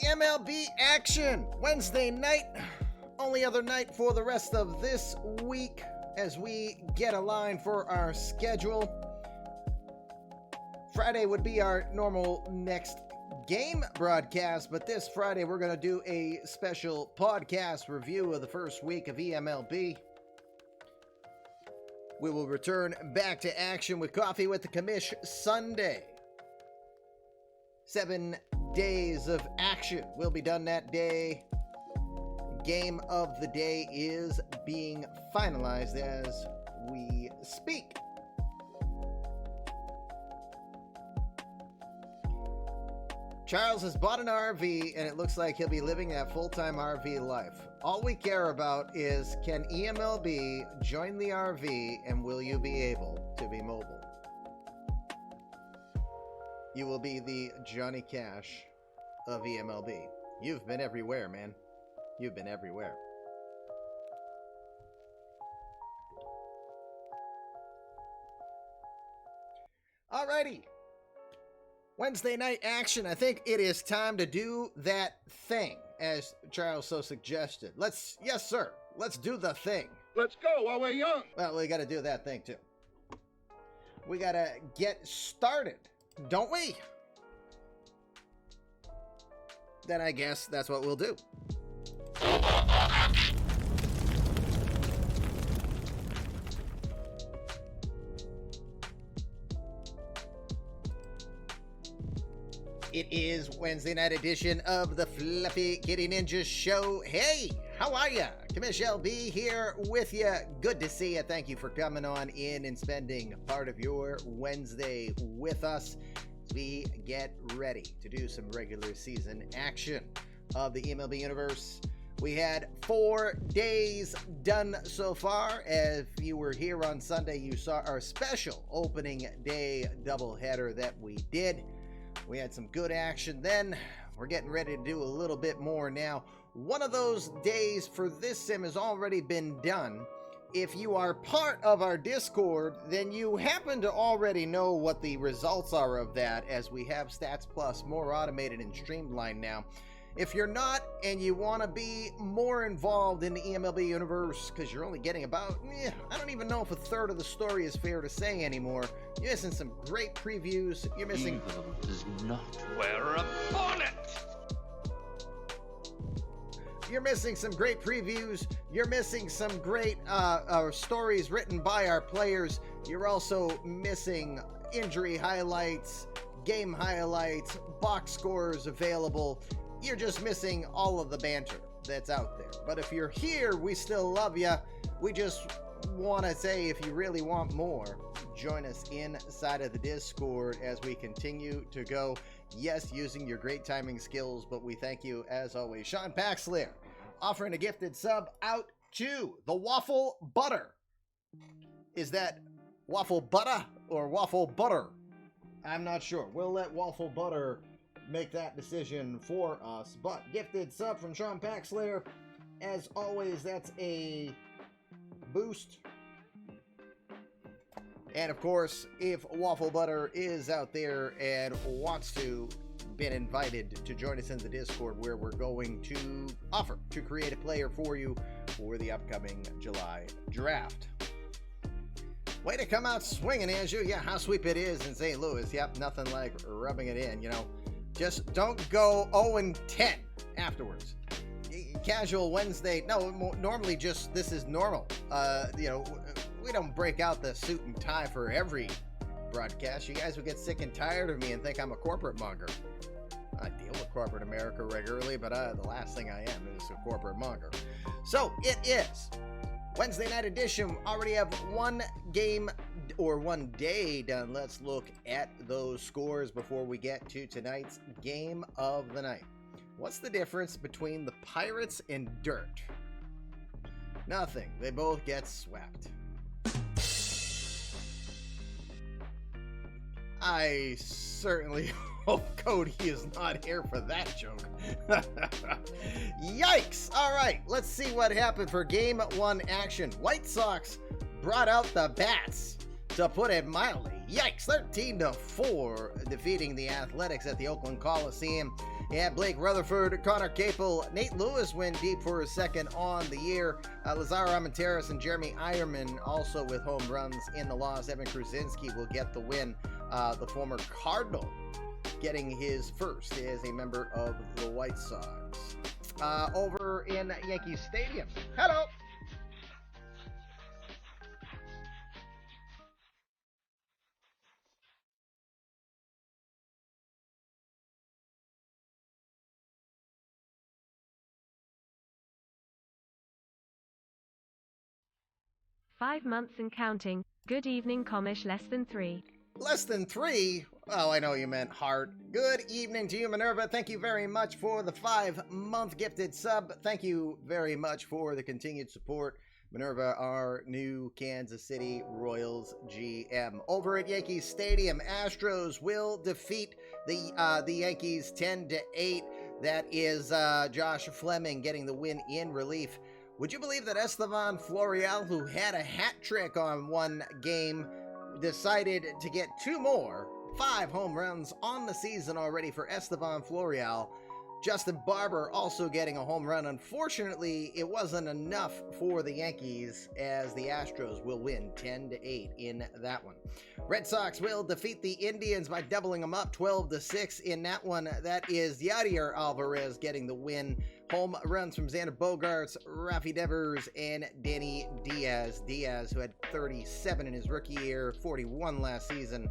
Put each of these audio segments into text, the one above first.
eMLB action Wednesday night, only other night for the rest of this week as we get a line for our schedule. Friday would be our normal next game broadcast, but this Friday we're going to do a special podcast review of the first week of eMLB. We will return back to action with Coffee with the Commish Sunday. 7 days of action will be done that day. Game of the day is being finalized as we speak. Charles has bought an RV, and it looks like he'll be living that full-time RV life. All we care about is, can eMLB join the RV, and will you be able to be mobile? You will be the Johnny Cash of eMLB. You've been everywhere, man. You've been everywhere. Alrighty. Wednesday night action. I think it is time to do that thing, as Charles so suggested. Yes, sir. Let's do the thing. Let's go while we're young. Well, we got to do that thing, too. We got to get started, don't we? Then I guess that's what we'll do. It is Wednesday night edition of the Fluffy Kitty Ninja Show. Hey, how are ya? Commish LB here with you. Good to see you. Thank you for coming on in and spending part of your Wednesday with us as we get ready to do some regular season action of the eMLB universe. We had 4 days done so far. If you were here on Sunday, you saw our special opening day doubleheader that we did. We had some good action then. We're getting ready to do a little bit more now. One of those days for this sim has already been done. If you are part of our Discord, then you happen to already know what the results are of that, as we have Stats Plus more automated and streamlined now. If you're not and you want to be more involved in the eMLB universe, because you're only getting about, I don't even know if a third of the story is fair to say anymore. You're missing some great previews. You're missing... Evil does not wear a bonnet! You're missing some great previews. You're missing some great stories written by our players. You're also missing injury highlights, game highlights, box scores available. You're just missing all of the banter that's out there. But if you're here, we still love you. We just want to say, if you really want more, join us inside of the Discord as we continue to go. Yes, using your great timing skills, but we thank you as always. Sean Paxler offering a gifted sub out to the Waffle Butter. Is that Waffle Butter or Waffle Butter? I'm not sure. We'll let Waffle Butter make that decision for us. But gifted sub from Sean Paxler. As always, that's a boost. And of course, if Waffle Butter is out there and wants to, been invited to join us in the Discord, where we're going to offer to create a player for you for the upcoming July draft. Way to come out swinging, Andrew. Yeah, how sweep it is in St. Louis. Yep, nothing like rubbing it in, you know. Just don't go 0-10 afterwards. Casual Wednesday. No, normally just this is normal. You know, we don't break out the suit and tie for every broadcast. You guys will get sick and tired of me and think I'm a corporate monger. I deal with corporate America regularly, but the last thing I am is a corporate monger. So it is Wednesday night edition. Already have one game or 1 day done. Let's look at those scores before we get to tonight's game of the night. What's the difference between the Pirates and Dirt? Nothing. They both get swept. I certainly hope Cody is not here for that joke. Yikes! All right, let's see what happened for Game 1 action. White Sox brought out the bats, to put it mildly. Yikes, 13-4, defeating the Athletics at the Oakland Coliseum. Yeah, Blake Rutherford, Connor Capel, Nate Lewis went deep for his second on the year. Lazaro Armenteros and Jeremy Eierman also with home runs in the loss. Evan Krasinski will get the win. The former Cardinal getting his first as a member of the White Sox. Over in Yankee Stadium. Hello. "5 months and counting. Good evening, Comish, less than 3. Less than 3? Oh, I know you meant heart. Good evening to you, Minerva. Thank you very much for the 5-month gifted sub. Thank you very much for the continued support. Minerva, our new Kansas City Royals GM. Over at Yankee Stadium, Astros will defeat the Yankees 10-8. That is Josh Fleming getting the win in relief. Would you believe that Estevan Florial, who had a hat trick on one game, decided to get 2 more, 5 home runs on the season already for Estevan Florial. Justin Barber also getting a home run. Unfortunately, it wasn't enough for the Yankees as the Astros will win 10-8 in that one. Red Sox will defeat the Indians by doubling them up 12-6 in that one. That is Yadier Alvarez getting the win. Home runs from Xander Bogaerts, Rafi Devers, and Danny Diaz. Diaz, who had 37 in his rookie year, 41 last season,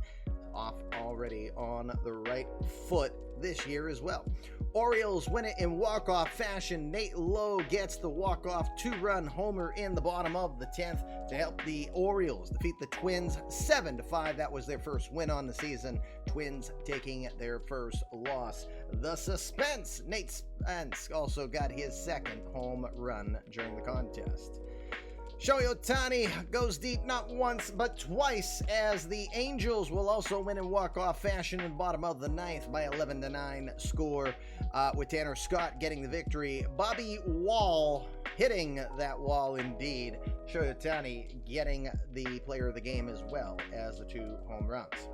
off already on the right foot this year as well. Orioles win it in walk-off fashion. Nate Lowe gets the walk-off 2-run homer in the bottom of the 10th to help the Orioles defeat the Twins 7-5. That was their first win on the season. Twins taking their first loss. The suspense. Nate Spence also got his second home run during the contest. Shohei Ohtani goes deep not once but twice as the Angels will also win in walk-off fashion in bottom of the 9th by 11-9 score with Tanner Scott getting the victory. Bobby Wall hitting that wall indeed. Shohei Ohtani getting the player of the game as well as the 2 home runs.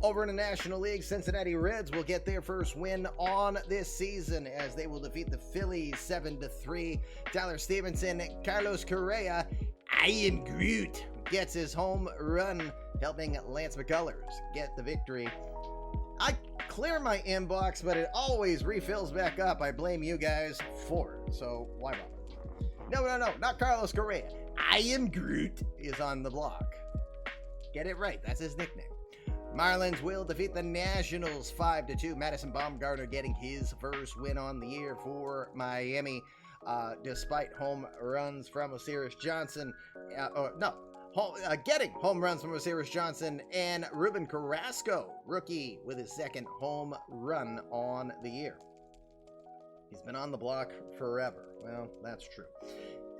Over in the National League, Cincinnati Reds will get their first win on this season as they will defeat the Phillies 7-3. Tyler Stevenson, Carlos Correa, I am Groot, gets his home run, helping Lance McCullers get the victory. I clear my inbox, but it always refills back up. I blame you guys for it, so why bother? No, not Carlos Correa. I am Groot is on the block. Get it right, that's his nickname. Marlins will defeat the Nationals 5-2. Madison Bumgarner getting his first win on the year for Miami, despite home runs from Osiris Johnson. Getting home runs from Osiris Johnson and Ruben Carrasco, rookie, with his second home run on the year. He's been on the block forever. Well, that's true.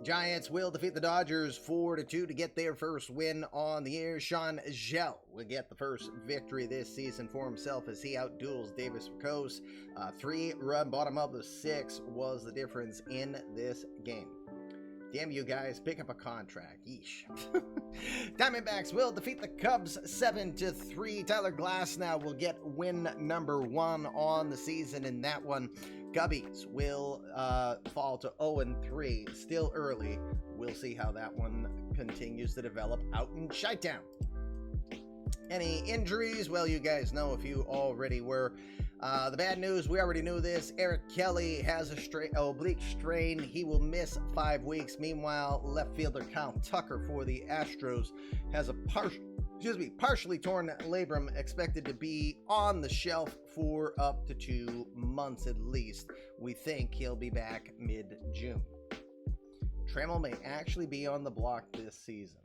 Giants will defeat the Dodgers 4-2 to get their first win on the year. Sean Zhell will get the first victory this season for himself as he outduels Davis Ricos. 3-run bottom of the 6 was the difference in this game. Damn you guys, pick up a contract. Yeesh. Diamondbacks will defeat the Cubs 7-3. Tyler Glasnow will get win number 1 on the season in that one. Cubbies will fall to 0-3. Still early. We'll see how that one continues to develop out in Chi-Town. Any injuries? Well, you guys know if you already were. The bad news, we already knew this. Eric Kelly has a oblique strain. He will miss 5 weeks. Meanwhile, left fielder Kyle Tucker for the Astros has a partially torn labrum, expected to be on the shelf for up to 2 months at least. We think he'll be back mid-June. Trammell may actually be on the block this season.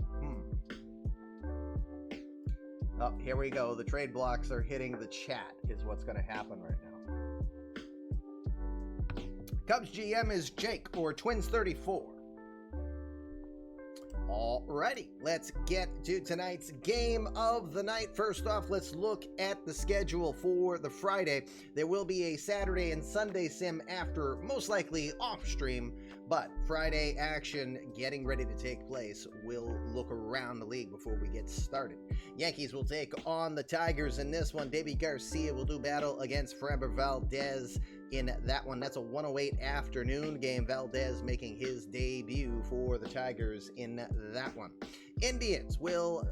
Oh, here we go. The trade blocks are hitting the chat is what's going to happen right now. Cubs GM is Jake, or Twins 34. Alrighty, let's get to tonight's game of the night. First off, let's look at the schedule for the Friday. There will be a Saturday and Sunday sim after, most likely off stream, but Friday action getting ready to take place. We'll look around the league before we get started. Yankees will take on the Tigers in this one. Davy Garcia will do battle against Framber Valdez in that one. That's a 1:08 afternoon game. Valdez making his debut for the Tigers in that one. Indians will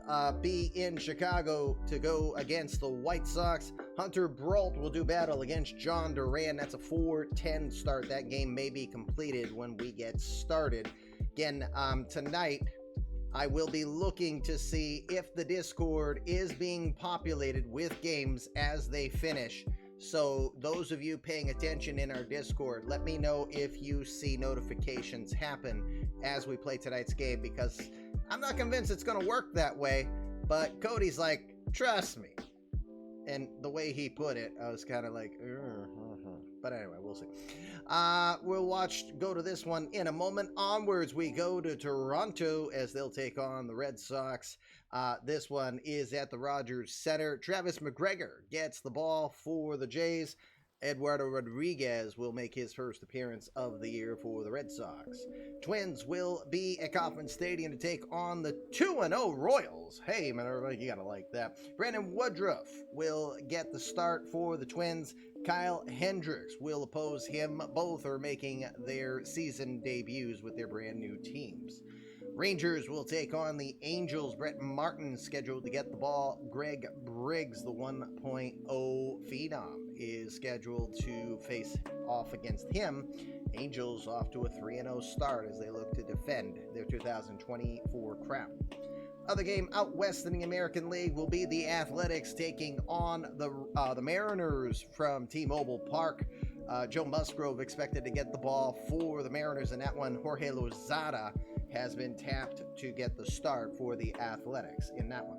be in Chicago to go against the White Sox. Hunter Brault will do battle against John Duran. That's a 4:10 start. That game may be completed when we get started. Again, tonight I will be looking to see if the Discord is being populated with games as they finish. So those of you paying attention in our Discord, let me know if you see notifications happen as we play tonight's game, because I'm not convinced it's going to work that way, but Cody's like, trust me. And the way he put it, I was kind of like, but anyway, we'll see. We'll go to this one in a moment. Onwards, we go to Toronto as they'll take on the Red Sox. This one is at the Rogers Center. Travis McGregor gets the ball for the Jays. Eduardo Rodriguez will make his first appearance of the year for the Red Sox. Twins will be at Kauffman Stadium to take on the 2-0 Royals. Hey, man, everybody, you gotta like that. Brandon Woodruff will get the start for the Twins. Kyle Hendricks will oppose him. Both are making their season debuts with their brand new teams. Rangers will take on the Angels. Brett Martin scheduled to get the ball. Greg Briggs, the 1.0 phenom, is scheduled to face off against him. Angels off to a 3-0 start as they look to defend their 2024 crown. Other game out west in the American League will be the Athletics taking on the Mariners from T-Mobile Park. Joe Musgrove expected to get the ball for the Mariners in that one. Jorge Lozada has been tapped to get the start for the Athletics in that one.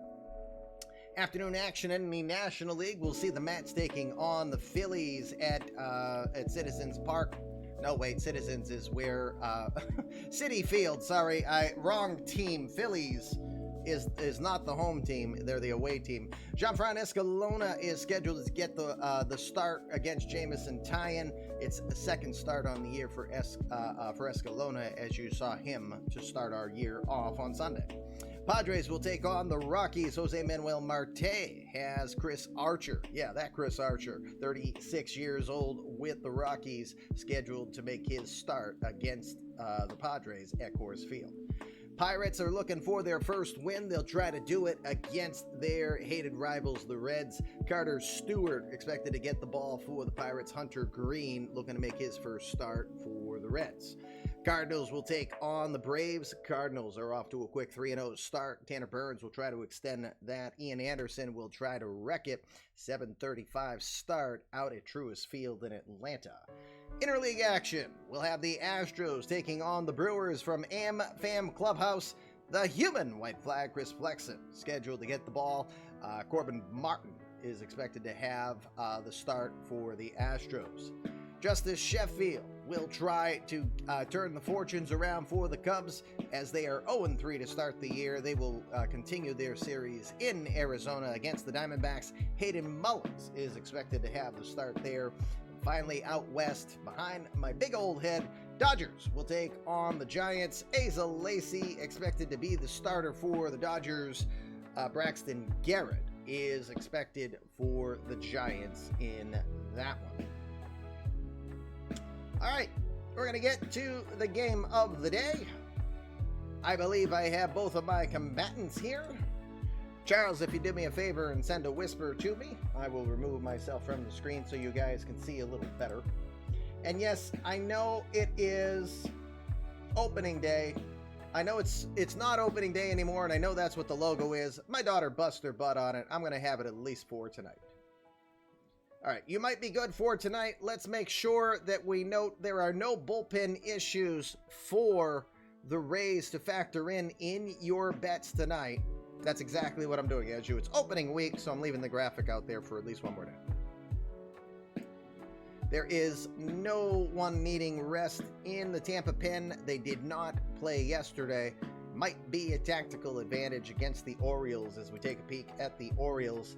Afternoon action in the National League. We'll see the Mets taking on the Phillies at Citizens Park. No, wait, Citizens is where Citi Field. Sorry, wrong team. Phillies is not the home team; they're the away team. Gianfran Escalona is scheduled to get the start against Jamison Tyon. It's the second start on the year for Escalona, as you saw him to start our year off on Sunday. Padres will take on the Rockies. Jose Manuel Marte has Chris Archer. Yeah, that Chris Archer, 36 years old with the Rockies, scheduled to make his start against the Padres at Coors Field. Pirates are looking for their first win. They'll try to do it against their hated rivals, the Reds. Carter Stewart expected to get the ball for the Pirates. Hunter Green looking to make his first start for the Reds. Cardinals will take on the Braves. Cardinals are off to a quick 3-0 start. Tanner Burns will try to extend that. Ian Anderson will try to wreck it. 7:35 start out at Truist Field in Atlanta. Interleague action. We'll have the Astros taking on the Brewers from AmFam Clubhouse. The human white flag, Chris Flexen, scheduled to get the ball. Corbin Martin is expected to have the start for the Astros. Justice Sheffield will try to turn the fortunes around for the Cubs as they are 0-3 to start the year. They will continue their series in Arizona against the Diamondbacks. Hayden Mullins is expected to have the start there. Finally, out west, behind my big old head, Dodgers will take on the Giants. Asa Lacy expected to be the starter for the Dodgers. Braxton Garrett is expected for the Giants in that one. All right, we're going to get to the game of the day. I believe I have both of my combatants here. Charles, if you do me a favor and send a whisper to me, I will remove myself from the screen so you guys can see a little better. And yes, I know it is opening day. I know it's not opening day anymore, and I know that's what the logo is. My daughter bust her butt on it. I'm going to have it at least for tonight. All right, you might be good for tonight. Let's make sure that we note there are no bullpen issues for the Rays to factor in your bets tonight. That's exactly what I'm doing, as you. It's opening week, so I'm leaving the graphic out there for at least one more day. There is no one needing rest in the Tampa pen. They did not play yesterday. might be a tactical advantage against the Orioles as we take a peek at the Orioles.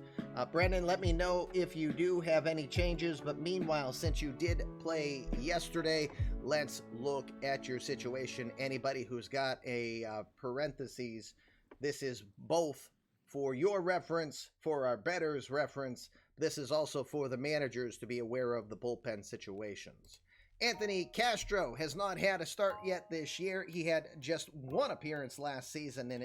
Brendan, let me know if you do have any changes, but meanwhile, since you did play yesterday, let's look at your situation. Anybody who's got a parentheses, this is both for your reference, for our bettors' reference. This is also for the managers to be aware of the bullpen situations. Anthony Castro has not had a start yet this year. He had just one appearance last season.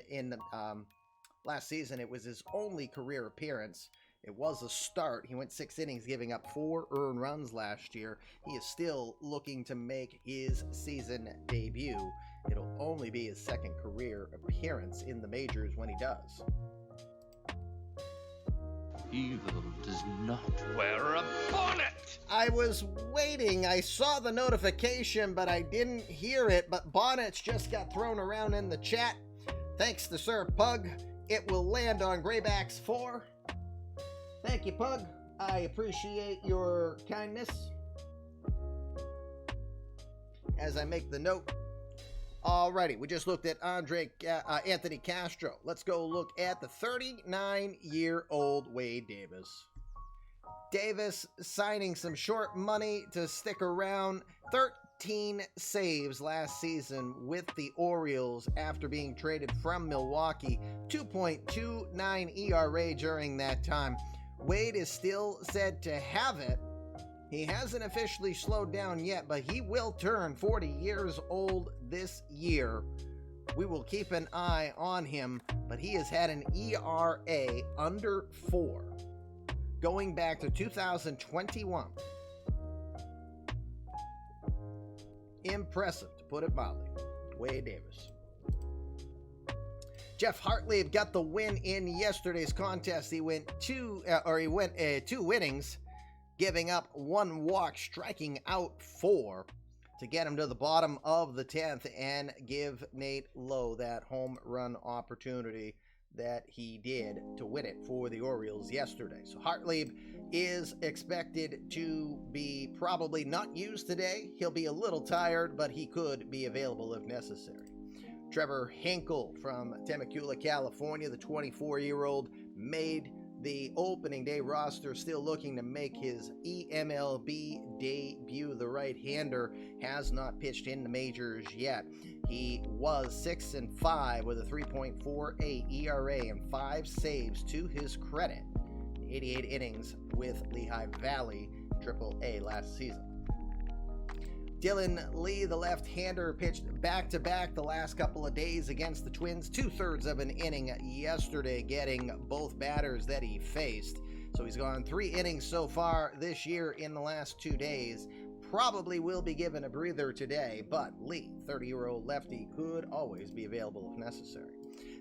Last season, it was his only career appearance. It was a start. He went 6 innings, giving up 4 earned runs last year. He is still looking to make his season debut. It'll only be his second career appearance in the majors when he does. Evil does not wear a bonnet! I was waiting. I saw the notification, but I didn't hear it. But bonnets just got thrown around in the chat. Thanks to Sir Pug. It will land on Graybacks 4. Thank you, Pug. I appreciate your kindness. As I make the note. Alrighty, we just looked at Anthony Castro. Let's go look at the 39-year-old Wade Davis. Davis signing some short money to stick around. 13 saves last season with the Orioles after being traded from Milwaukee. 2.29 ERA during that time. Wade is still said to have it. He hasn't officially slowed down yet, but he will turn 40 years old this year. We will keep an eye on him, but he has had an ERA under 4 going back to 2021. Impressive, to put it mildly. Wade Davis. Jeff Hartley got the win in yesterday's contest. He went 2 innings, giving up 1 walk, striking out 4 to get him to the bottom of the 10th and give Nate Lowe that home run opportunity that he did to win it for the Orioles yesterday. So Hartley is expected to be probably not used today. He'll be a little tired, but he could be available if necessary. Trevor Hinkle from Temecula, California, the 24-year-old, made the opening day roster, still looking to make his eMLB debut. The right-hander has not pitched in the majors yet. He was 6-5 with a 3.48 ERA and 5 saves to his credit. 88 innings with Lehigh Valley AAA last season. Dylan Lee, the left-hander, pitched back-to-back the last couple of days against the Twins. 2/3 of an inning yesterday, getting both batters that he faced. So he's gone 3 innings so far this year in the last 2 days. Probably will be given a breather today, but Lee, 30-year-old lefty, could always be available if necessary.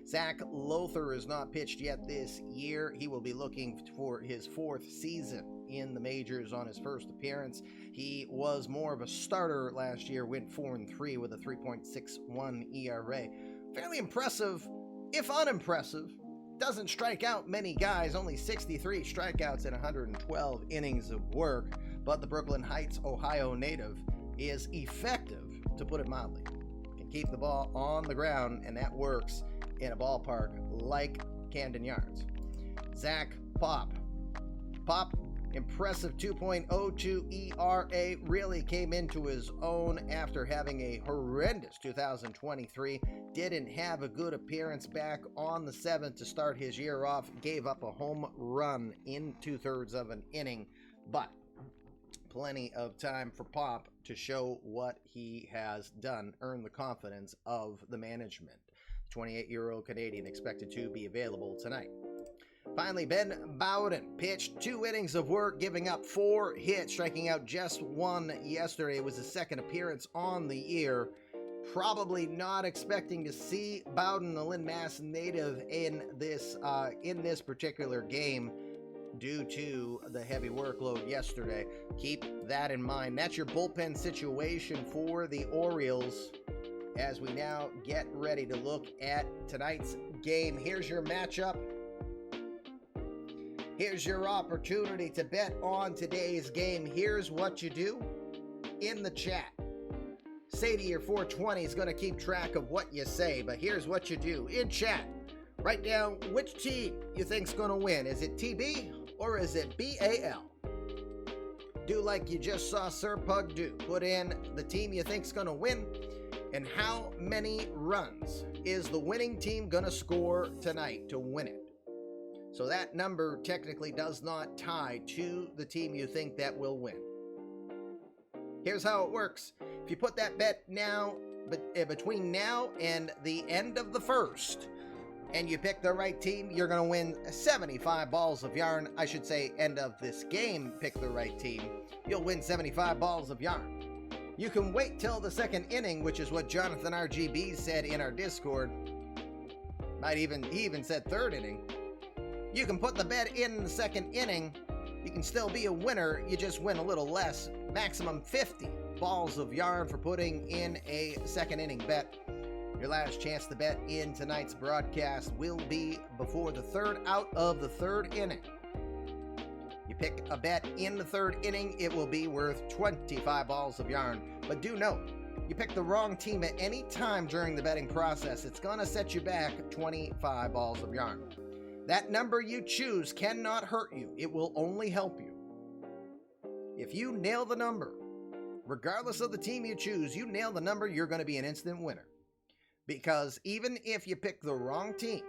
Zach Lother has not pitched yet this year. He will be looking for his 4th season in the majors on his first appearance. He was more of a starter last year, went 4-3 with a 3.61 ERA. Fairly impressive, if unimpressive. Doesn't strike out many guys, only 63 strikeouts in 112 innings of work, but the Brooklyn Heights, Ohio native is effective, to put it mildly. Can keep the ball on the ground, and that works in a ballpark like Camden Yards. Zach Pop. Impressive 2.02 ERA, really came into his own after having a horrendous 2023. Didn't have a good appearance back on the 7th to start his year off. Gave up a home run in 2/3 of an inning, but plenty of time for Pop to show what he has done, earn the confidence of the management. 28-year-old Canadian expected to be available tonight. Finally, Ben Bowden pitched 2 innings of work, giving up 4 hits, striking out just 1 yesterday. It was his second appearance on the year. Probably not expecting to see Bowden, the Lynn Mass native, in this particular game due to the heavy workload yesterday. Keep that in mind. That's your bullpen situation for the Orioles as we now get ready to look at tonight's game. Here's your matchup. Here's your opportunity to bet on today's game. Here's what you do in the chat. Sadie, your 420 is going to keep track of what you say, but here's what you do. In chat, write down which team you think's going to win. Is it TB or is it BAL? Do like you just saw Sir Pug do. Put in the team you think's going to win and how many runs is the winning team going to score tonight to win it. So that number technically does not tie to the team you think that will win. Here's how it works. If you put that bet now, between now and the end of the first, and you pick the right team, you're going to win 75 balls of yarn. I should say end of this game, pick the right team. You'll win 75 balls of yarn. You can wait till the second inning, which is what Jonathan RGB said in our Discord. He even said third inning. You can put the bet in the second inning. You can still be a winner. You just win a little less. Maximum 50 balls of yarn for putting in a second inning bet. Your last chance to bet in tonight's broadcast will be before the third out of the third inning. You pick a bet in the third inning, it will be worth 25 balls of yarn. But do note, you pick the wrong team at any time during the betting process, it's going to set you back 25 balls of yarn. That number you choose cannot hurt you. It will only help you. If you nail the number, regardless of the team you choose, you nail the number, you're going to be an instant winner. Because even if you pick the wrong team,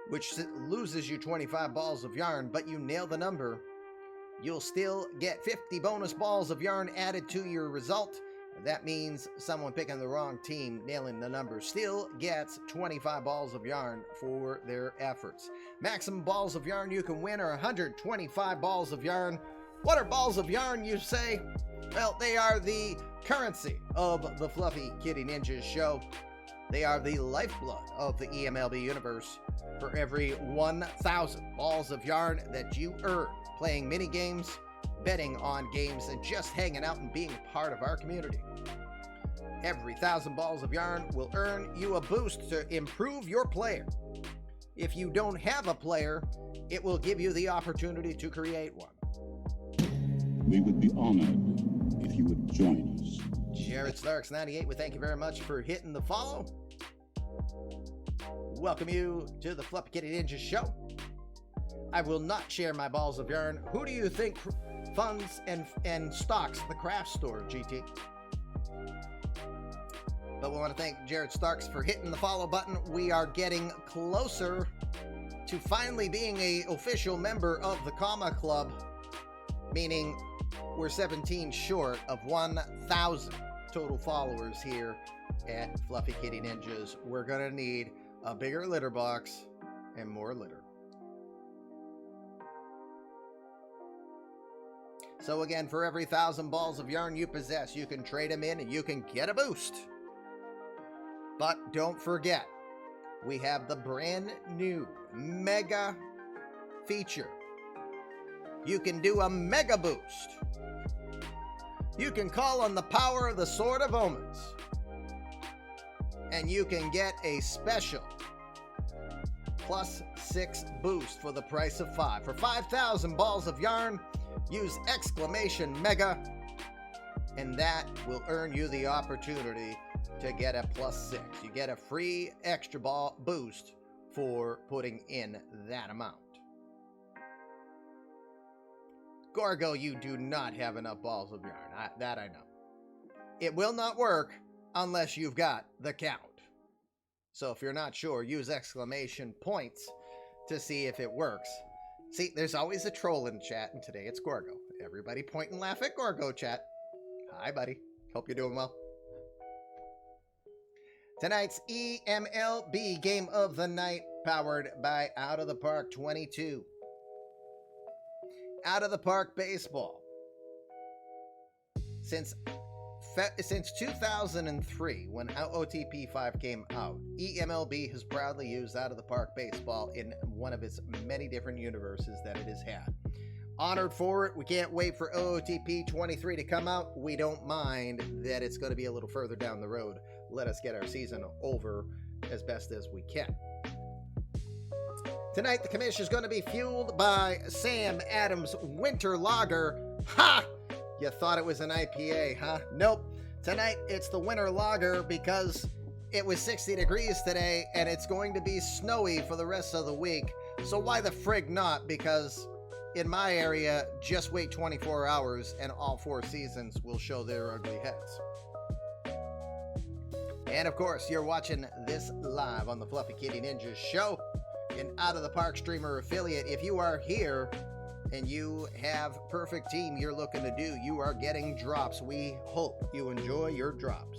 which loses you 25 balls of yarn, but you nail the number, you'll still get 50 bonus balls of yarn added to your result. That means someone picking the wrong team, nailing the number, still gets 25 balls of yarn for their efforts. Maximum balls of yarn you can win are 125 balls of yarn. What are balls of yarn, you say? Well, they are the currency of the Fluffy Kitty Ninjas show. They are the lifeblood of the eMLB universe. For every 1,000 balls of yarn that you earn playing mini games, betting on games, and just hanging out and being part of our community, every 1,000 balls of yarn will earn you a boost to improve your player. If you don't have a player, it will give you the opportunity to create one. We would be honored if you would join us. Jared Starks 98, we thank you very much for hitting the follow. Welcome you to the Fluffy Kitty Ninja show. I will not share my balls of yarn. Who do you think funds and stocks the craft store, GT? But we want to thank Jared Starks for hitting the follow button. We are getting closer to finally being an official member of the Comma Club, meaning we're 17 short of 1,000 total followers here at Fluffy Kitty Ninjas. We're going to need a bigger litter box and more litter. So again, for every 1,000 balls of yarn you possess, you can trade them in and you can get a boost. But don't forget, we have the brand new mega feature. You can do a mega boost. You can call on the power of the Sword of Omens, and you can get a special +6 boost for the price of 5. For 5,000 balls of yarn, use !MEGA, and that will earn you the opportunity to get a +6. You get a free extra ball boost for putting in that amount. Gorgo, you do not have enough balls of yarn. That I know. It will not work unless you've got the count. So if you're not sure, use exclamation points to see if it works. See, there's always a troll in chat, and today it's Gorgo. Everybody point and laugh at Gorgo, chat. Hi, buddy. Hope you're doing well. Tonight's eMLB Game of the Night, powered by Out of the Park 22. Out of the Park Baseball. Since 2003, when OOTP 5 came out, eMLB has proudly used Out of the Park Baseball in one of its many different universes that it has had. Honored for it. We can't wait for OOTP 23 to come out. We don't mind that it's going to be a little further down the road. Let us get our season over as best as we can. Tonight, the commission is going to be fueled by Sam Adams Winter Lager. Ha! You thought it was an IPA, huh? Nope. Tonight, it's the winter lager because it was 60 degrees today and it's going to be snowy for the rest of the week. So why the frig not? Because in my area, just wait 24 hours and all four seasons will show their ugly heads. And of course, you're watching this live on the Fluffy Kitty Ninja Show, an Out of the Park Streamer affiliate. If you are here and you have perfect team you're looking to do, you are getting drops. We hope you enjoy your drops.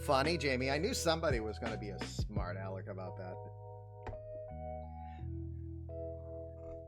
Funny, Jamie. I knew somebody was going to be a smart aleck about that.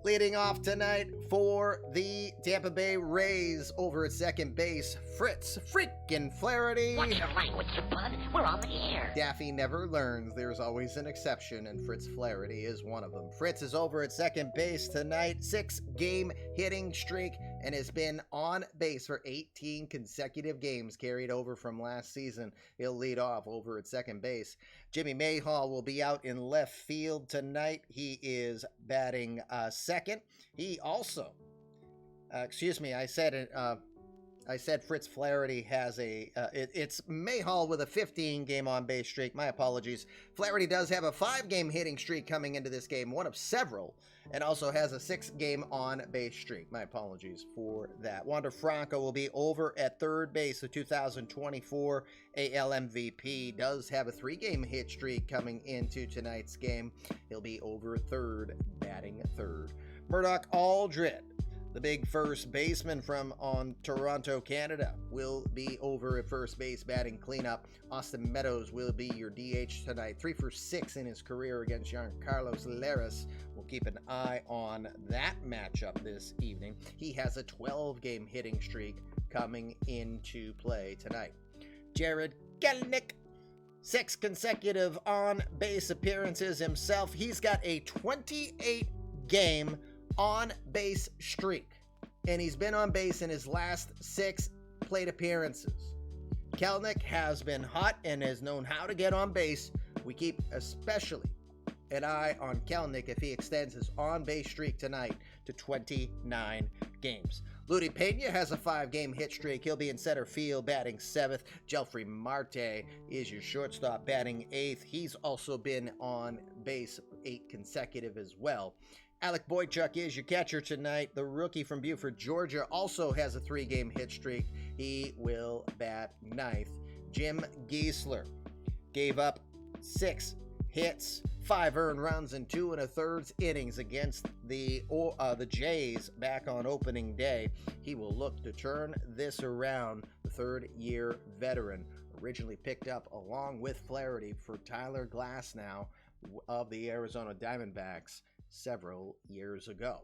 Leading off tonight for the Tampa Bay Rays over at second base, Fritz freaking Flaherty. Watch your language, you bud. We're on the air. Daffy never learns. There's always an exception, and Fritz Flaherty is one of them. Fritz is over at second base tonight, 6-game hitting streak, and has been on base for 18 consecutive games carried over from last season. He'll lead off over at second base. Jimmy Mayhall will be out in left field tonight. He is batting second. He also, I said Fritz Flaherty has it's Mayhall with a 15-game on-base streak. My apologies. Flaherty does have a 5-game hitting streak coming into this game, one of several, and also has a 6-game on-base streak. My apologies for that. Wander Franco will be over at third base. The 2024 AL MVP does have a 3-game hit streak coming into tonight's game. He'll be over third, batting third. Murdoch Aldred, the big first baseman from Toronto, Canada, will be over at first base batting cleanup. Austin Meadows will be your DH tonight. 3 for 6 in his career against Carlos Larris. We'll keep an eye on that matchup this evening. He has a 12-game hitting streak coming into play tonight. Jared Kelenic, 6 consecutive on-base appearances himself. He's got a 28-game on-base streak, and he's been on base in his last 6 plate appearances. Kelenic has been hot and has known how to get on base. We keep especially an eye on Kelenic if he extends his on-base streak tonight to 29 games. Ludy Pena has a 5-game hit streak. He'll be in center field batting 7th. Jelfry Marte is your shortstop batting 8th. He's also been on base 8 consecutive as well. Alec Boychuk is your catcher tonight. The rookie from Buford, Georgia, also has a 3-game hit streak. He will bat 9th. Jim Giesler gave up 6 hits, 5 earned runs, and 2 1/3 innings against the Jays back on opening day. He will look to turn this around. The 3rd-year veteran, originally picked up along with Flaherty for Tyler Glasnow of the Arizona Diamondbacks several years ago.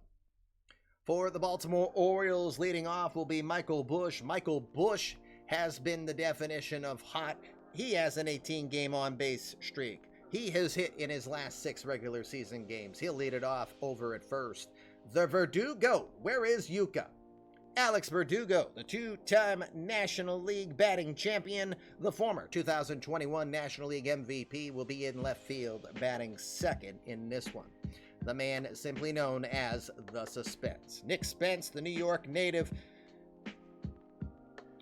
For the Baltimore Orioles, leading off will be Michael Busch. Michael Busch has been the definition of hot. He has an 18-game on-base streak. He has hit in his last 6 regular season games. He'll lead it off over at first. The Verdugo, where is Yuka? Alex Verdugo, the 2-time National League batting champion, the former 2021 National League MVP, will be in left field batting second in this one. The man simply known as the Suspense. Nick Spence, the New York native,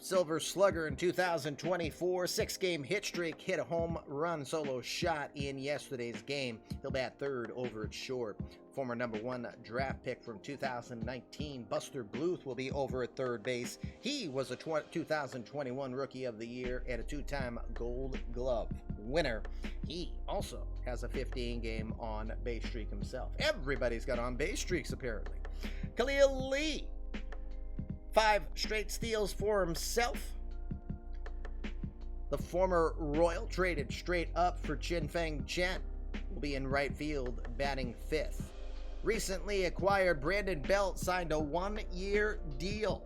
Silver Slugger in 2024, 6-game hit streak, hit a home run solo shot in yesterday's game. He'll bat third over at short. Former number 1 draft pick from 2019, Buster Bluth, will be over at third base. He was a 2021 Rookie of the Year and a 2-time Gold Glove winner. He also has a 15-game on-base streak himself. Everybody's got on-base streaks, apparently. Khalil Lee, 5 straight steals for himself. The former Royal traded straight up for Chin Feng Chen will be in right field batting 5th. Recently acquired Brandon Belt signed a 1-year deal.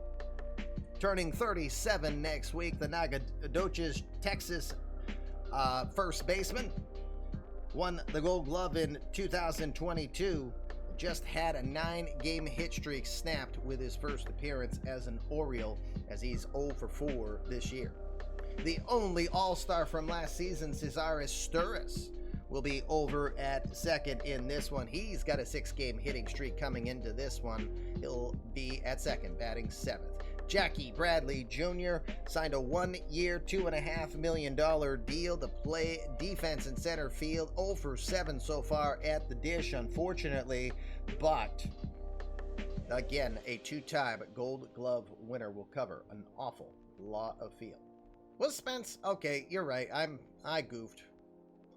Turning 37 next week, the Nacogdoches, Texas first baseman won the Gold Glove in 2022. Just had a 9-game hit streak snapped with his first appearance as an Oriole, as he's 0 for 4 this year. The only All-Star from last season, Cesar Sturris, will be over at second in this one. He's got a 6-game hitting streak coming into this one. He'll be at second, batting 7th. Jackie Bradley Jr. signed a 1-year, $2.5 million deal to play defense in center field. 0 for 7 so far at the dish, unfortunately, but again, a 2-time Gold Glove winner will cover an awful lot of field. Was Spence? Okay, you're right. I goofed.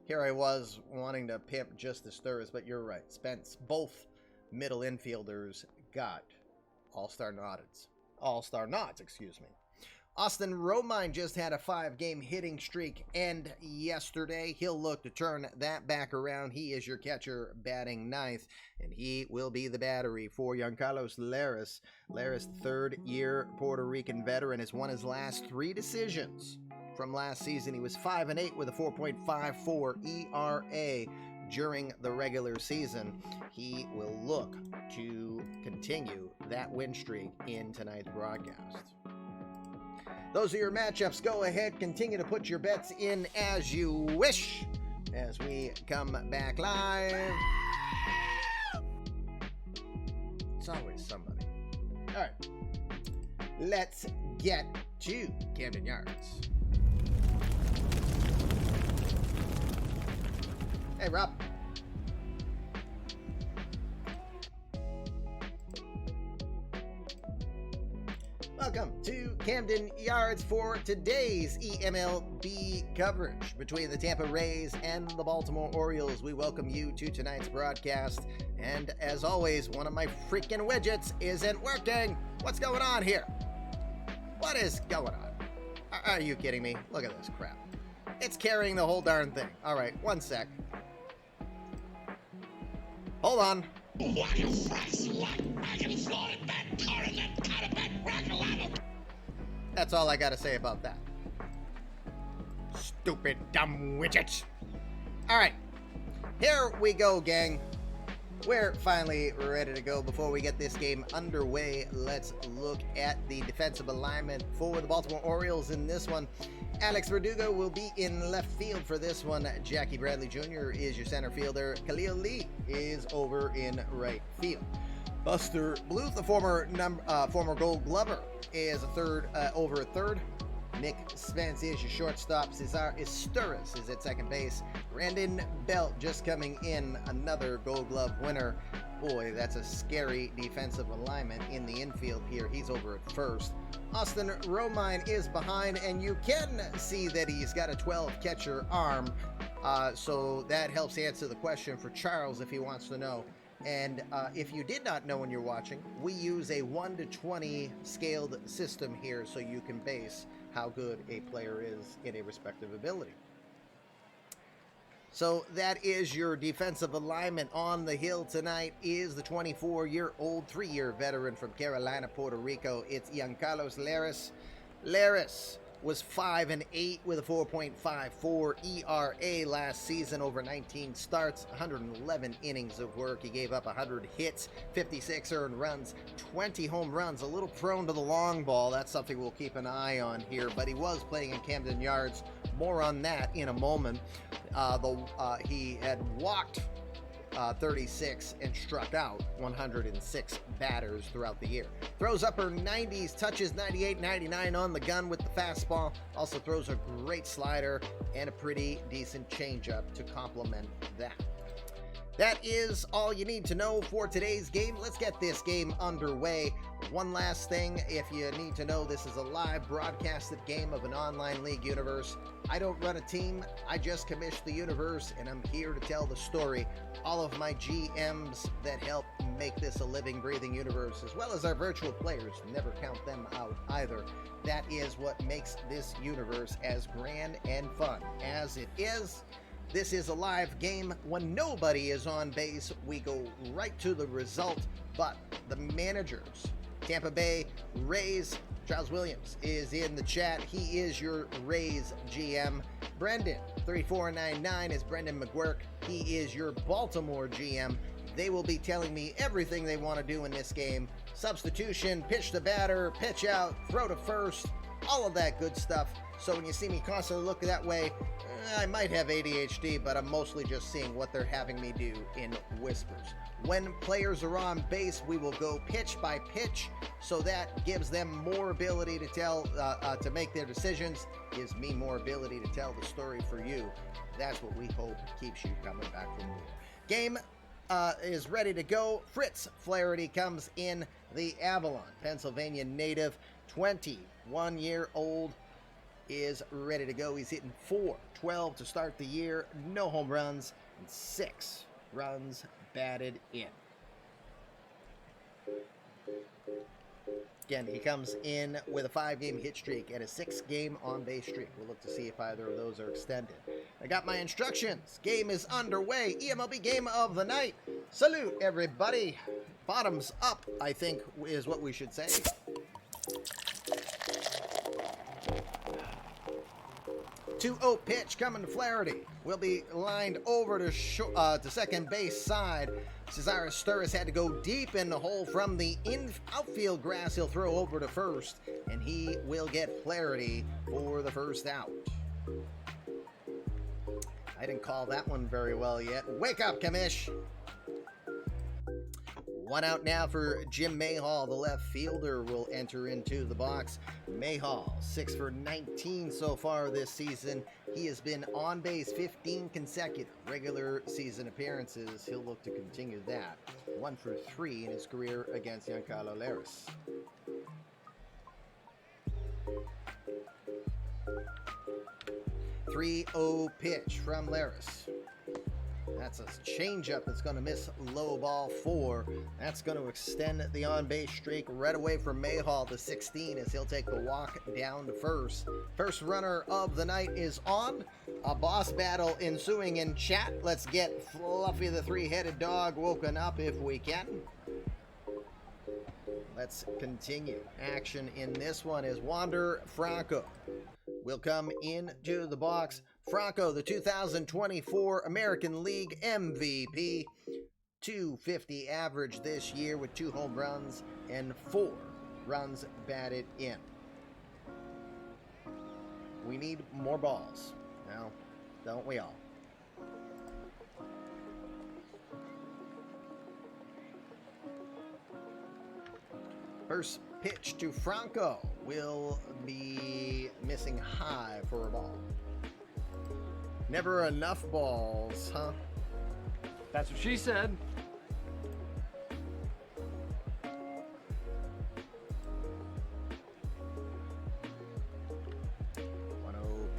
Here I was wanting to pimp just the Sturris, but you're right. Spence, both middle infielders got all-star nods, excuse me. Austin Romine just had a 5-game hitting streak end yesterday. He'll look to turn that back around. He is your catcher batting 9th, and he will be the battery for Giancarlo Larez. Larez, third-year Puerto Rican veteran, has won his last 3 decisions. From last season, he was 5-8 with a 4.54 ERA during the regular season. He will look to continue that win streak in tonight's broadcast. Those are your matchups. Go ahead, continue to put your bets in as you wish as we come back live. It's always somebody. All right, let's get to Camden Yards. Hey, Rob. Welcome to Camden Yards for today's eMLB coverage between the Tampa Rays and the Baltimore Orioles. We welcome you to tonight's broadcast. And as always, one of my freaking widgets isn't working. What's going on here? What is going on? Are you kidding me? Look at this crap. It's carrying the whole darn thing. All right, one sec. Hold on. That's all I gotta say about that. Stupid, dumb widgets. All right, here we go, gang. We're finally ready to go. Before we get this game underway, let's look at the defensive alignment for the Baltimore Orioles in this one. Alex Verdugo will be in left field for this one. Jackie Bradley Jr. is your center fielder. Khalil Lee is over in right field. Buster Bluth, the former Gold Glover, is over at third. Nick Spence is your shortstop. Cesar Sturris is at second base. Brandon Belt just coming in, another Gold Glove winner. Boy, that's a scary defensive alignment in the infield here. He's over at first. Austin Romine is behind, and you can see that he's got a 12-catcher arm, so that helps answer the question for Charles if he wants to know. And if you did not know when you're watching, we use a 1 to 20 scaled system here so you can base how good a player is in a respective ability. So that is your defensive alignment. On the hill tonight is the 24-year-old, 3-year veteran from Carolina, Puerto Rico. It's Giancarlo Larez. Larez was 5-8 with a 4.54 ERA last season over 19 starts, 111 innings of work. He gave up 100 hits, 56 earned runs, 20 home runs, a little prone to the long ball. That's something we'll keep an eye on here, but he was playing in Camden Yards. More on that in a moment. He had walked 36 and struck out 106 batters throughout the year. Throws upper 90s, touches 98, 99 on the gun with the fastball. Also throws a great slider and a pretty decent changeup to complement that. That is all you need to know for today's game. Let's get this game underway. One last thing, if you need to know, this is a live broadcasted game of an online league universe. I don't run a team, I just commission the universe, and I'm here to tell the story. All of my GMs that help make this a living, breathing universe, as well as our virtual players, never count them out either. That is what makes this universe as grand and fun as it is. This is a live game. When nobody is on base, we go right to the result. But the managers, Tampa Bay Rays, Charles Williams is in the chat. He is your Rays GM. Brendan, 3499 is Brendan McGuirk. He is your Baltimore GM. They will be telling me everything they want to do in this game. Substitution, pitch to batter, pitch out, throw to first, all of that good stuff. So when you see me constantly look that way, I might have ADHD, but I'm mostly just seeing what they're having me do in whispers. When players are on base, we will go pitch by pitch, so that gives them more ability to tell, to make their decisions, gives me more ability to tell the story for you. That's what we hope keeps you coming back for more. Game is ready to go. Fritz Flaherty comes in, the Avalon, Pennsylvania native, 21-year-old, is ready to go. He's hitting .412 to start the year, no home runs, and 6 runs batted in. Again, he comes in with a 5-game hit streak and a 6-game on-base streak. We'll look to see if either of those are extended. I got my instructions. Game is underway. eMLB game of the night. Salute, everybody. Bottoms up, I think, is what we should say. 2-0 pitch coming to Flaherty. Will be lined over to second base side. Cesar Sturris had to go deep in the hole from the outfield grass. He'll throw over to first, and he will get Flaherty for the first out. I didn't call that one very well yet. Wake up, Kamish. 1 out now for Jim Mayhall. The left fielder will enter into the box. Mayhall, 6 for 19 so far this season. He has been on base 15 consecutive regular season appearances. He'll look to continue that. 1 for 3 in his career against Giancarlo Laris. .3-0 pitch from Laris. That's a changeup that's going to miss low ball 4. That's going to extend the on-base streak right away from Mayhall to 16 as he'll take the walk down to first. First runner of the night is on. A boss battle ensuing in chat. Let's get Fluffy the three-headed dog woken up if we can. Let's continue. Action in this one is Wander Franco will come into the box. Franco, the 2024 American League MVP, .250 average this year with 2 home runs and 4 runs batted in. We need more balls. Now, don't we all? First pitch to Franco will be missing high for a ball. Never enough balls, huh? That's what she said. 1-0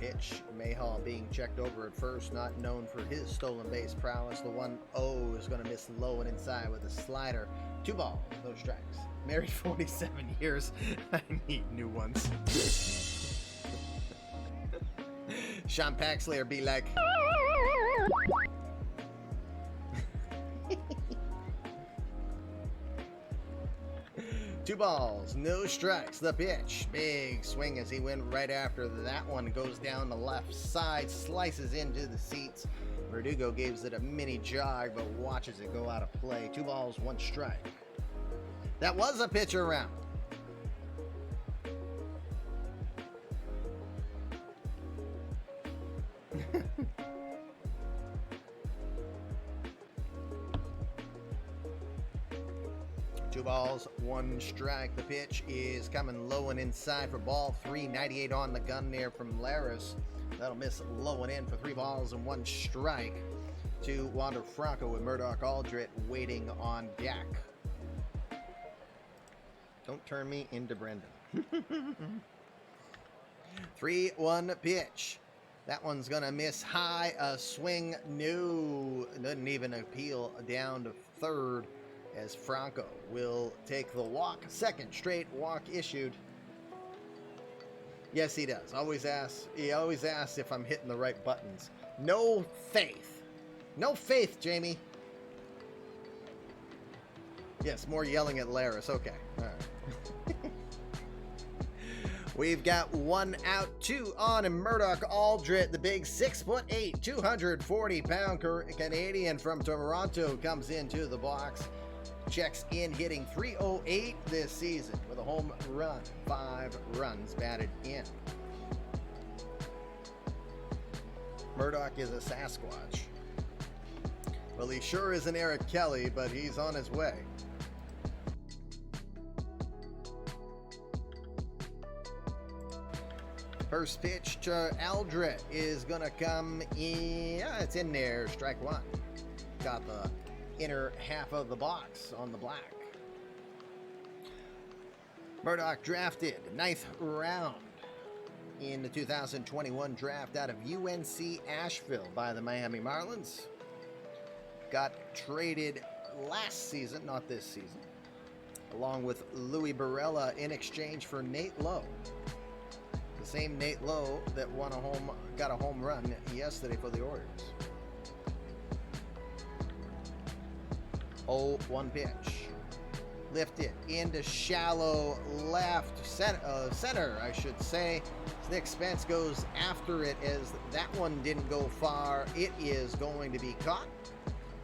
pitch. Mayhall being checked over at first, not known for his stolen base prowess. The 1-0 is going to miss low and inside with a slider. 2 balls, no strikes. Married 47 years. I need new ones. Sean Paxley be like, Two balls, no strikes. The pitch. Big swing as he went right after that one. Goes down the left side, slices into the seats. Verdugo gives it a mini jog, but watches it go out of play. 2 balls, 1 strike. That was a pitcher round. Two balls, 1 strike. The pitch is coming low and inside for ball 3. 98 on the gun there from Laris. That'll miss low and in for 3 balls and 1 strike to Wander Franco with Murdoch Aldrich waiting on deck. Don't turn me into Brendan. 3-1 pitch. That one's going to miss high. A swing, no. Doesn't even appeal down to third as Franco will take the walk. Second straight walk issued. Yes, he does. He always asks if I'm hitting the right buttons. No faith. No faith, Jamie. Yes, more yelling at Laris. Okay. All right. We've got 1 out, 2 on, and Murdoch Aldrich, the big 6'8", 240-pound Canadian from Toronto, comes into the box. Checks in, hitting .308 this season with a home run, 5 runs batted in. Murdoch is a Sasquatch. Well, he sure isn't Eric Kelly, but he's on his way. First pitch to Aldrett is going to come in. Yeah, it's in there. Strike one. Got the inner half of the box on the black. Murdoch drafted 9th round in the 2021 draft out of UNC Asheville by the Miami Marlins. Got traded last season, not this season, along with Louis Barella in exchange for Nate Lowe. The same Nate Lowe that got a home run yesterday for the Orioles. 0-1 pitch. Lifted into shallow left center, I should say. Nick Spence goes after it as that one didn't go far. It is going to be caught.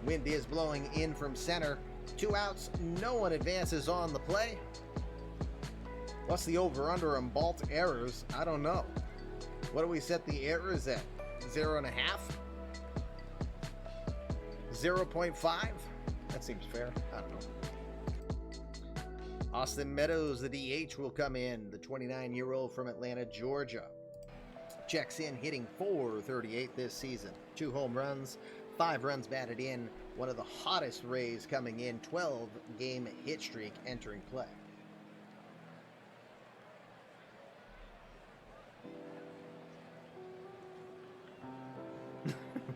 Wind is blowing in from center. 2 outs. No one advances on the play. What's the over-under on Balt errors? I don't know. What do we set the errors at? 0.5? 0.5? That seems fair. I don't know. Austin Meadows, the DH, will come in. The 29-year-old from Atlanta, Georgia. Checks in, hitting .438 this season. 2 home runs, 5 runs batted in. One of the hottest Rays coming in. 12-game hit streak entering play.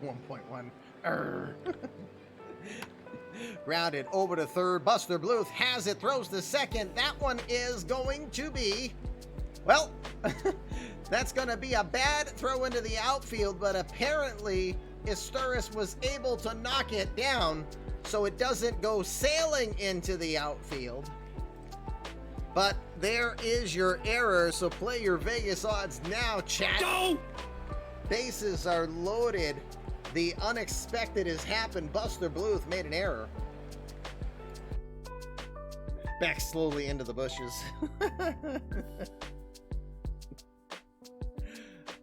.1. Grounded over to third. Buster Bluth has it, throws to second. That one is going to be, well, that's going to be a bad throw into the outfield, but apparently Isturis was able to knock it down so it doesn't go sailing into the outfield. But there is your error, so play your Vegas odds now, chat. Go! Bases are loaded. The unexpected has happened. Buster Bluth made an error. Back slowly into the bushes.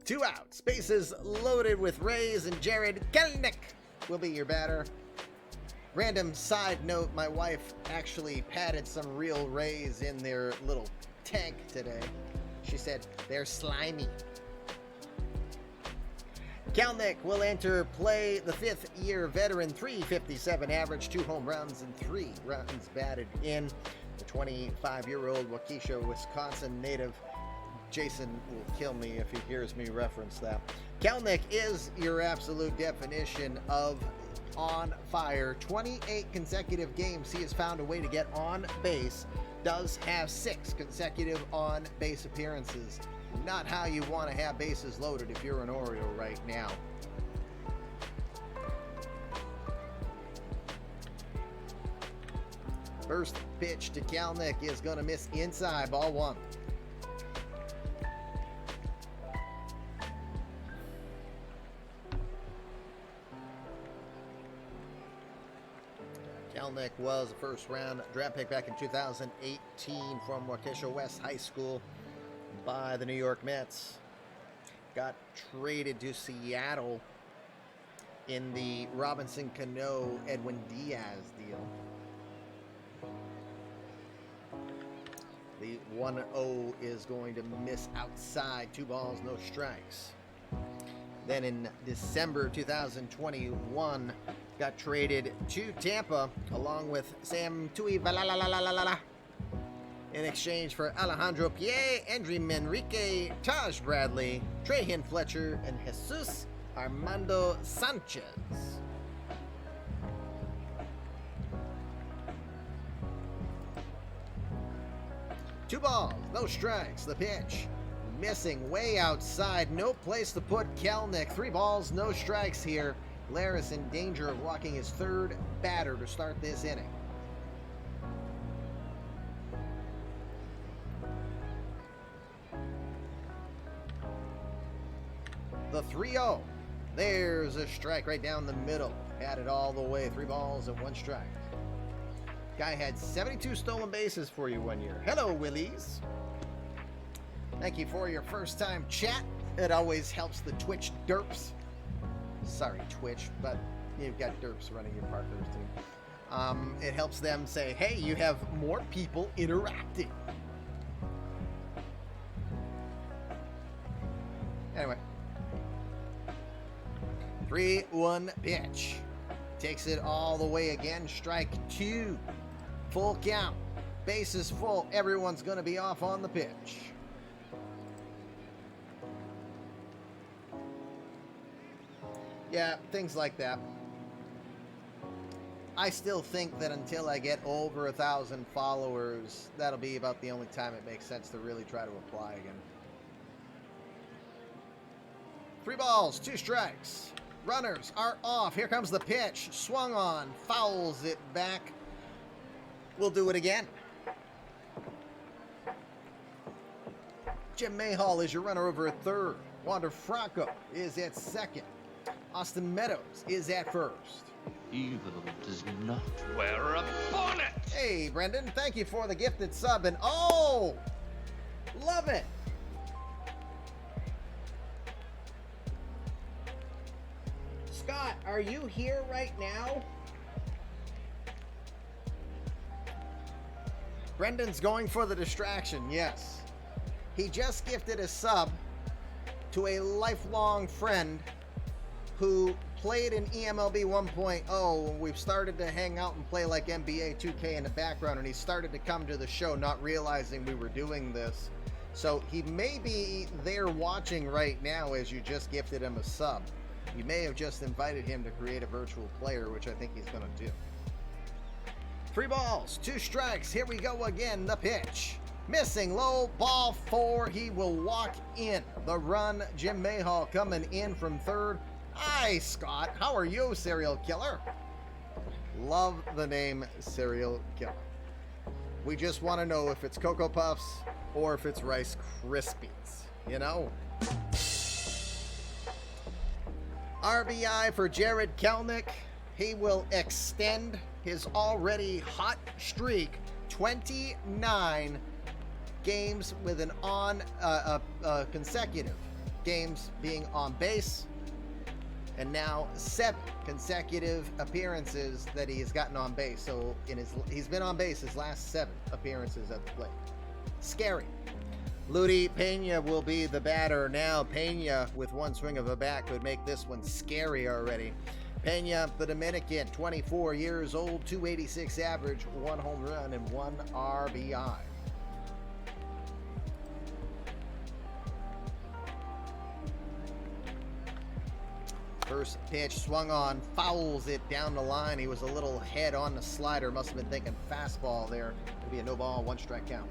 2 outs. Bases loaded with Rays, and Jared Kelenic will be your batter. Random side note, my wife actually patted some real Rays in their little tank today. She said, they're slimy. Kelenic will enter play, the 5th-year veteran, .357 average, 2 home runs and 3 runs batted in. The 25-year-old Waukesha, Wisconsin native. Jason will kill me if he hears me reference that. Kelenic is your absolute definition of on fire. 28 consecutive games he has found a way to get on base. Does have 6 consecutive on base appearances. Not how you want to have bases loaded if you're an Oriole right now. First pitch to Kelenic is going to miss inside, ball 1. Kelenic was a first-round draft pick back in 2018 from Waukesha West High School by the New York Mets. Got traded to Seattle in the Robinson Cano Edwin Diaz deal. The 1-0 is going to miss outside. 2 balls, no strikes. Then in December 2021, got traded to Tampa along with Sam Tuivalalala in exchange for Alejandro Pierre, Andrew Manrique, Taj Bradley, Trahan Fletcher, and Jesus Armando Sanchez. Two balls, no strikes. The pitch missing way outside. No place to put Kelenic. 3 balls, no strikes here. Laris in danger of walking his 3rd batter to start this inning. The 3-0. There's a strike right down the middle. Had it all the way. 3 balls and 1 strike. Guy had 72 stolen bases for you one year. Hello, Willies. Thank you for your first time chat. It always helps the Twitch derps. Sorry, Twitch, but you've got derps running your partners too. It helps them say, hey, you have more people interacting. Anyway. 3-1 pitch. Takes it all the way again. Strike 2. Full count. Bases full. Everyone's going to be off on the pitch. Yeah, things like that. I still think that until I get over 1,000 followers, that'll be about the only time it makes sense to really try to apply again. 3 balls, 2 strikes. Runners are off. Here comes the pitch. Swung on. Fouls it back. We'll do it again. Jim Mayhall is your runner over at third. Wander Franco is at second. Austin Meadows is at first. Evil does not wear a bonnet. Hey, Brendan, thank you for the gifted sub. And oh, love it. Scott, are you here right now? Brendan's going for the distraction, yes. He just gifted a sub to a lifelong friend who played in eMLB 1.0. We've started to hang out and play like NBA 2K in the background, and he started to come to the show not realizing we were doing this. So he may be there watching right now as you just gifted him a sub. You may have just invited him to create a virtual player, which I think he's going to do. 3 balls, 2 strikes. Here we go again. The pitch. Missing low, ball 4. He will walk in. The run, Jim Mayhall coming in from third. Hi, Scott. How are you, serial killer? Love the name serial killer. We just want to know if it's Cocoa Puffs or if it's Rice Krispies, you know? RBI for Jared Kelnick. He will extend his already hot streak, 29 games with an consecutive games being on base, and now 7 consecutive appearances that he has gotten on base. So he's been on base his last 7 appearances at the plate. Scary. Ludy Pena will be the batter now. Pena, with one swing of a bat, could make this one scary already. Pena, the Dominican, 24 years old, 286 average, 1 home run and 1 RBI. First pitch swung on, fouls it down the line. He was a little head on the slider. Must have been thinking fastball there. It'll be a no ball, 1 strike count.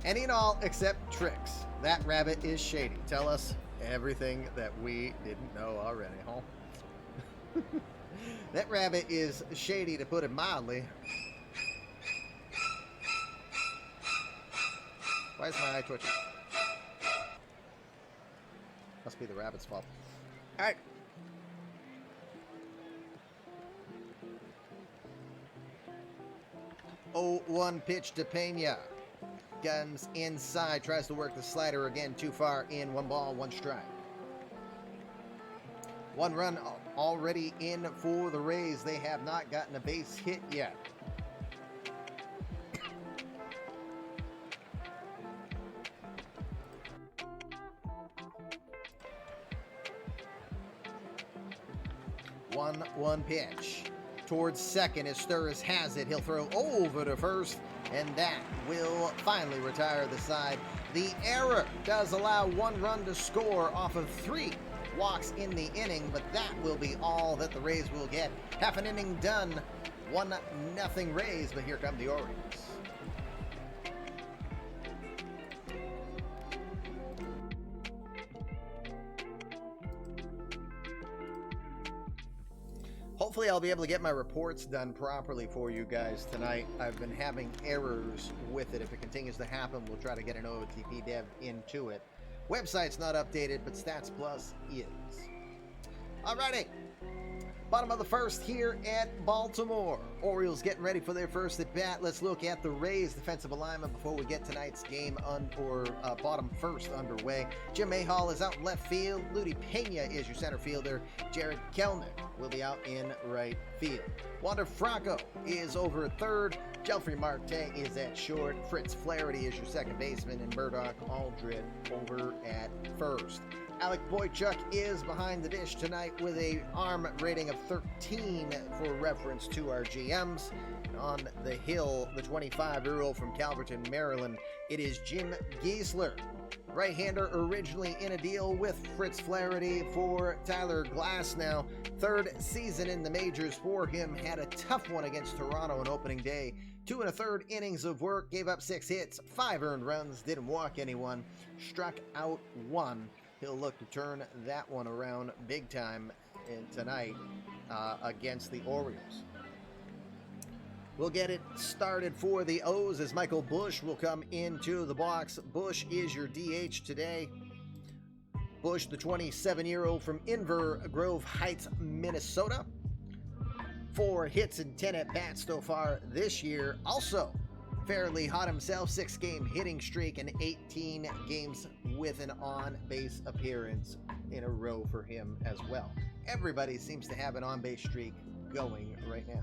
Any and all except tricks. That rabbit is shady. Tell us everything that we didn't know already, huh? That rabbit is shady, to put it mildly. Why is my eye twitching? Must be the rabbit's fault. All right. Oh, 1 pitch to Pena. Guns inside, tries to work the slider again, too far in. 1 ball, 1 strike. 1 run already in for the Rays. They have not gotten a base hit yet. One pitch towards second as Sturris has it. He'll throw over to first, and that will finally retire the side. The error does allow 1 run to score off of 3 walks in the inning, but that will be all that the Rays will get. Half an inning done, 1-0 Rays, but here come the Orioles. Hopefully I'll be able to get my reports done properly for you guys tonight. I've been having errors with it. If it continues to happen, we'll try to get an OOTP dev into it. Website's not updated, but Stats Plus is. Alrighty. Bottom of the first here at Baltimore. Orioles getting ready for their first at bat. Let's look at the Rays defensive alignment before we get tonight's game bottom first underway. Jim Mayhall is out in left field. Ludi Pena is your center fielder. Jared Kelnick will be out in right field. Wander Franco is over at third. Jelfry Marte is at short. Fritz Flaherty is your second baseman, and Murdoch Aldred over at first. Alec Boychuk is behind the dish tonight with a arm rating of 13 for reference to our GMs. And on the hill, the 25-year-old from Calverton, Maryland, it is Jim Giesler. Right-hander originally in a deal with Fritz Flaherty for Tyler Glasnow. Third season in the majors for him. Had a tough one against Toronto on opening day. 2 1/3 innings of work, gave up 6 hits, 5 earned runs, didn't walk anyone, struck out 1. He'll look to turn that one around big time tonight against the Orioles. We'll get it started for the O's as Michael Busch will come into the box. Busch is your DH today. Busch, the 27-year-old from Inver Grove Heights, Minnesota. 4 hits and 10 at-bats so far this year. Also fairly hot himself, 6-game hitting streak and 18 games with an on-base appearance in a row for him as well. Everybody seems to have an on-base streak going right now.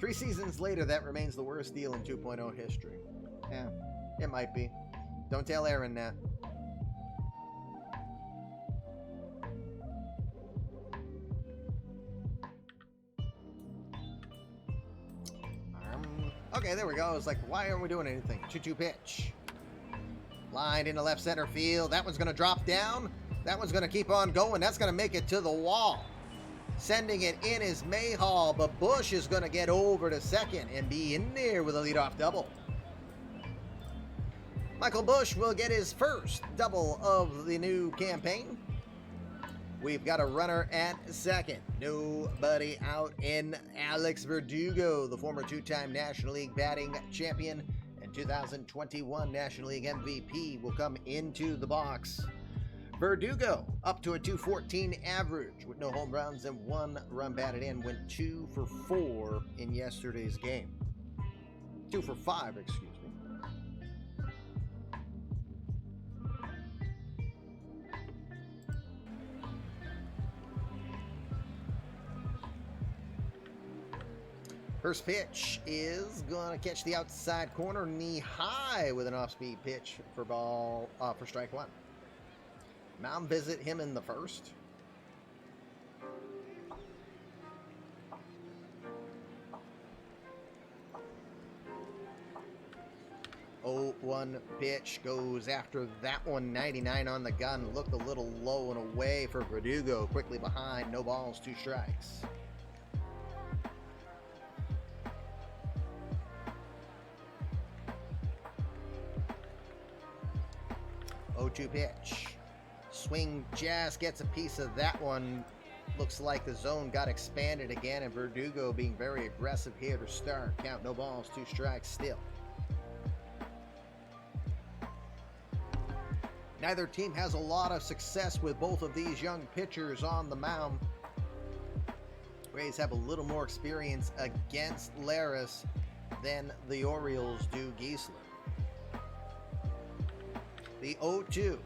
3 seasons later, that remains the worst deal in 2.0 history. Yeah, it might be. Don't tell Aaron that. Okay, there we go. It's like, why aren't we doing anything? 2-2 pitch. Lined into left center field. That one's going to drop down. That one's going to keep on going. That's going to make it to the wall. Sending it in is Mayhall, but Busch is going to get over to second and be in there with a leadoff double. Michael Busch will get his first double of the new campaign. We've got a runner at second. Nobody out in Alex Verdugo, the former 2-time National League batting champion and 2021 National League MVP, will come into the box. Verdugo up to a .214 average with no home runs and 1 run batted in. Went 2 for 4 in yesterday's game. 2 for 5, excuse me. First pitch is going to catch the outside corner, knee high with an off-speed pitch for strike 1. Mound visit him in the first. 0-1 pitch goes after that one. 99 on the gun. Looked a little low and away for Verdugo. Quickly behind. No balls, 2 strikes. .2 pitch. Swing just gets a piece of that one. Looks like the zone got expanded again, and Verdugo being very aggressive here to start. Count, no balls, 2 strikes still. Neither team has a lot of success with both of these young pitchers on the mound. Rays have a little more experience against Laris than the Orioles do Giesler. The 0-2,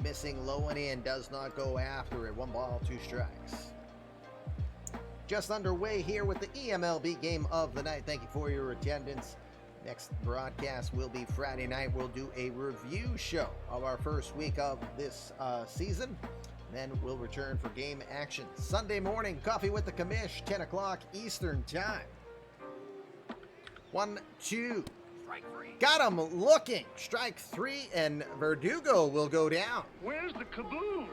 missing low and in, does not go after it. 1 ball, 2 strikes. Just underway here with the eMLB game of the night. Thank you for your attendance. Next broadcast will be Friday night. We'll do a review show of our first week of this season. Then we'll return for game action. Sunday morning, Coffee with the Commish, 10 o'clock Eastern Time. 1-2. Got him looking. Strike 3, and Verdugo will go down. Where's the kaboom?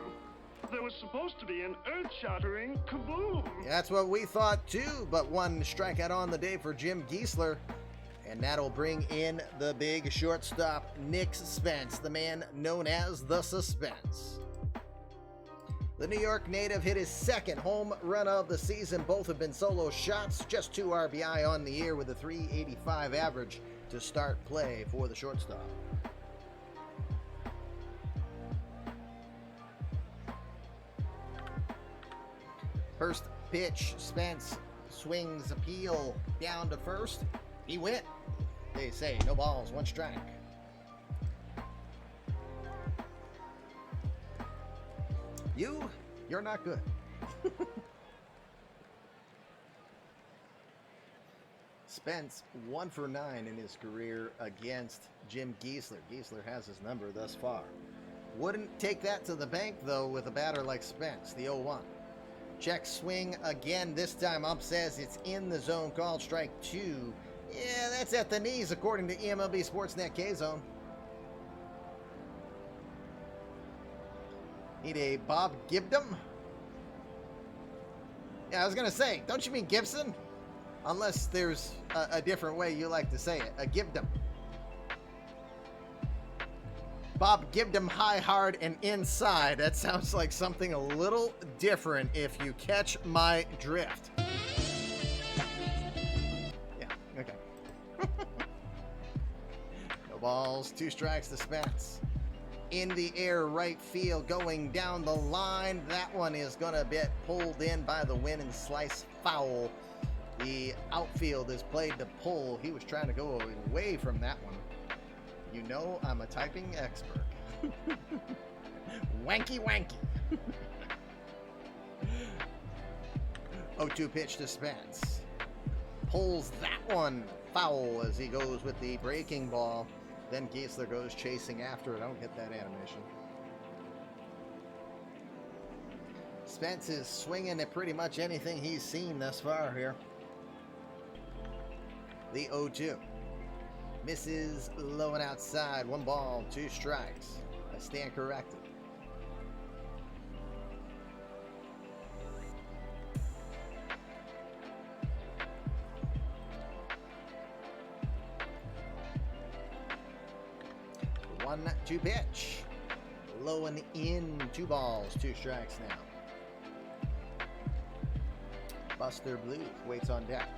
There was supposed to be an earth-shattering kaboom. That's what we thought too, but 1 strikeout on the day for Jim Giesler. And that'll bring in the big shortstop, Nick Spence, the man known as the Suspense. The New York native hit his 2nd home run of the season. Both have been solo shots, just 2 RBI on the year with a .385 average to start play for the shortstop. First pitch, Spence swings a peel down to first. He went. They say no balls, one strike. You're not good. Spence 1 for 9 in his career against Jim Giesler. Giesler has his number thus far. Wouldn't take that to the bank, though, with a batter like Spence, the 0-1. Check swing again. This time ump says it's in the zone, called strike 2. Yeah, that's at the knees, according to eMLB Sportsnet K-Zone. Need a Bob Gibdom? Yeah, I was going to say, don't you mean Gibson? Unless there's a different way you like to say it. A Gibdom. Bob Gibdom high, hard, and inside. That sounds like something a little different if you catch my drift. Yeah, okay. No balls, 2 strikes to Spence. In the air, right field, going down the line. That one is going to get pulled in by the wind and slice foul. The outfield is played to pull. He was trying to go away from that one. You know I'm a typing expert. Wanky wanky. 0-2 pitch to Spence. Pulls that one foul as he goes with the breaking ball. Then Giesler goes chasing after it. I don't get that animation. Spence is swinging at pretty much anything he's seen thus far here. The 0-2. Misses low and outside. 1 ball, 2 strikes. I stand corrected. The 1-2 pitch. Low and in. 2 balls, 2 strikes now. Buster Bluth waits on deck.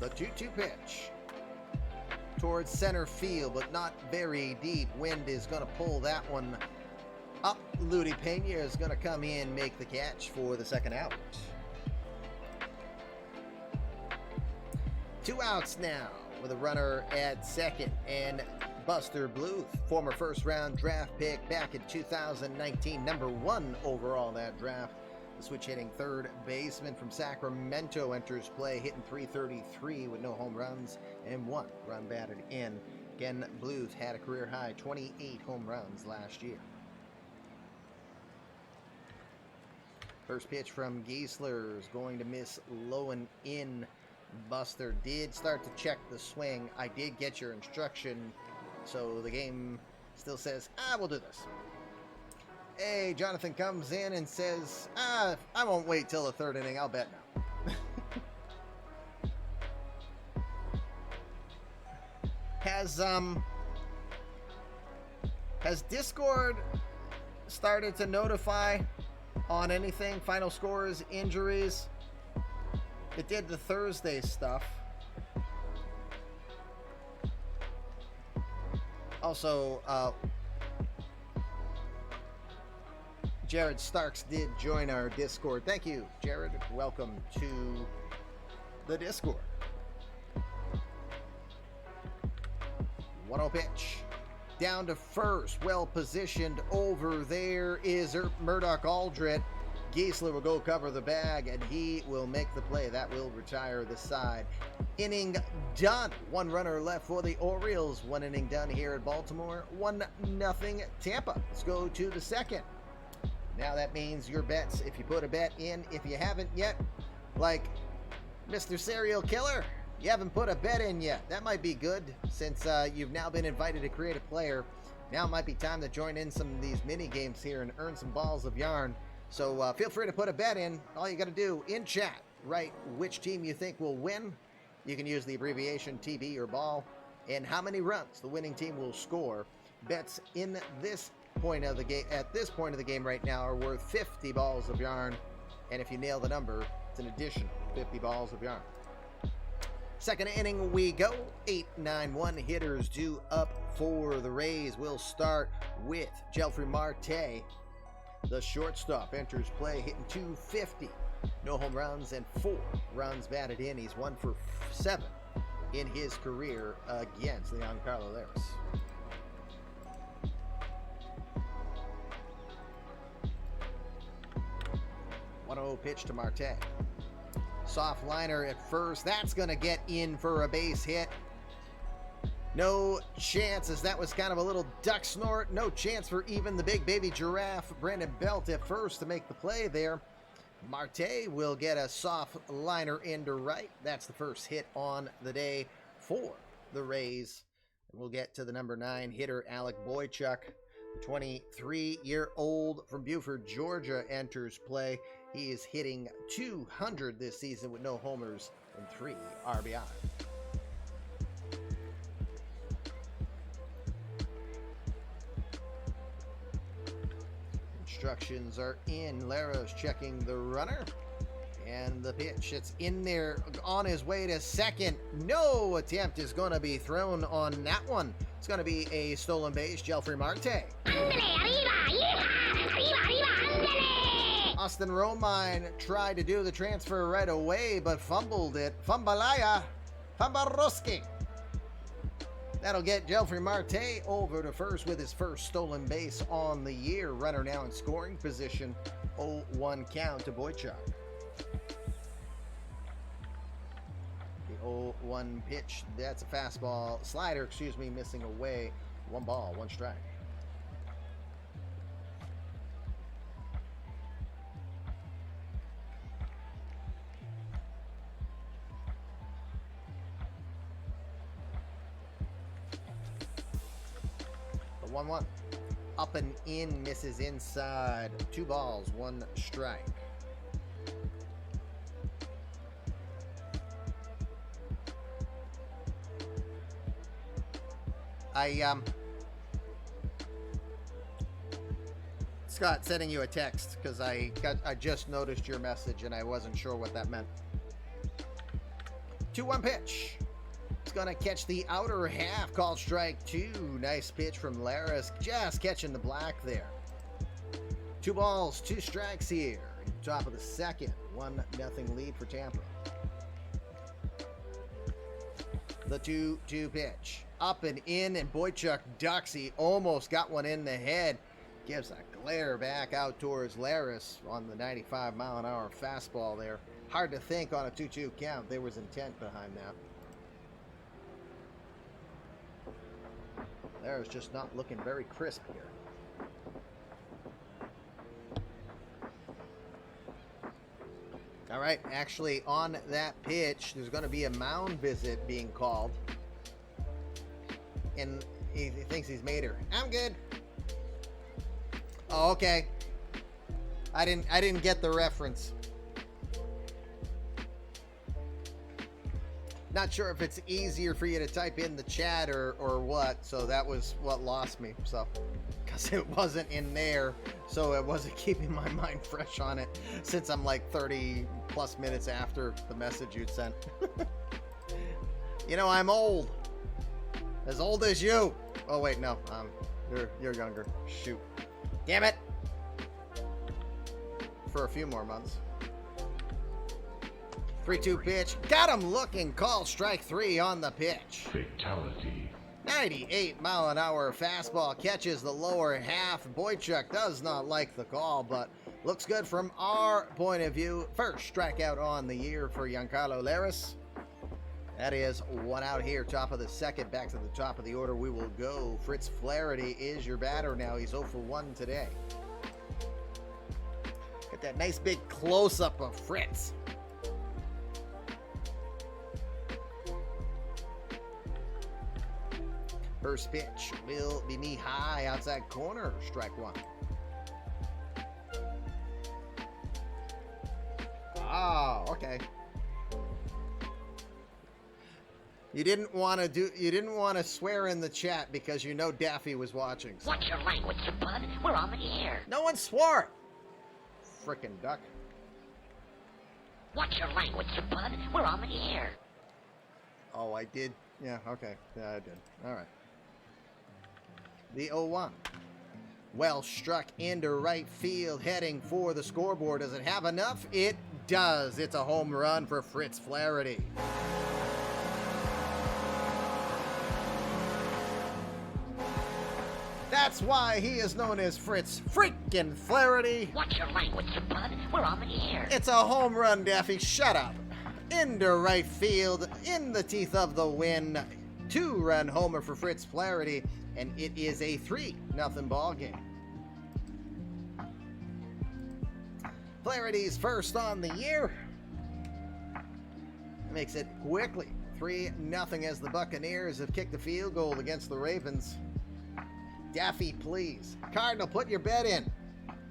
The 2-2 pitch towards center field, but not very deep. Wind is going to pull that one up. Ludi Pena is going to come in, make the catch for the second out. 2 outs now with a runner at second, and Buster Bluth, former first-round draft pick back in 2019, number 1 overall in that draft. The switch-hitting third baseman from Sacramento enters play, hitting .333 with no home runs and 1 run batted in. Again, Bluth had a career-high 28 home runs last year. First pitch from Giesler is going to miss low and in. Buster did start to check the swing. I did get your instruction, so the game still says, we'll do this. Hey, Jonathan comes in and says, I won't wait till the 3rd inning. I'll bet now. Has Discord started to notify on anything? Final scores, injuries? It did the Thursday stuff. Also, Jared Starks did join our Discord. Thank you, Jared. Welcome to the Discord. 1-0 pitch. Down to first. Well positioned over there is Murdoch Aldred. Giesler will go cover the bag, and he will make the play. That will retire the side. Inning done. 1 runner left for the Orioles. 1 inning done here at Baltimore. 1-0 Tampa. Let's go to the second. Now that means your bets, if you put a bet in, if you haven't yet, like Mr. Serial Killer, you haven't put a bet in yet. That might be good since you've now been invited to create a player. Now it might be time to join in some of these mini games here and earn some balls of yarn. So feel free to put a bet in. All you got to do in chat, write which team you think will win. You can use the abbreviation TB or ball, and how many runs the winning team will score. Bets in this point of the game at this point of the game right now are worth 50 balls of yarn, and if you nail the number, it's an additional 50 balls of yarn. Second inning we go. 8-9-1 hitters due up for the Rays will start with Giesler Marte. The shortstop enters play hitting .250. No home runs and 4 runs batted in. He's 1 for 7 in his career against Giancarlo Laris. .1-0 pitch to Marte. Soft liner at first. That's going to get in for a base hit. No chance, as that was kind of a little duck snort. No chance for even the big baby giraffe, Brandon Belt, at first to make the play there. Marte will get a soft liner into right. That's the first hit on the day for the Rays. We'll get to the number 9 hitter, Alec Boychuk. The 23-year-old from Buford, Georgia, enters play. He is hitting .200 this season with no homers and 3 RBI. Instructions are in. Laros checking the runner. And the pitch, it's in there on his way to second. No attempt is going to be thrown on that one. It's going to be a stolen base, Giesler Marte. Austin Romine tried to do the transfer right away, but fumbled it. Fambalaya. Fambaroski. That'll get Giesler Marte over to first with his first stolen base on the year. Runner now in scoring position. 0-1 count to Boychuk. The 0-1 pitch. That's a fastball. Slider, missing away. 1 ball, 1 strike. The 1-1. Up and in, misses inside. 2 balls, 1 strike. Scott, sending you a text because I just noticed your message and I wasn't sure what that meant. 2-1 pitch. It's going to catch the outer half, called strike 2. Nice pitch from Laris, just catching the black there. 2 balls, 2 strikes here. Top of the second, 1-0 lead for Tampa. The 2-2 pitch. Up and in, and Boychuk ducks. He almost got one in the head. Gives a glare back out towards Laris on the 95-mile-an-hour fastball there. Hard to think on a 2-2 count. There was intent behind that. Laris just not looking very crisp here. All right, actually on that pitch, there's going to be a mound visit being called. And he thinks he's made her. I'm good. Oh, okay. I didn't get the reference. Not sure if it's easier for you to type in the chat or what, so that was what lost me. So, because it wasn't in there, so it wasn't keeping my mind fresh on it since I'm like 30 plus minutes after the message you'd sent. You know, I'm old. As old as you. Oh wait, no. You're younger. Shoot. Damn it. For a few more months. 3-2 pitch. Got him looking. Call strike 3 on the pitch. Fatality. 98-mile-an-hour fastball catches the lower half. Boychuk does not like the call, but looks good from our point of view. First strikeout on the year for Giancarlo Laris. That is 1 out here, top of the second. Back to the top of the order we will go. Fritz Flaherty is your batter now. He's 0 for 1 today. Get that nice big close-up of Fritz. First pitch will be knee high, outside corner, strike 1. Oh, okay. You didn't want to swear in the chat because you know Daffy was watching. So. Watch your language, bud. We're on the air. No one swore. Frickin' duck. Watch your language, bud. We're on the air. Oh, I did. Yeah, okay. Yeah, I did. All right. The 0-1. Well struck into right field, heading for the scoreboard. Does it have enough? It does. It's a home run for Fritz Flaherty. That's why he is known as Fritz freaking Flaherty. Watch your language, bud. We're on the air. It's a home run, Daffy. Shut up. Into right field, in the teeth of the wind. 2-run homer for Fritz Flaherty, and it is a 3-0 ball game. Flaherty's first on the year. Makes it quickly 3-0 as the Buccaneers have kicked the field goal against the Ravens. Daffy, please. Cardinal, put your bet in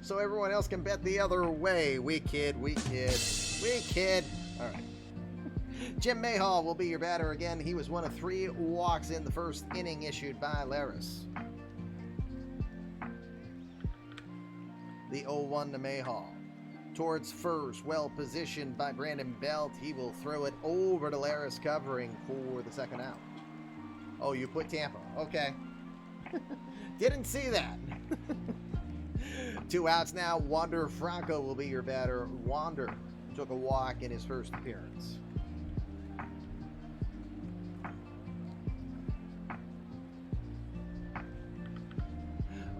so everyone else can bet the other way. We kid. All right. Jim Mayhall will be your batter again. He was one of 3 walks in the first inning issued by Laris. The 0-1 to Mayhall. Towards first, well positioned by Brandon Belt. He will throw it over to Laris, covering for the second out. Oh, you put Tampa. Okay. Didn't see that. 2 outs now. Wander Franco will be your batter. Wander took a walk in his first appearance.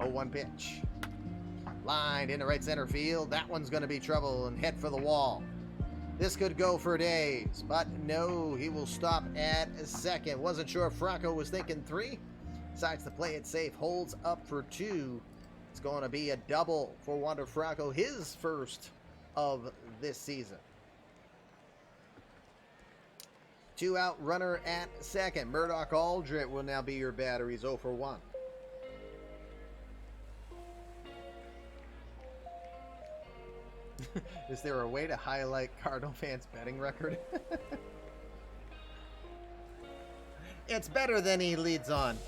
Oh, 1 pitch. Lined into right center field. That one's going to be trouble and head for the wall. This could go for days, but no, he will stop at second. Wasn't sure if Franco was thinking 3. Decides to play it safe, holds up for 2. It's going to be a double for Wander Franco, his first of this season. 2 out runner at second. Murdoch Aldrich will now be your batter. He's 0 for 1. Is there a way to highlight Cardinal fans' betting record? It's better than he leads on.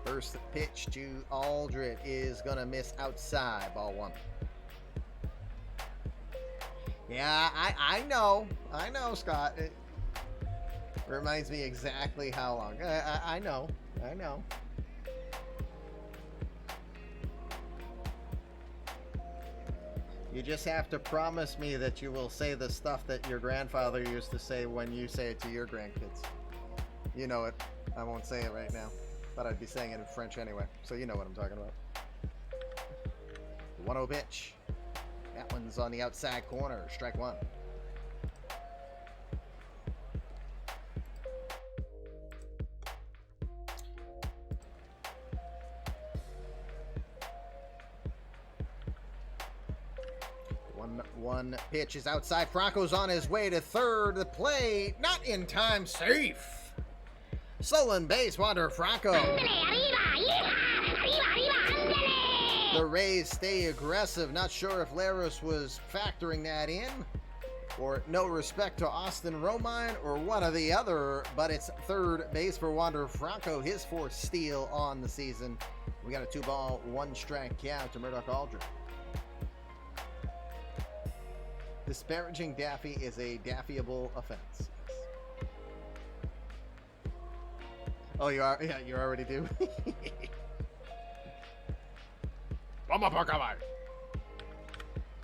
First pitch to Aldrich is going to miss outside, ball 1. Yeah, I know, Scott. It reminds me exactly how long. I know. You just have to promise me that you will say the stuff that your grandfather used to say when you say it to your grandkids. You know it. I won't say it right now, but I'd be saying it in French anyway, so you know what I'm talking about. 1-0 pitch. That one's on the outside corner. Strike 1. One pitch is outside. Franco's on his way to third. The play, not in time, safe. Stolen base, Wander Franco. The Rays stay aggressive. Not sure if Laris was factoring that in, or no respect to Austin Romine, or one or the other, but it's third base for Wander Franco, his 4th steal on the season. We got a 2-ball, 1-strike count to Murdoch Aldrich. Disparaging Daffy is a Daffyable offense. Oh, you are? Yeah, you already do.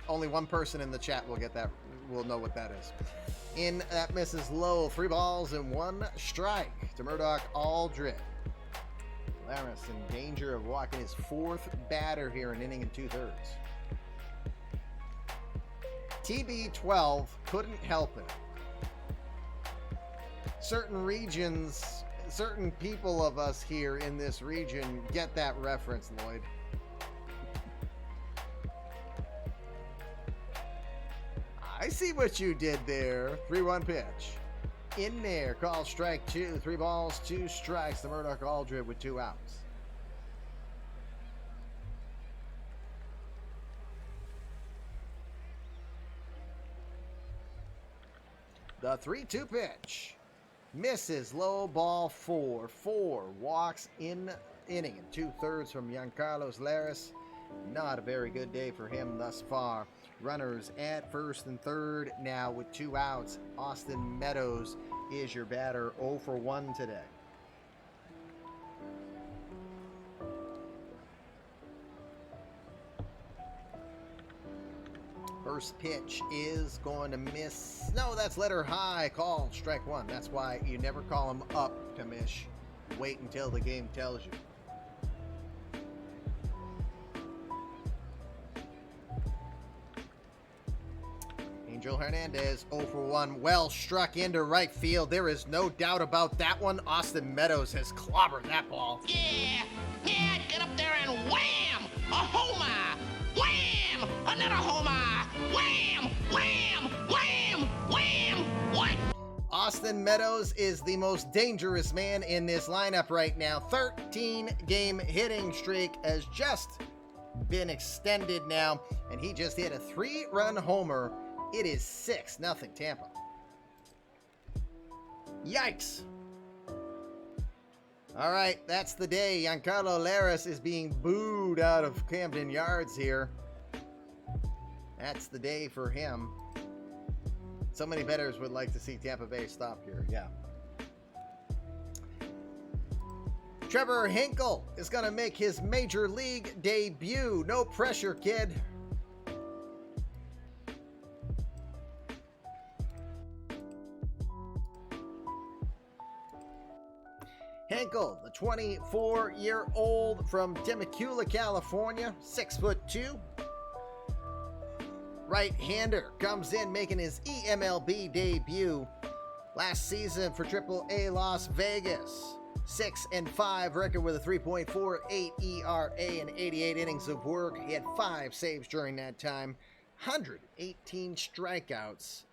Only one person in the chat will get that. Will know what that is. In that misses low. 3 balls and 1 strike to Murdoch Aldrich. Laris in danger of walking his 4th batter here, an inning and 2/3. TB12 couldn't help it. Certain regions, certain people of us here in this region get that reference, Lloyd. I see what you did there. 3-1 pitch. In there, call strike 2. 3 balls, 2 strikes to Murdoch Aldrich with 2 outs. The 3-2 pitch. Misses low, ball 4. 4 walks in inning and 2/3 from Giancarlos Laris. Not a very good day for him thus far. Runners at first and third now with 2 outs. Austin Meadows is your batter, 0 for 1 today. First pitch is going to miss. No, that's letter high. Call strike 1. That's why you never call him up, Kamish. Wait until the game tells you. Angel Hernandez, 0 for 1. Well struck into right field. There is no doubt about that one. Austin Meadows has clobbered that ball. Yeah, get up there and wham! A homer! Wham! Another homer! Wham! Wham! Wham! Wham! What? Austin Meadows is the most dangerous man in this lineup right now. 13-game hitting streak has just been extended now, and he just hit a 3-run homer. It is 6-0 Tampa. Yikes. All right, that's the day. Giancarlo Laris is being booed out of Camden Yards here. That's the day for him. So many bettors would like to see Tampa Bay stop here. Yeah. Trevor Hinkle is going to make his major league debut. No pressure, kid. Hinkle, the 24-year-old from Temecula, California, 6'2". Right-hander comes in making his eMLB debut last season for AAA Las Vegas. 6-5 record with a 3.48 ERA and 88 innings of work. He had 5 saves during that time, 118 strikeouts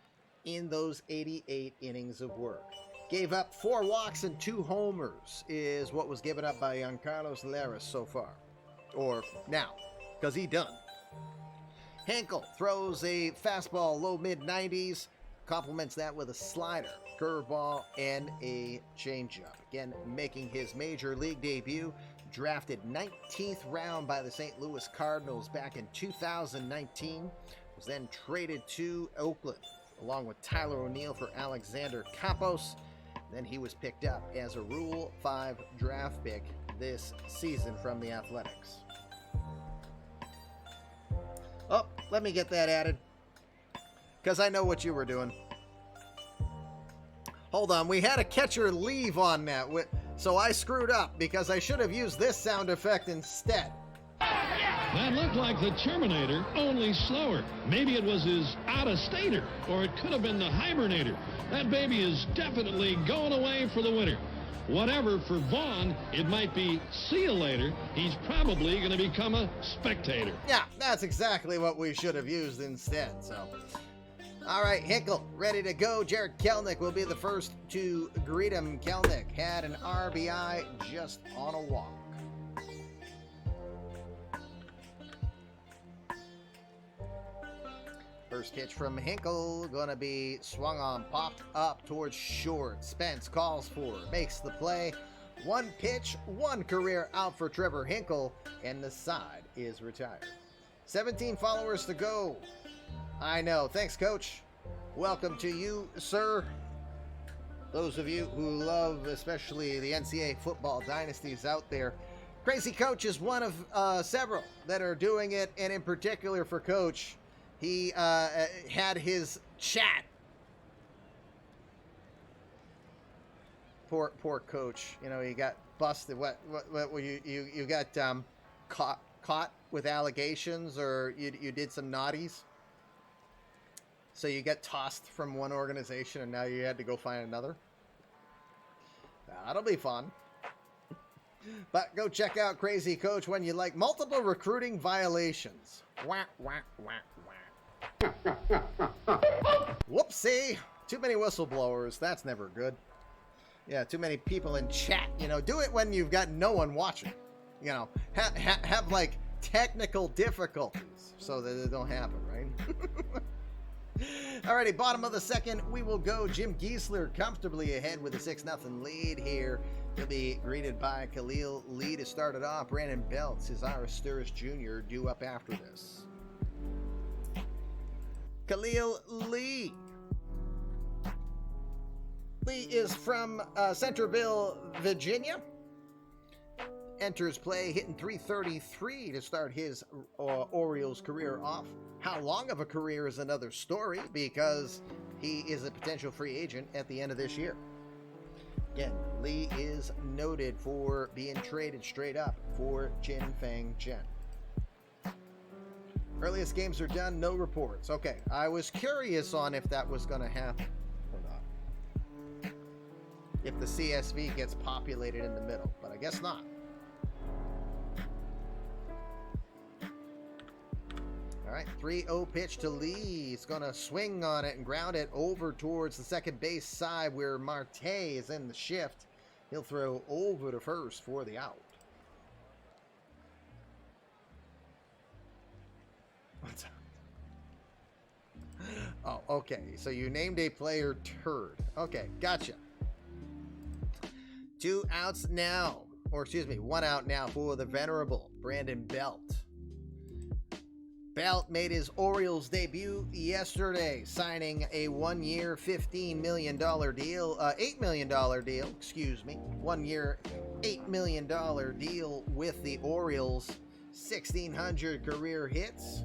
in those 88 innings of work. Gave up 4 walks and 2 homers is what was given up by Giancarlo Laris so far. Or now, because he done. Hinkle throws a fastball low mid-90s, complements that with a slider, curveball, and a changeup. Again, making his major league debut, drafted 19th round by the St. Louis Cardinals back in 2019, was then traded to Oakland, along with Tyler O'Neill for Alexander Campos. Then he was picked up as a Rule 5 draft pick this season from the Athletics. Oh, let me get that added, because I know what you were doing. Hold on, we had a catcher leave on that, so I screwed up because I should have used this sound effect instead. That looked like the Terminator, only slower. Maybe it was his out-of-stater, or it could have been the hibernator. That baby is definitely going away for the winter. Whatever for Vaughn, it might be see you later. He's probably going to become a spectator. Yeah, that's exactly what we should have used instead, so. All right, Hinkle, ready to go. Jared Kelenic will be the first to greet him. Kelenic had an RBI just on a walk. First pitch from Hinkle, gonna be swung on, popped up towards short. Spence calls for, makes the play. 1 pitch, 1 career out for Trevor Hinkle, and the side is retired. 17 followers to go. I know. Thanks, Coach. Welcome to you, sir. Those of you who love especially the NCAA football dynasties out there, Crazy Coach is one of several that are doing it, and in particular for Coach, he had his chat. Poor Coach. You know, he got busted. What you got caught with allegations, or you did some naughties? So you got tossed from one organization and now you had to go find another? That'll be fun. But go check out Crazy Coach when you like. Multiple recruiting violations. Whack, whack, whack, whack. Whoopsie. Too many whistleblowers. That's never good. Yeah, too many people in chat. You know, do it when you've got no one watching. You know, have like technical difficulties so that it don't happen, right? Alrighty, bottom of the second, we will go. Jim Giesler comfortably ahead with a 6-0 lead here He'll be greeted by Khalil Lee to start it off. Brandon Belt, Cesar Sturris Jr. due up after this. Khalil Lee. Lee is from Centerville, Virginia. Enters play hitting .333 to start his Orioles career off. How long of a career is another story, because he is a potential free agent at the end of this year. Again, Lee is noted for being traded straight up for Chin Fang Chen. Earliest games are done, no reports. Okay, I was curious on if that was going to happen or not. If the CSV gets populated in the middle, but I guess not. All right, 3-0 pitch to Lee. He's going to swing on it and ground it over towards the second base side where Marte is in the shift. He'll throw over to first for the out. What's up? Oh, okay. So you named a player Turd. Okay, gotcha. 2 outs now. Or excuse me, 1 out now for the venerable Brandon Belt. Belt made his Orioles debut yesterday, signing a 1-year, $15 million deal, $8 million deal, excuse me, 1 year, $8 million deal with the Orioles, 1,600 career hits,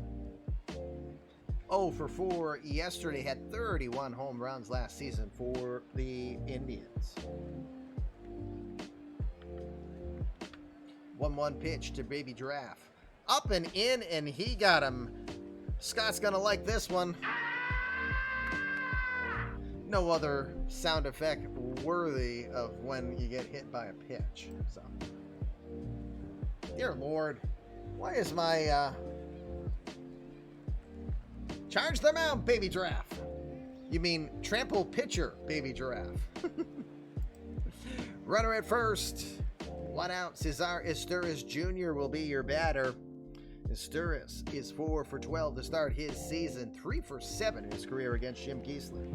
0 for 4 yesterday, had 31 home runs last season for the Indians. 1-1 pitch to Baby Giraffe. Up and in, and he got him. Scott's gonna like this one. No other sound effect worthy of when you get hit by a pitch. So, dear Lord, why is my charge the mound, Baby Giraffe? You mean trample pitcher, Baby Giraffe? Runner at first. 1 out. Cesar Sturris Jr. will be your batter. Sturris is 4 for 12 to start his season, 3 for 7 in his career against Jim Giesler.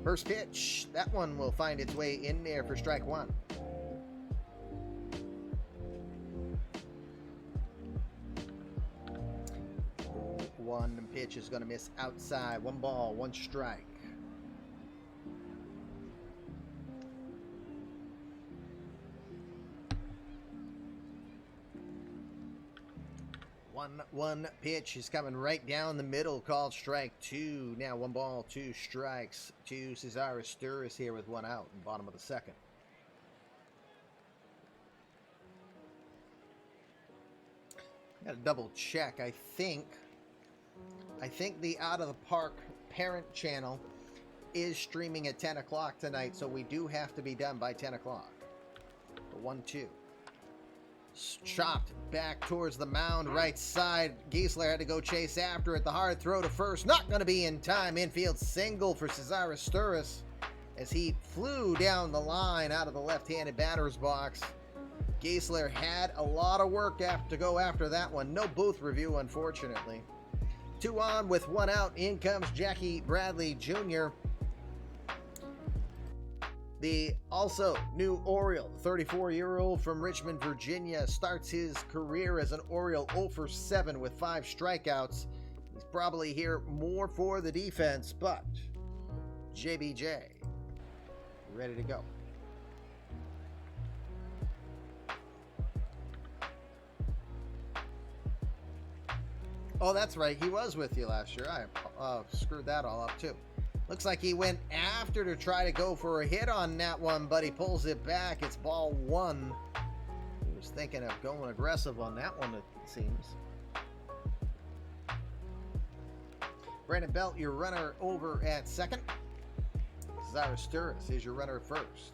First pitch, that one will find its way in there for strike 1. One pitch is going to miss outside. 1 ball, 1 strike. 1-1 pitch is coming right down the middle, called strike 2. Now 1 ball, 2 strikes to Cesar Sturris here with 1 out in the bottom of the second. Got to double check. I think the Out of the Park parent channel is streaming at 10 o'clock tonight, so we do have to be done by 10 o'clock. 1-2. Chopped back towards the mound, right side. Giesler had to go chase after it. The hard throw to first, not going to be in time. Infield single for Cesar Sturris as he flew down the line out of the left-handed batter's box. Giesler had a lot of work to go after that one. No booth review, unfortunately. 2 on with 1 out. In comes Jackie Bradley Jr. The also new Oriole, 34-year-old from Richmond, Virginia, starts his career as an Oriole 0 for 7 with 5 strikeouts. He's probably here more for the defense, but JBJ ready to go. Oh, that's right. He was with you last year. I screwed that all up, too. Looks like he went after to try to go for a hit on that one, but he pulls it back. It's ball 1. He was thinking of going aggressive on that one, it seems. Brandon Belt, your runner over at second. Cesar Sturris is your runner at first.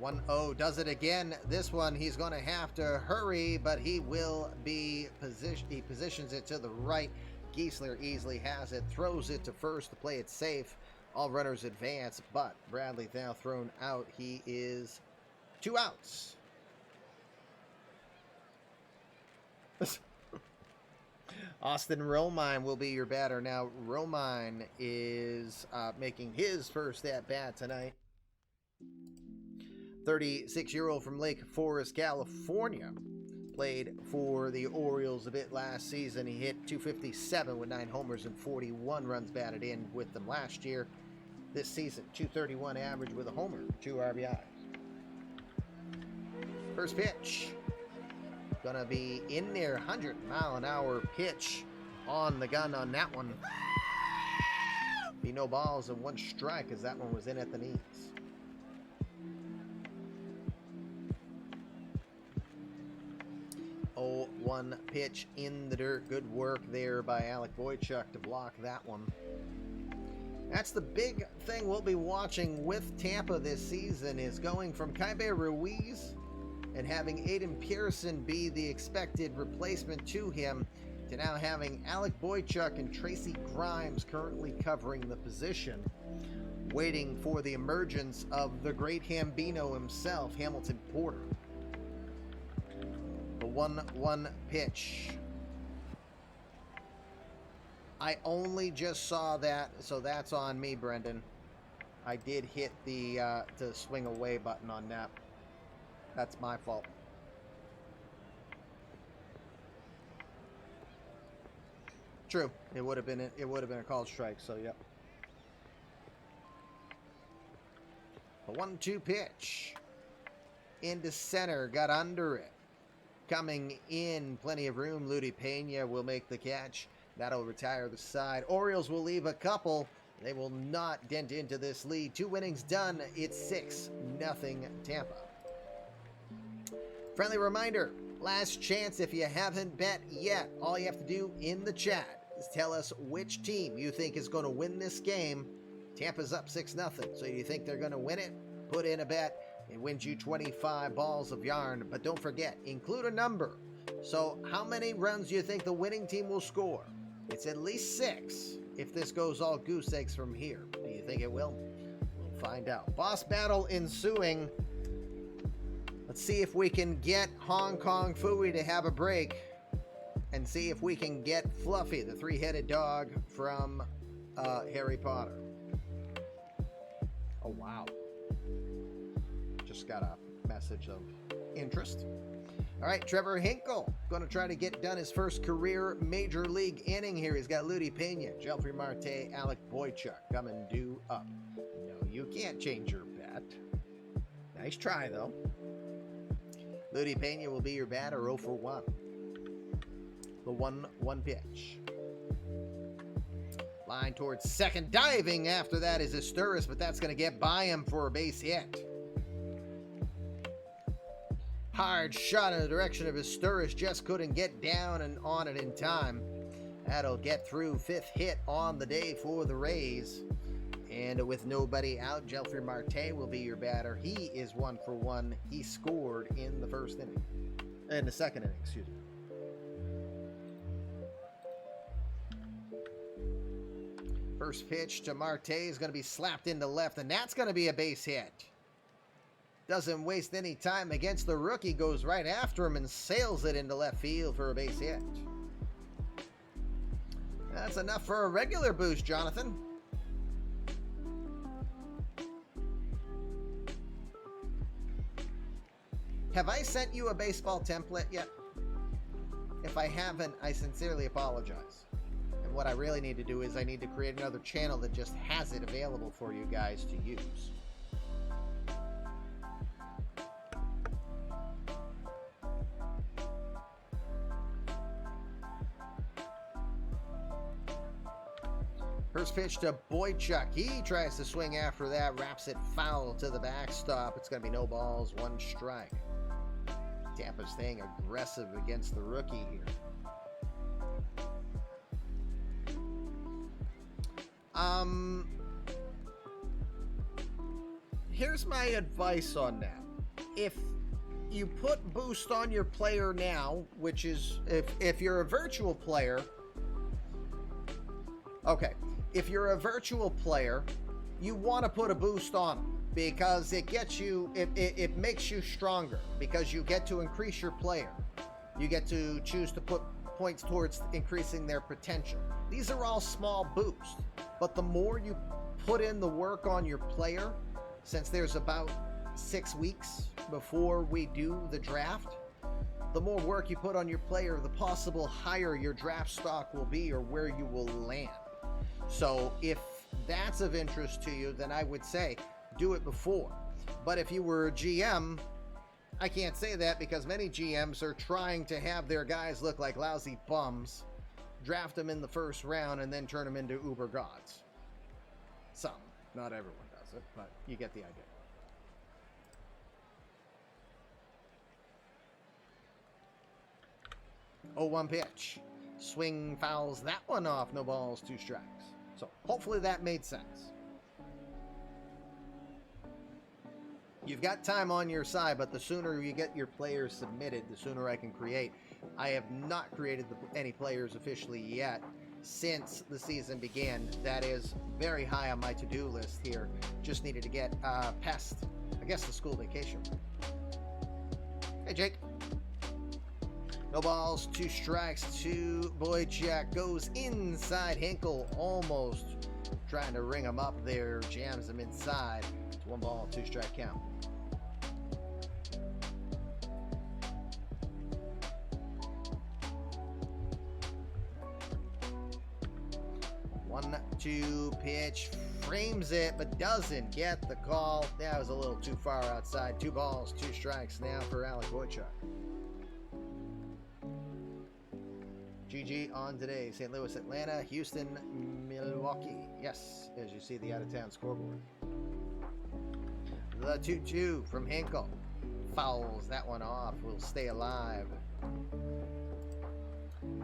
1-0 does it again. This one he's going to have to hurry, but he will be he positions it to the right. Giesler easily has it, throws it to first to play it safe. All runners advance, but Bradley now thrown out. He is 2 outs. Austin Romine will be your batter. Now, Romine is making his first at-bat tonight. 36-year-old from Lake Forest, California. Played for the Orioles a bit last season. He hit .257 with 9 homers and 41 runs batted in with them last year. This season, .231 average with a homer, 2 RBIs. First pitch. Gonna be in there, 100-mile-an-hour pitch on the gun on that one. Be no balls and 1 strike as that one was in at the knees. 0-1 pitch in the dirt. Good work there by Alec Boychuk to block that one. That's the big thing we'll be watching with Tampa this season, is going from Kaibe Ruiz and having Aiden Pearson be the expected replacement to him, to now having Alec Boychuk and Tracy Grimes currently covering the position, waiting for the emergence of the great Hambino himself, Hamilton Porter. The 1-1 pitch. I only just saw that, so that's on me, Brendan. I did hit the swing away button on that. That's my fault. True. It would have been a called strike, so yep. A 1-2 pitch. Into center, got under it. Coming in, plenty of room. Ludi Pena will make the catch. That'll retire the side. Orioles will leave a couple. They will not dent into this lead. 2 innings done. It's 6-0 Tampa. Friendly reminder, last chance if you haven't bet yet. All you have to do in the chat is tell us which team you think is going to win this game. Tampa's up 6-0. So you think they're going to win it? Put in a bet. It wins you 25 balls of yarn. But don't forget, include a number. So how many runs do you think the winning team will score? It's at least 6 if this goes all goose eggs from here. Do you think it will? We'll find out. Boss battle ensuing. Let's see if we can get Hong Kong Phooey to have a break, and see if we can get Fluffy, the 3-headed dog from Harry Potter. Oh, wow. Just got a message of interest. All right, Trevor Hinkle going to try to get done his first career major league inning here. He's got Ludi Pena, Jelfry Marte, Alec Boychuk coming due up. No, you can't change your bet. Nice try, though. Ludi Pena will be your batter, 0 for 1. The 1-1 pitch. Line towards second. Diving after that is Asturis, but that's going to get by him for a base hit. Hard shot in the direction of Asturis, just couldn't get down and on it in time. That'll get through. 5th hit on the day for the Rays. And with nobody out, Jelfry Marte will be your batter. He is 1 for 1. He scored in the first inning. In the second inning, excuse me. First pitch to Marte is going to be slapped into left, and that's going to be a base hit. Doesn't waste any time against the rookie, goes right after him and sails it into left field for a base hit. That's enough for a regular boost, Jonathan. Have I sent you a baseball template yet? If I haven't, I sincerely apologize. And what I really need to do is I need to create another channel that just has it available for you guys to use. First pitch to Boychuk. He tries to swing after that, wraps it foul to the backstop. It's going to be no balls, 1 strike. Tampa's staying aggressive against the rookie here. Here's my advice on that. If you put boost on your player now, which is if you're a virtual player, okay. If you're a virtual player, you want to put a boost on them because it gets you, it makes you stronger because you get to increase your player. You get to choose to put points towards increasing their potential. These are all small boosts, but the more you put in the work on your player, since there's about 6 weeks before we do the draft, the more work you put on your player, the possible higher your draft stock will be or where you will land. So if that's of interest to you, then I would say do it before. But if you were a GM, I can't say that because many GMs are trying to have their guys look like lousy bums, draft them in the first round, and then turn them into uber gods. Some, not everyone does it, but you get the idea. 0-1 pitch. Swing fouls that one off. No balls, 2 strikes. So hopefully that made sense. You've got time on your side, but the sooner you get your players submitted, the sooner I can create. I have not created any players officially yet since the season began. That is very high on my to-do list here. Just needed to get past, I guess, the school vacation. Hey, Jake. No balls, 2 strikes to Boychuk. Goes inside. Hinkle almost trying to ring him up there. Jams him inside. It's 1 ball, 2 strike count. One, 2 pitch. Frames it, but doesn't get the call. That was a little too far outside. 2 balls, 2 strikes now for Alec Boychuk. GG on today. St. Louis, Atlanta, Houston, Milwaukee. Yes, as you see the out-of-town scoreboard. The 2-2 from Hinkle. Fouls that one off. Will stay alive.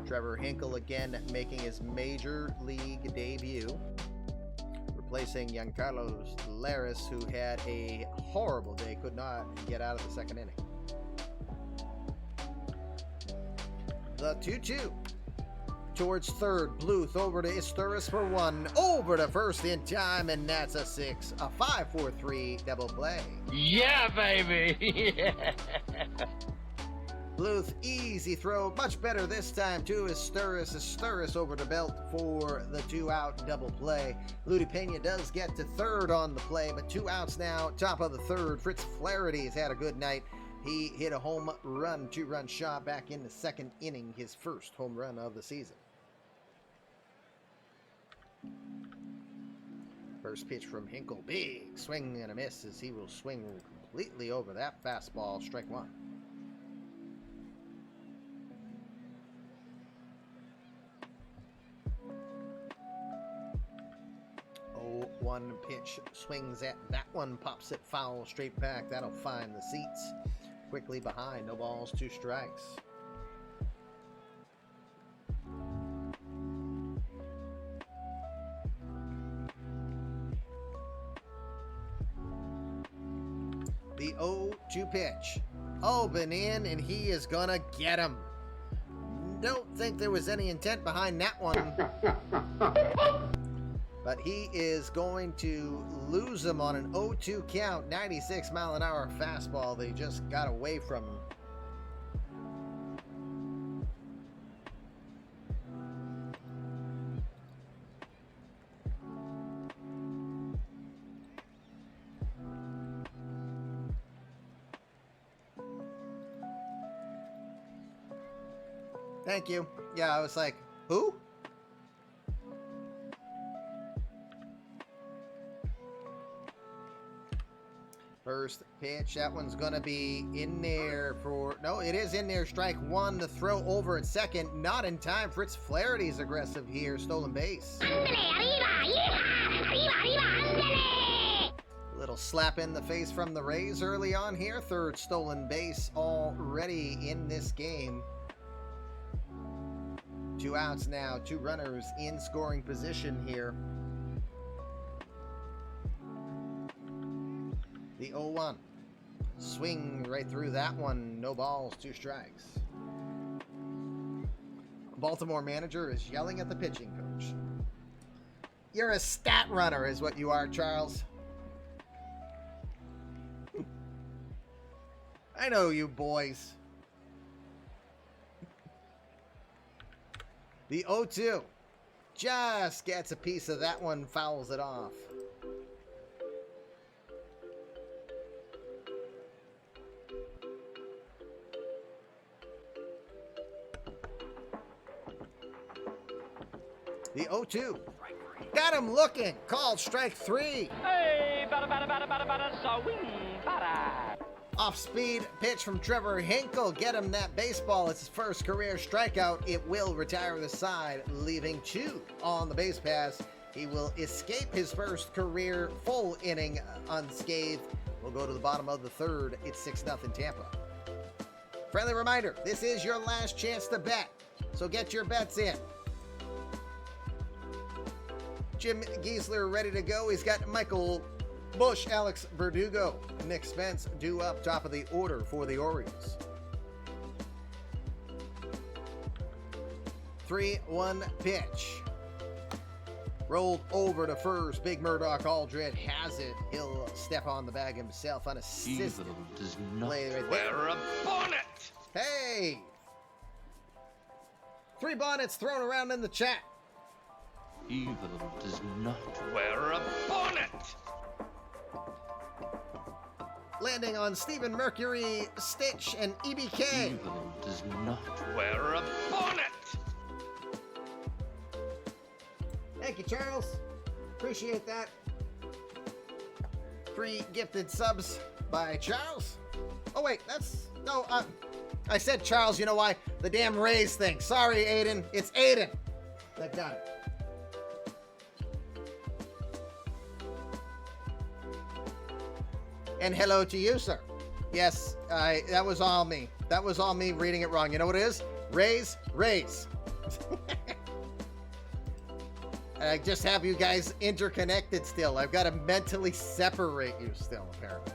Trevor Hinkle again making his major league debut. Replacing Giancarlo Laris, who had a horrible day. Could not get out of the second inning. The 2-2. Towards third, Bluth over to Isturis for 1, over to first in time, and that's a 6, a 5-4-3 double play. Yeah, baby. Yeah. Bluth, easy throw, much better this time to Isturis over to Belt for the 2-out double play. Ludi Pena does get to third on the play, but 2 outs now, top of the third. Fritz Flaherty has had a good night. He hit a home run, 2-run shot back in the second inning, his first home run of the season. First pitch from Hinkle, big swing and a miss as he will swing completely over that fastball, strike 1. 0-1 pitch, swings at that one, pops it foul straight back. That'll find the seats. Quickly behind, no balls, 2 strikes. The 0-2 pitch. Open in, and he is gonna get him. Don't think there was any intent behind that one. But he is going to lose him on an 0-2 count. 96-mile-an-hour fastball that he just got away from him. Thank you. Yeah, I was like, who? First pitch, that one's going to be in there for, no, it is in there, strike 1. The throw over at second, not in time. Fritz Flaherty's aggressive here, stolen base. Little slap in the face from the Rays early on here. Third stolen base already in this game. 2 outs now, 2 runners in scoring position here. The 0-1. Swing right through that one. No balls, 2 strikes. Baltimore manager is yelling at the pitching coach. You're a stat runner is what you are, Charles. I know you boys. The 0-2 just gets a piece of that one, fouls it off. The 0-2. Got him looking. Called strike 3. Hey, bada, swing, bada. Off-speed pitch from Trevor Hinkle. Get him that baseball. It's his first career strikeout. It will retire the side, leaving 2 on the base pass. He will escape his first career full inning unscathed. We'll go to the bottom of the third. It's 6-0 Tampa. Friendly reminder, this is your last chance to bet, so get your bets in. Jim Giesler ready to go. He's got Michael Busch, Alex Verdugo, Nick Spence due up top of the order for the Orioles. 3-1 pitch. Rolled over to first. Big Murdoch Aldred has it. He'll step on the bag himself unassisted. Evil does not Right wear a bonnet. Hey! 3 bonnets thrown around in the chat. Evil does not wear a bonnet. Landing on Stephen Mercury, Stitch, and EBK. Evil does not wear a bonnet. Thank you, Charles. Appreciate that. 3 gifted subs by Charles. Oh, wait, no, I said Charles, you know why? The damn Rays thing. Sorry, Aiden. It's Aiden that got it. And hello to you, sir. Yes, that was all me. That was all me reading it wrong. You know what it is? Rays. I just have you guys interconnected still. I've got to mentally separate you still, apparently.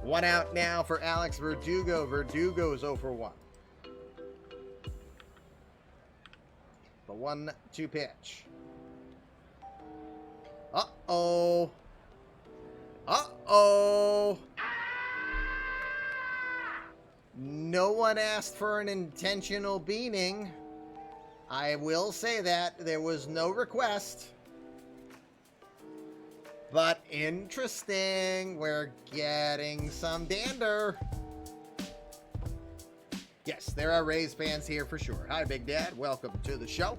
1 out now for Alex Verdugo. Verdugo's 0 for 1. The 1-2 pitch. Uh-oh. Uh-oh. No one asked for an intentional beaning. I will say that. There was no request. But interesting. We're getting some dander. Yes, there are Rays fans here for sure. Hi, Big Dad. Welcome to the show.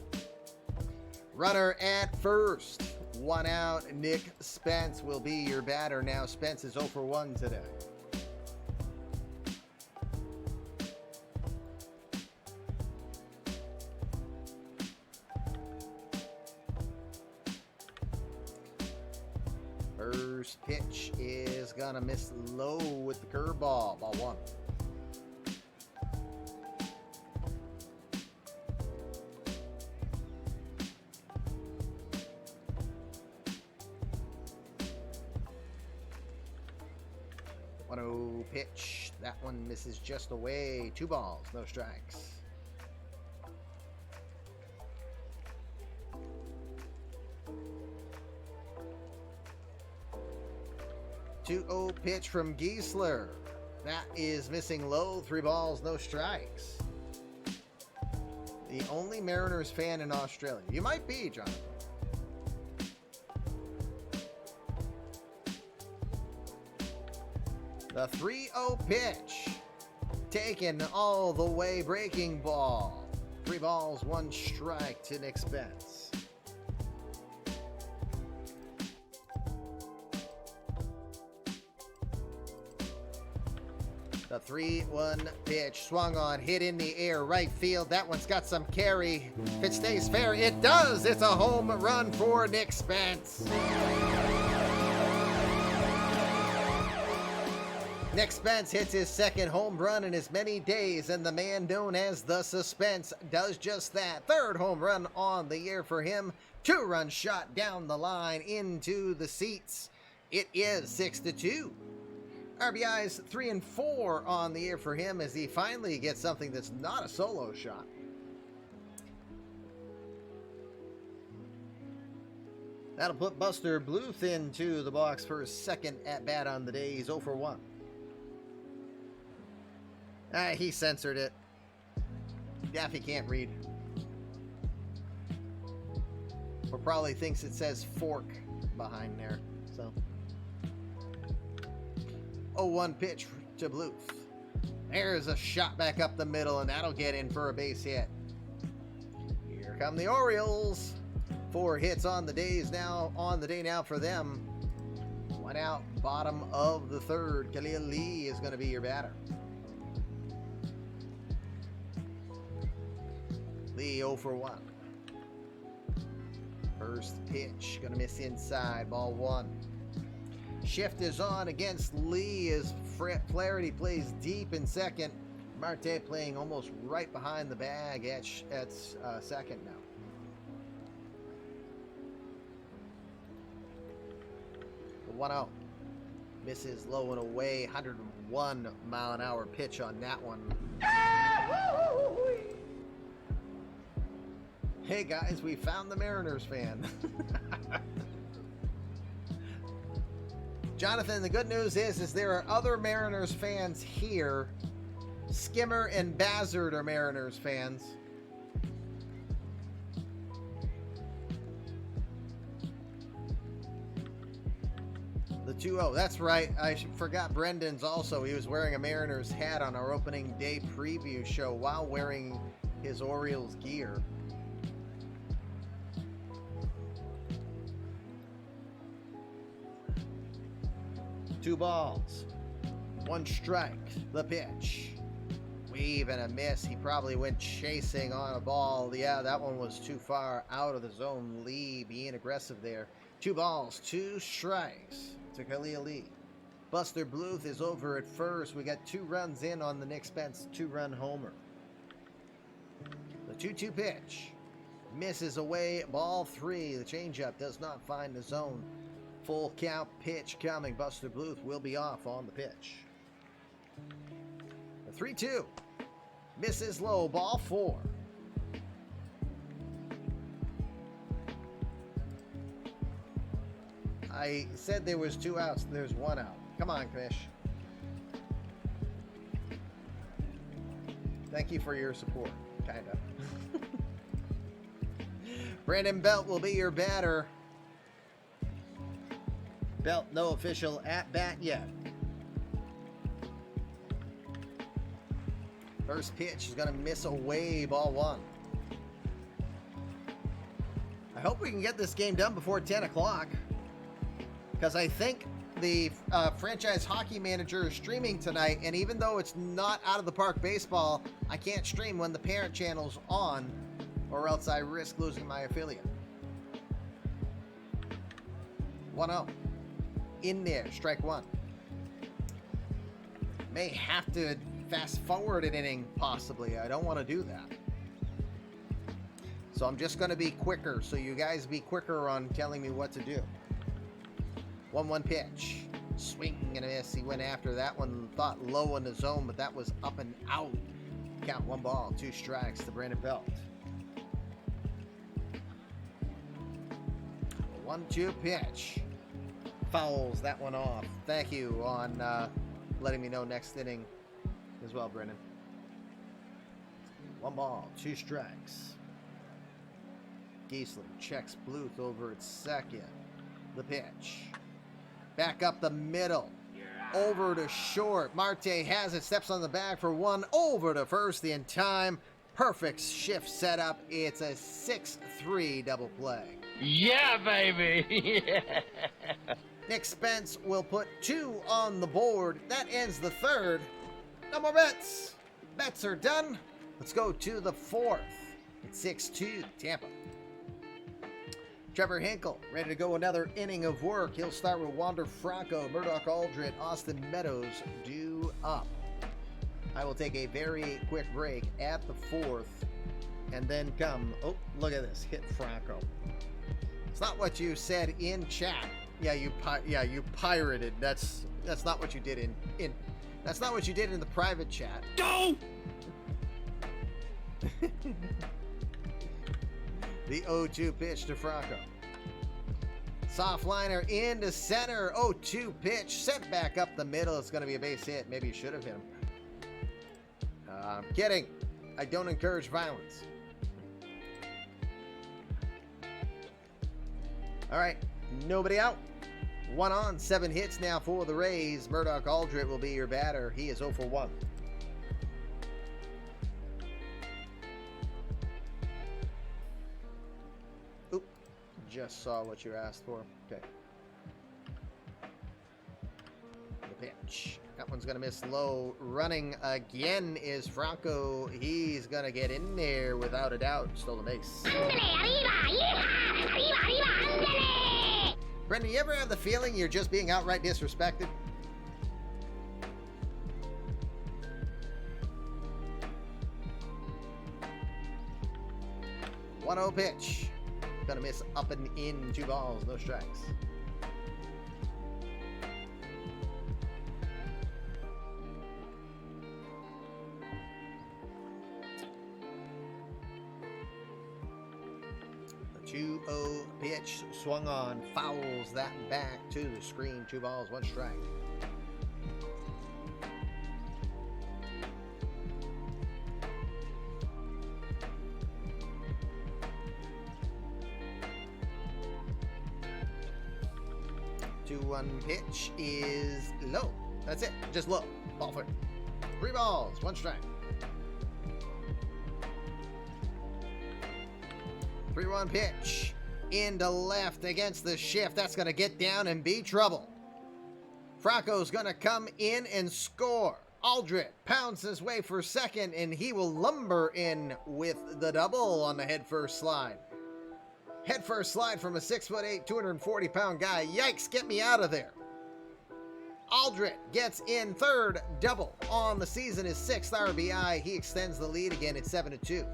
Runner at first. 1 out. Nick Spence will be your batter now. Spence is 0 for 1 today. First pitch is gonna miss low with the curveball. Ball 1. Pitch. That one misses just away. 2 balls, no strikes. Two 0 pitch from Giesler. That is missing low. 3 balls, no strikes. The only Mariners fan in Australia. You might be, Jonathan. The 3-0 pitch. Taken all the way, breaking ball. 3 balls, 1 strike to Nick Spence. The 3-1 pitch swung on, hit in the air, right field. That one's got some carry. If it stays fair, it does. It's a home run for Nick Spence. Nick Spence hits his 2nd home run in as many days, and the man known as the Suspense does just that. 3rd home run on the year for him. 2-run shot down the line into the seats. It is 6-2. RBIs 3 and 4 on the year for him as he finally gets something that's not a solo shot. That'll put Buster Bluth into the box for his 2nd at-bat on the day. He's 0 for 1. He censored it. Daffy can't read. or probably thinks it says fork behind there. So 0-1 pitch to Bluth. There's a shot back up the middle, and that'll get in for a base hit. Here come the Orioles. 4 hits on the day now for them. 1 out, bottom of the third. Khalil Lee is going to be your batter. Lee 0 for 1. First pitch, going to miss inside, ball 1. Shift is on against Lee as Flaherty plays deep in second. Marte playing almost right behind the bag at second now. The 1-0. Misses low and away. 101 mile an hour pitch on that one. Hey guys, we found the Mariners fan. Jonathan, the good news is there are other Mariners fans here. Skimmer and Bazzard are Mariners fans. The 2-0, that's right. I forgot Brendan's also. He was wearing a Mariners hat on our opening day preview show while wearing his Orioles gear. Two balls, 1 strike, the pitch. Weave and a miss. He probably went chasing on a ball. Yeah, that one was too far out of the zone. Lee being aggressive there. 2 balls, 2 strikes to Khalil Lee. Buster Bluth is over at first. We got 2 runs in on the Nick Spence 2-run homer. The 2-2 pitch. Misses away, ball 3. The changeup does not find the zone. Full count pitch coming. Buster Bluth will be off on the pitch. The 3-2. Misses low, ball 4. I said there was 2 outs. There's 1 out. Come on, Kamish. Thank you for your support. Kind of. Brandon Belt will be your batter. Belt, no official at-bat yet. First pitch is going to miss away, ball 1. I hope we can get this game done before 10 o'clock. Because I think the franchise hockey manager is streaming tonight, and even though it's not out of the park baseball, I can't stream when the parent channel's on, or else I risk losing my affiliate. 1-0. In there, strike 1. May have to fast forward an inning, possibly. I don't want to do that. So I'm just going to be quicker, so you guys be quicker on telling me what to do. 1-1 pitch. Swing and a miss. He went after that one, thought low in the zone, but that was up and out. Count 1 ball, 2 strikes to Brandon Belt. 1-2 pitch. Fouls that one off. Thank you on letting me know next inning as well, Brendan. 1 ball, 2 strikes. Giesler checks Bluth over at second. The pitch. Back up the middle. Over to short. Marte has it. Steps on the bag for 1. Over to first in time. Perfect shift setup. It's a 6-3 double play. Yeah, baby. Yeah. Nick Spence will put 2 on the board. That ends the 3rd. No more bets. Bets are done. Let's go to the 4th. It's 6-2 Tampa. Trevor Hinkle ready to go another inning of work. He'll start with Wander Franco, Murdoch Aldred, Austin Meadows due up. I will take a very quick break at the 4th and then come. Oh, look at this. Hit Franco. It's not what you said in chat. Yeah, you pirated. That's not what you did in that's not what you did in the private chat. Go! The 0-2 pitch to Franco. Soft liner into center. 0-2 pitch sent back up the middle. It's going to be a base hit. Maybe you should have hit him. I'm kidding. I don't encourage violence. All right, nobody out. 1 on, 7 hits now for the Rays. Murdoch Aldrich will be your batter. He is 0 for 1. Oop, just saw what you asked for. Okay. The pitch. That one's going to miss low. Running again is Franco. He's going to get in there without a doubt. Stole the base. Brendan, you ever have the feeling you're just being outright disrespected? One 1-0 pitch. Gonna miss up and in. 2 balls, no strikes. The 2-0 pitch swung on, fouls that back to the screen. 2 balls, 1 strike. The 2-1 pitch is low. That's it, just low. Ball 3. 3 balls, 1 strike. 3-1 pitch into left against the shift. That's going to get down and be trouble. Franco's going to come in and score. Aldrich pounds his way for second, and he will lumber in with the double on the head-first slide. Head-first slide from a 6'8", 240-pound guy. Yikes, get me out of there. Aldrich gets in third, double on the season, his 6th RBI. He extends the lead again at 7-2.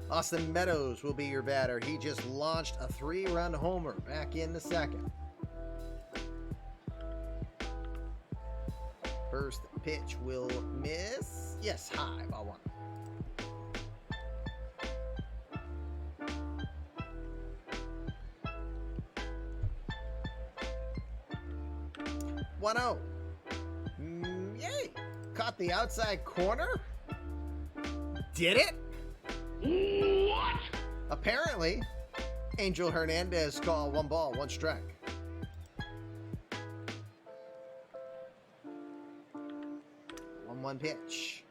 Austin Meadows will be your batter. He just launched a 3-run homer back in the second. First pitch will miss. Yes, high, ball 1. 1-0. Yay! Caught the outside corner? Did it? What? Apparently, Angel Hernandez called 1 ball, 1 strike. 1-1 pitch.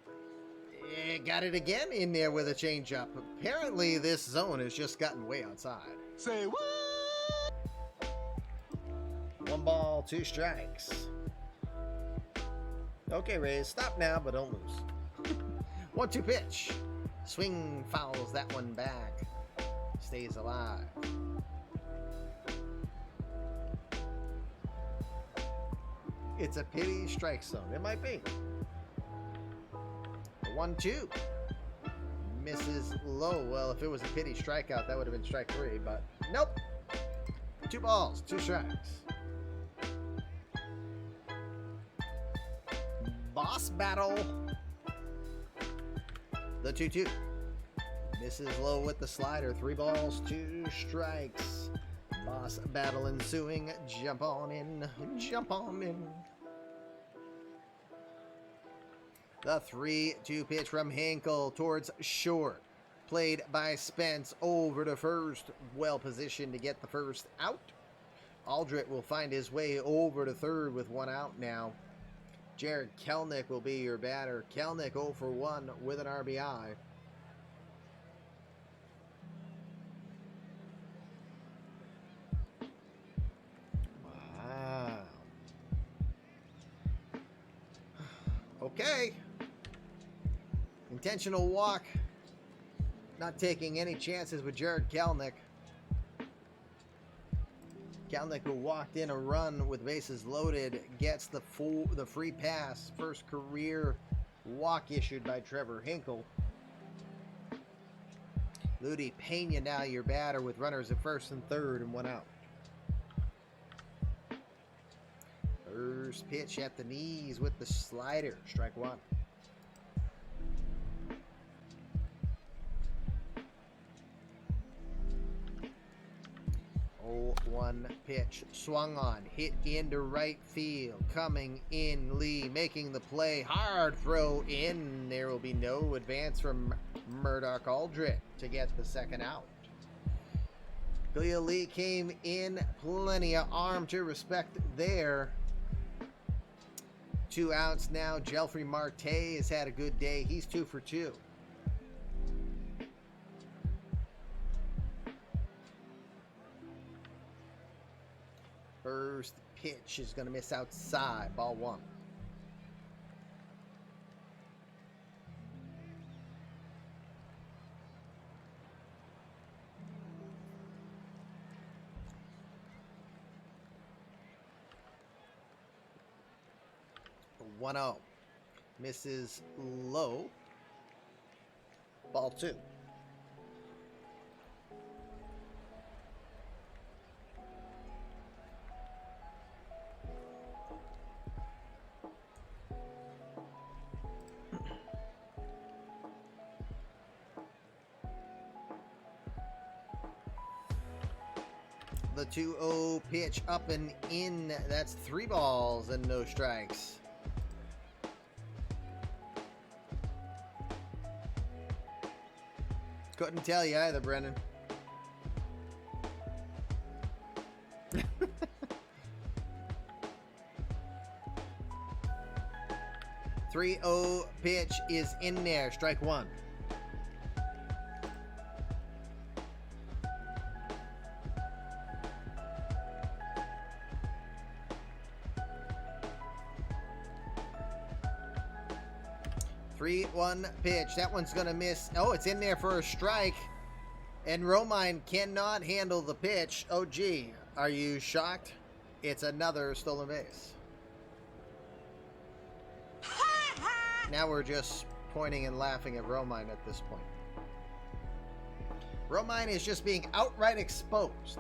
Got it again in there with a changeup. Apparently, this zone has just gotten way outside. Say what? 1 ball, 2 strikes. Okay, Rays, stop now, but don't lose. 1-2 pitch. Swing fouls that one back. Stays alive. It's a pity strike zone. It might be. 1-2. Misses low. Well, if it was a pity strikeout, that would have been strike 3, but nope. 2 balls, 2 strikes. Boss battle. The 2-2. Misses low with the slider. 3 balls, 2 strikes. Boss battle ensuing. Jump on in. Jump on in. The 3-2 pitch from Hinkle towards short. Played by Spence over to first. Well positioned to get the first out. Aldrich will find his way over to third with 1 out now. Jared Kelnick will be your batter. Kelnick 0 for 1 with an RBI. Wow. Okay. Intentional walk. Not taking any chances with Jared Kelnick. Kelnick, who walked in a run with bases loaded, gets the free pass. First career walk issued by Trevor Hinkle. Ludi Pena now your batter with runners at first and third and 1 out. First pitch at the knees with the slider. Strike 1. 0-1 pitch swung on, hit into right field, coming in Lee, making the play, hard throw in. There will be no advance from Murdoch Aldrich to get the second out. Khalil Lee came in, plenty of arm to respect there. 2 outs now. Jelfry Marte has had a good day. He's 2 for 2. First pitch is going to miss outside. Ball 1. The 1-0. Misses low. Ball 2. The 2-0 pitch up and in. That's 3 balls and no strikes. Couldn't tell you either, Brendan. 3-0 pitch is in there. Strike 1. Three, 1 pitch. That one's going to miss. Oh, it's in there for a strike. And Romine cannot handle the pitch. Oh, gee. Are you shocked? It's another stolen base. Now we're just pointing and laughing at Romine at this point. Romine is just being outright exposed.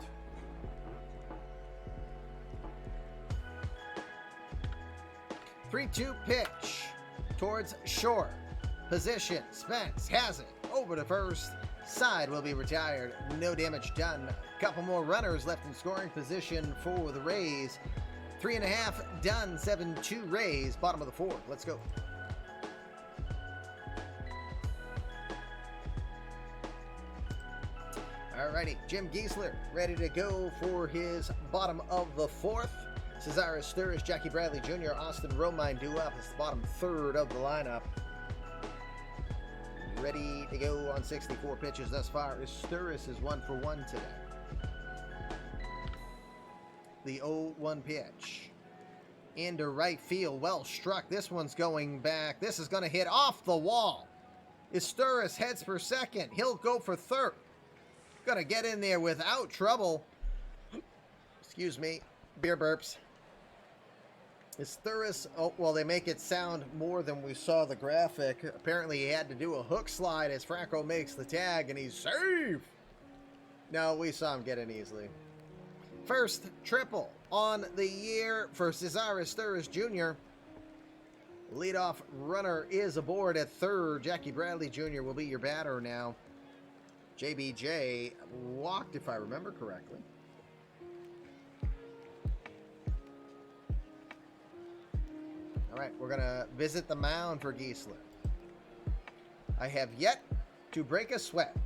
Three-two pitch towards short. Position. Spence has it. Over to first. Side will be retired. No damage done. Couple more runners left in scoring position for the Rays. 3.5 done. 7-2 Rays. Bottom of the 4th. Let's go. Alrighty, Jim Giesler ready to go for his bottom of the 4th. Cesar Sturris, Jackie Bradley Jr., Austin Romine due up. It's the bottom 3rd of the lineup. Ready to go on 64 pitches thus far. Sturris is 1 for 1 today. The 0-1 pitch. Into right field. Well struck. This one's going back. This is going to hit off the wall. Sturris heads for second. He'll go for third. Going to get in there without trouble. Excuse me. Beer burps. Sturris, oh, well, they make it sound more than we saw the graphic. Apparently, he had to do a hook slide as Franco makes the tag, and he's safe. No, we saw him get in easily. First triple on the year for Cesar Sturris Jr. Leadoff runner is aboard at third. Jackie Bradley Jr. will be your batter now. JBJ walked, if I remember correctly. All right, we're going to visit the mound for Giesler. I have yet to break a sweat.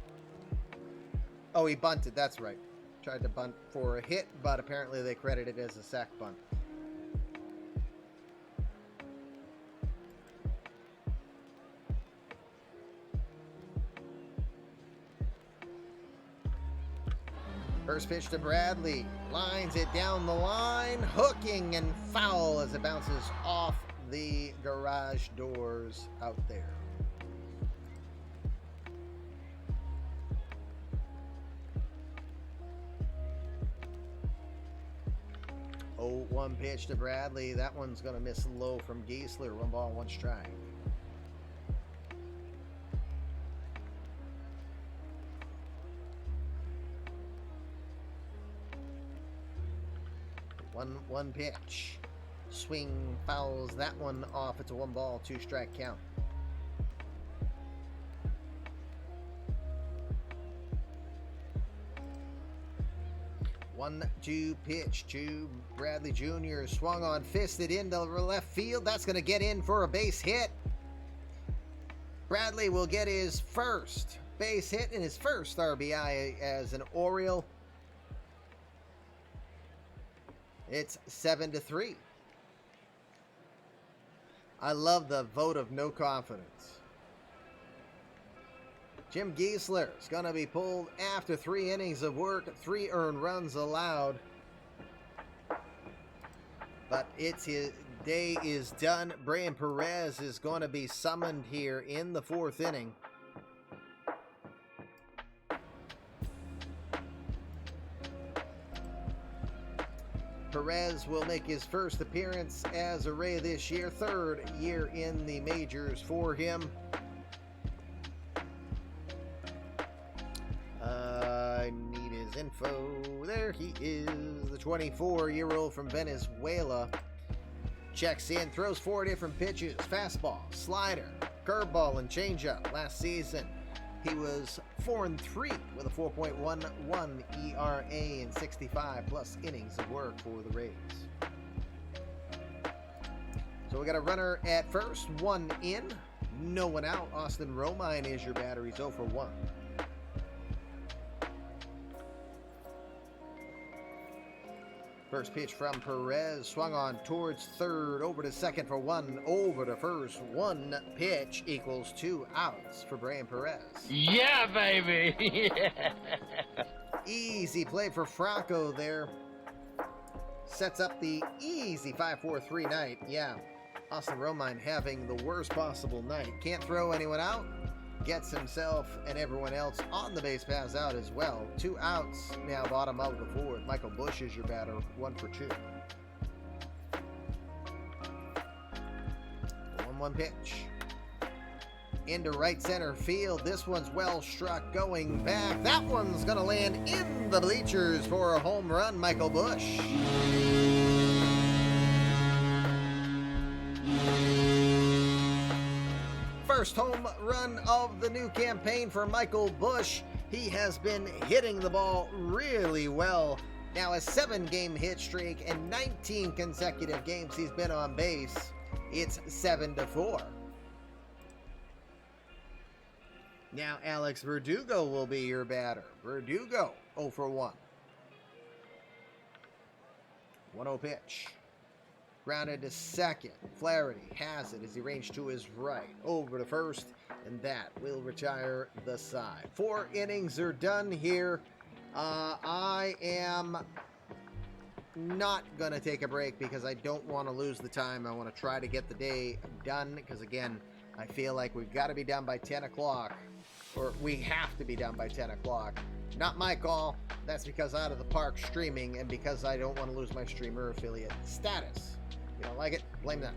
Oh, he bunted. That's right. Tried to bunt for a hit, but apparently they credit it as a sac bunt. First pitch to Bradley. Lines it down the line. Hooking and foul as it bounces off the garage doors out there. Oh, 1 pitch to Bradley. That one's going to miss low from Giesler. 1 ball, 1 strike. One pitch. Swing fouls that one off. It's a 1 ball, 2 strike count. One-two pitch to Bradley Jr. Swung on, fisted into left field. That's going to get in for a base hit. Bradley will get his first base hit and his first RBI as an Oriole. It's 7-3. I love the vote of no confidence. Jim Giesler is going to be pulled after 3 innings of work, 3 earned runs allowed. But his day is done. Brian Perez is going to be summoned here in the 4th inning. Perez will make his first appearance as a Ray this year, 3rd year in the majors for him. I need his info. There he is, the 24-year-old from Venezuela. Checks in, throws 4 different pitches, fastball, slider, curveball, and changeup. Last season, he was 4-3 with a 4.11 ERA and 65 plus innings of work for the Rays. So we got a runner at first, 1 in, no one out. Austin Romine is your batter. He's 0 for 1. First pitch from Perez, swung on towards 3rd, over to 2nd for 1, over to 1st. 1 pitch equals 2 outs for Brian Perez. Yeah, baby. Yeah. Easy play for Franco there. Sets up the easy 5-4-3 night. Yeah, Austin Romine having the worst possible night. Can't throw anyone out. Gets himself and everyone else on the base paths out as well. 2 outs now, bottom of the 4th. Michael Busch is your batter, 1 for 2. 1-1 pitch. Into right center field. This one's well struck going back. That one's going to land in the bleachers for a home run, Michael Busch. First home run of the new campaign for Michael Busch. He has been hitting the ball really well. Now a 7-game hit streak and 19 consecutive games he's been on base. It's 7-4. Now Alex Verdugo will be your batter. Verdugo 0 for 1. 1-0 pitch. Grounded to 2nd. Flaherty has it as he ranged to his right. Over to 1st, and that will retire the side. 4 innings are done here. I am not going to take a break because I don't want to lose the time. I want to try to get the day done because, again, I feel like we've got to be done by 10 o'clock. Or we have to be done by 10 o'clock. Not my call. That's because Out of the Park streaming and because I don't want to lose my streamer affiliate status. You don't like it? Blame them.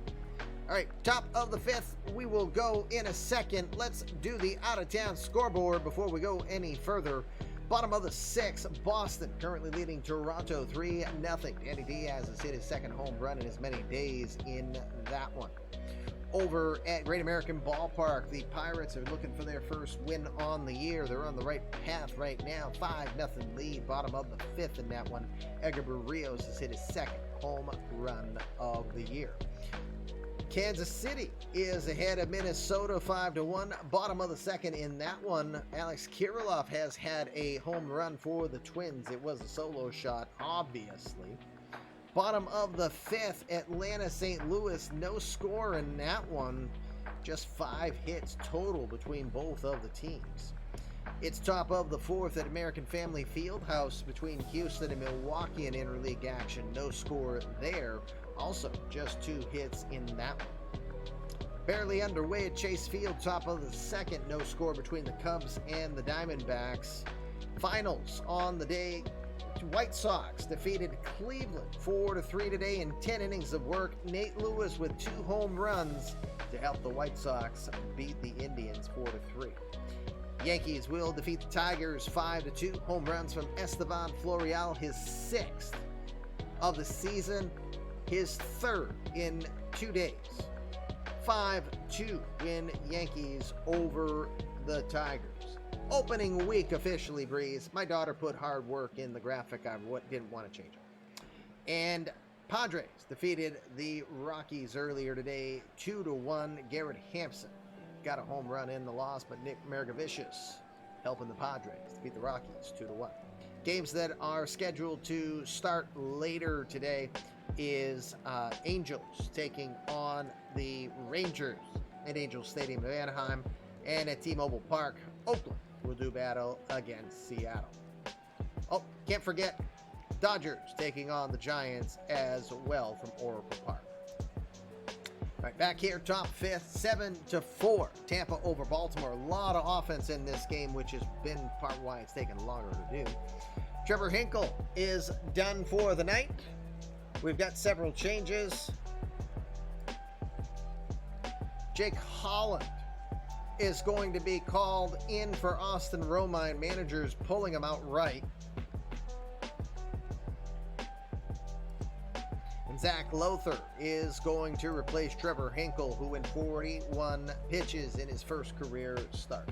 All right, top of the 5th. We will go in a second. Let's do the out-of-town scoreboard before we go any further. Bottom of the 6th, Boston currently leading Toronto 3-0. Danny Diaz has hit his 2nd home run in as many days in that one. Over at Great American Ballpark, the Pirates are looking for their first win on the year. They're on the right path right now. 5-0 lead, bottom of the 5th in that one. Edgar Barrios has hit his 2nd home run of the year. Kansas City is ahead of Minnesota 5-1, bottom of the 2nd in that one. Alex Kirilloff has had a home run for the Twins. It was a solo shot, obviously. Bottom of the 5th, Atlanta St. Louis, no score in that one. Just 5 hits total between both of the teams. It's top of the 4th at American Family Fieldhouse between Houston and Milwaukee in interleague action. No score there. Also, just 2 hits in that one. Barely underway at Chase Field, top of the 2nd. No score between the Cubs and the Diamondbacks. Finals on the day. White Sox defeated Cleveland 4-3 today in 10 innings of work. Nate Lewis with 2 home runs to help the White Sox beat the Indians 4-3. Yankees will defeat the Tigers 5-2. Home runs from Estevan Florial, his 6th of the season, his 3rd in 2 days. 5-2 win Yankees over the Tigers. Opening week officially, Breeze. My daughter put hard work in the graphic. I didn't want to change it. And Padres defeated the Rockies earlier today 2-1. Garrett Hampson got a home run in the loss, but Nick Margevicius helping the Padres to beat the Rockies 2-1. Games that are scheduled to start later today is Angels taking on the Rangers at Angels Stadium in Anaheim, and at T-Mobile Park, Oakland will do battle against Seattle. Oh, can't forget Dodgers taking on the Giants as well from Oracle Park. All right, back here, top fifth, 7-4. Tampa over Baltimore. A lot of offense in this game, which has been part why it's taken longer to do. Trevor Hinkle is done for the night. We've got several changes. Jake Holland is going to be called in for Austin Romine. Managers pulling him outright. And Zach Lother is going to replace Trevor Hinkle, who went 41 pitches in his first career start.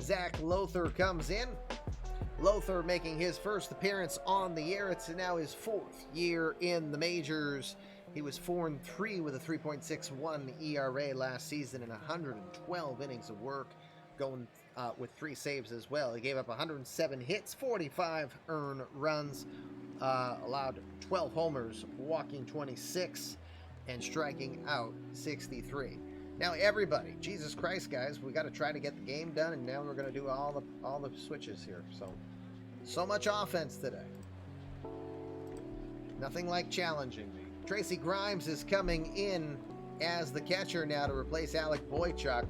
Zach Lother comes in. Lother making his first appearance on the year. It's now his fourth year in the majors. He was 4-3 with a 3.61 ERA last season and 112 innings of work, going with 3 saves as well. He gave up 107 hits, 45 earned runs, allowed 12 homers, walking 26, and striking out 63. Now everybody, Jesus Christ, guys, we got to try to get the game done, and now we're going to do all the switches here. So much offense today. Nothing like challenging me. Tracy Grimes is coming in as the catcher now to replace Alec Boychuk.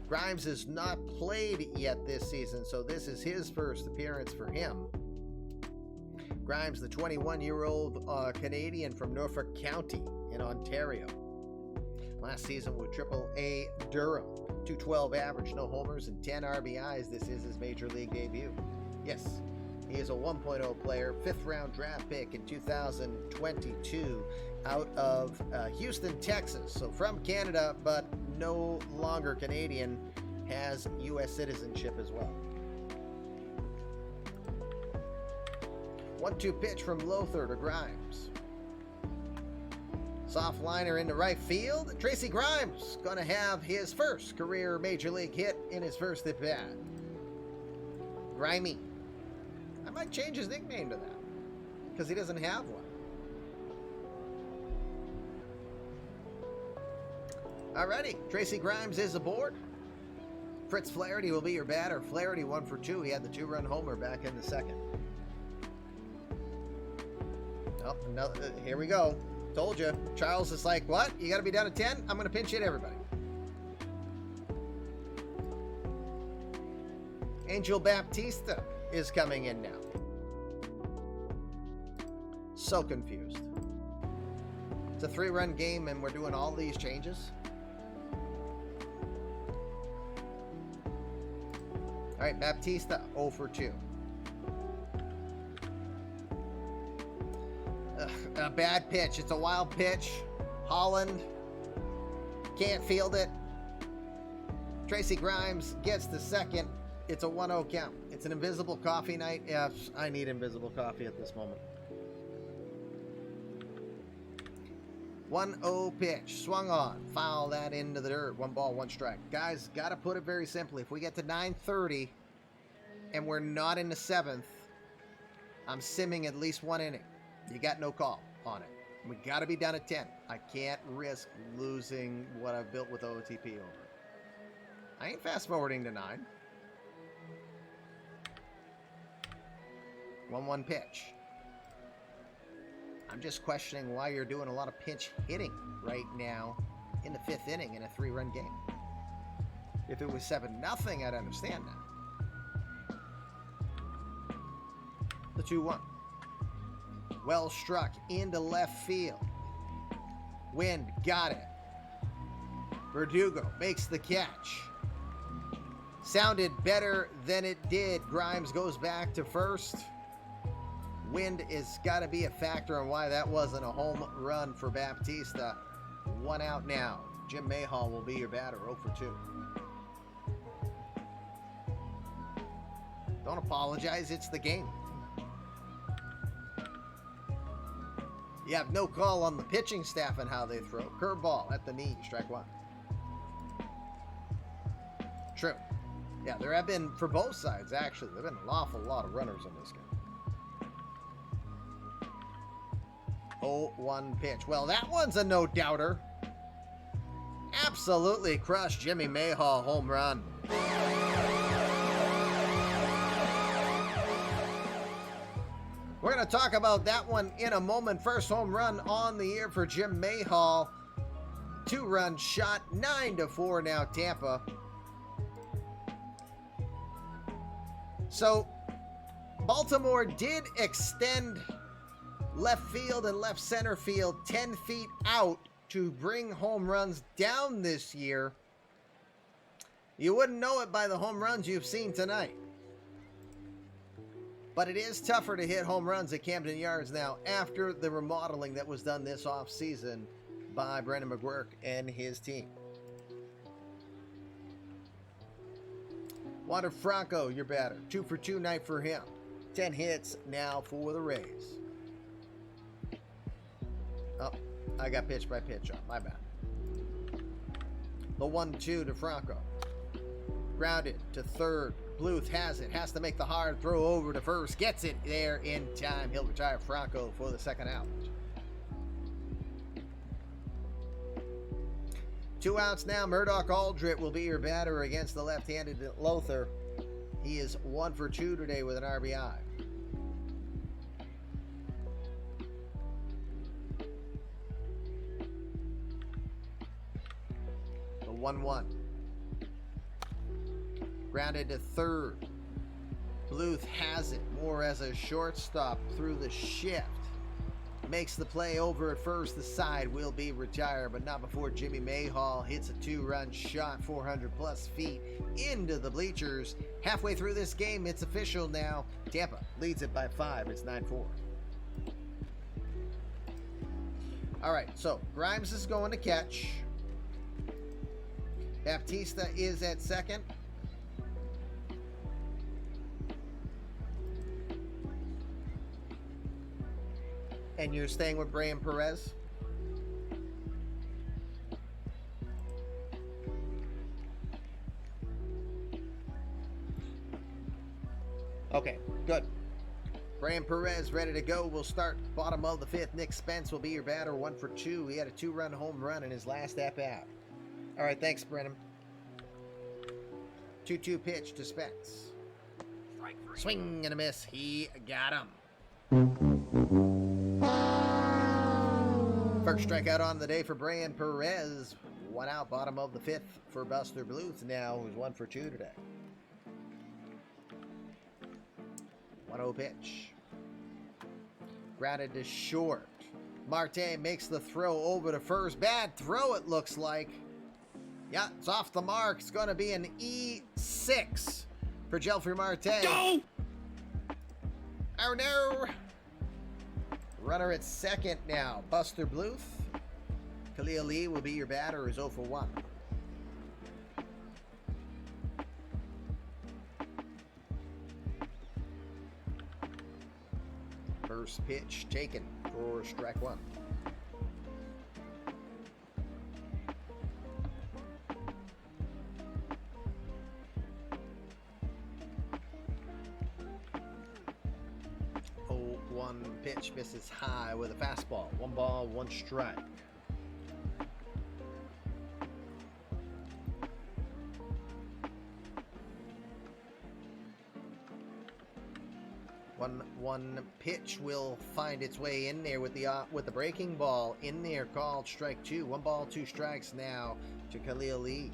Grimes has not played yet this season, so this is his first appearance for him. Grimes, the 21-year-old Canadian from Norfolk County in Ontario. Last season with Triple-A Durham, 212 average, no homers, and 10 RBIs. This is his major league debut. Yes, he is a 1.0 player, 5th round draft pick in 2022 out of Houston, Texas. So from Canada, but no longer Canadian, has U.S. citizenship as well. 1-2 pitch from Lother to Grimes. Soft liner into right field. Tracy Grimes going to have his first career major league hit in his first at bat. Grimy. I might change his nickname to that because he doesn't have one. Alrighty, Tracy Grimes is aboard. Fritz Flaherty will be your batter. Flaherty 1 for 2. He had the 2-run homer back in the second. Oh, another, here we go. Told you. Charles is like, what? You got to be down to 10? I'm going to pinch hit everybody. Angel Baptista is coming in now. So confused. It's a 3-run game and we're doing all these changes. All right, Baptista 0 for 2. A bad pitch. It's a wild pitch. Holland can't field it. Tracy Grimes gets the second. It's a 1-0 count. It's an invisible coffee night. Yeah, I need invisible coffee at this moment. 1-0 pitch. Swung on. Foul that into the dirt. 1 ball, 1 strike. Guys, got to put it very simply. If we get to 9:30 and we're not in the 7th, I'm simming at least 1 inning. You got no call on it. We got to be down at 10. I can't risk losing what I've built with OOTP over. I ain't fast forwarding to 9. 1-1 pitch. I'm just questioning why you're doing a lot of pinch hitting right now in the 5th inning in a 3-run game. If it was 7-0, I'd understand that. The 2-1. Well struck into left field. Wind got it. Verdugo makes the catch. Sounded better than it did. Grimes goes back to first. Wind is got to be a factor in why that wasn't a home run for Baptista. 1 out now. Jim Mayhall will be your batter, 0 for 2. Don't apologize, it's the game. You have no call on the pitching staff and how they throw. Curveball at the knee, strike one. True. Yeah, there have been, for both sides, actually, there have been an awful lot of runners in this game. 0-1 pitch. Well, that one's a no-doubter. Absolutely crushed Jimmy Mayhall home run. We're going to talk about that one in a moment. First home run on the year for Jim Mayhall. 2-run shot, 9-4 now Tampa. So, Baltimore did extend left field and left center field 10 feet out to bring home runs down this year. You wouldn't know it by the home runs you've seen tonight. But it is tougher to hit home runs at Camden Yards now after the remodeling that was done this offseason by Brendan McGuirk and his team. Wander Franco, your batter. 2 for 2 night for him. 10 hits now for the Rays. Oh, I got pitch by pitch on. My bad. The 1-2 to Franco. Grounded to third. Bluth has it. Has to make the hard throw over to first. Gets it there in time. He'll retire Franco for the second out. 2 outs now. Murdoch Aldrich will be your batter against the left-handed Lother. He is 1 for 2 today with an RBI. The 1-1. Grounded to third. Bluth has it. More as a shortstop through the shift. Makes the play over at first. The side will be retired, but not before Jimmy Mayhall hits a 2-run shot 400 plus feet into the bleachers. Halfway through this game, it's official now. Tampa leads it by 5. It's 9-4. All right, so Grimes is going to catch. Baptista is at second. And you're staying with Brian Perez? Okay, good. Brian Perez ready to go. We'll start bottom of the 5th. Nick Spence will be your batter, 1 for 2. He had a 2-run home run in his last at-bat. All right, thanks, Brennan. 2-2 pitch to Spence. Swing and a miss. He got him. First strikeout on the day for Brian Perez. 1 out, bottom of the 5th for Buster Bluth now, who's 1 for 2 today. 1-0 pitch. Grounded to short. Marte makes the throw over to first. Bad throw, it looks like. Yeah, it's off the mark. It's going to be an E6 for Jelfry Marte. Go! Oh, no. Runner at second now. Buster Bluth. Khalil Lee will be your batter, is 0 for 1. First pitch taken for strike 1. Pitch misses high with a fastball. 1 ball, 1 strike. One pitch will find its way in there with the breaking ball in there, called strike 2. 1 ball, 2 strikes now to Khalil Lee.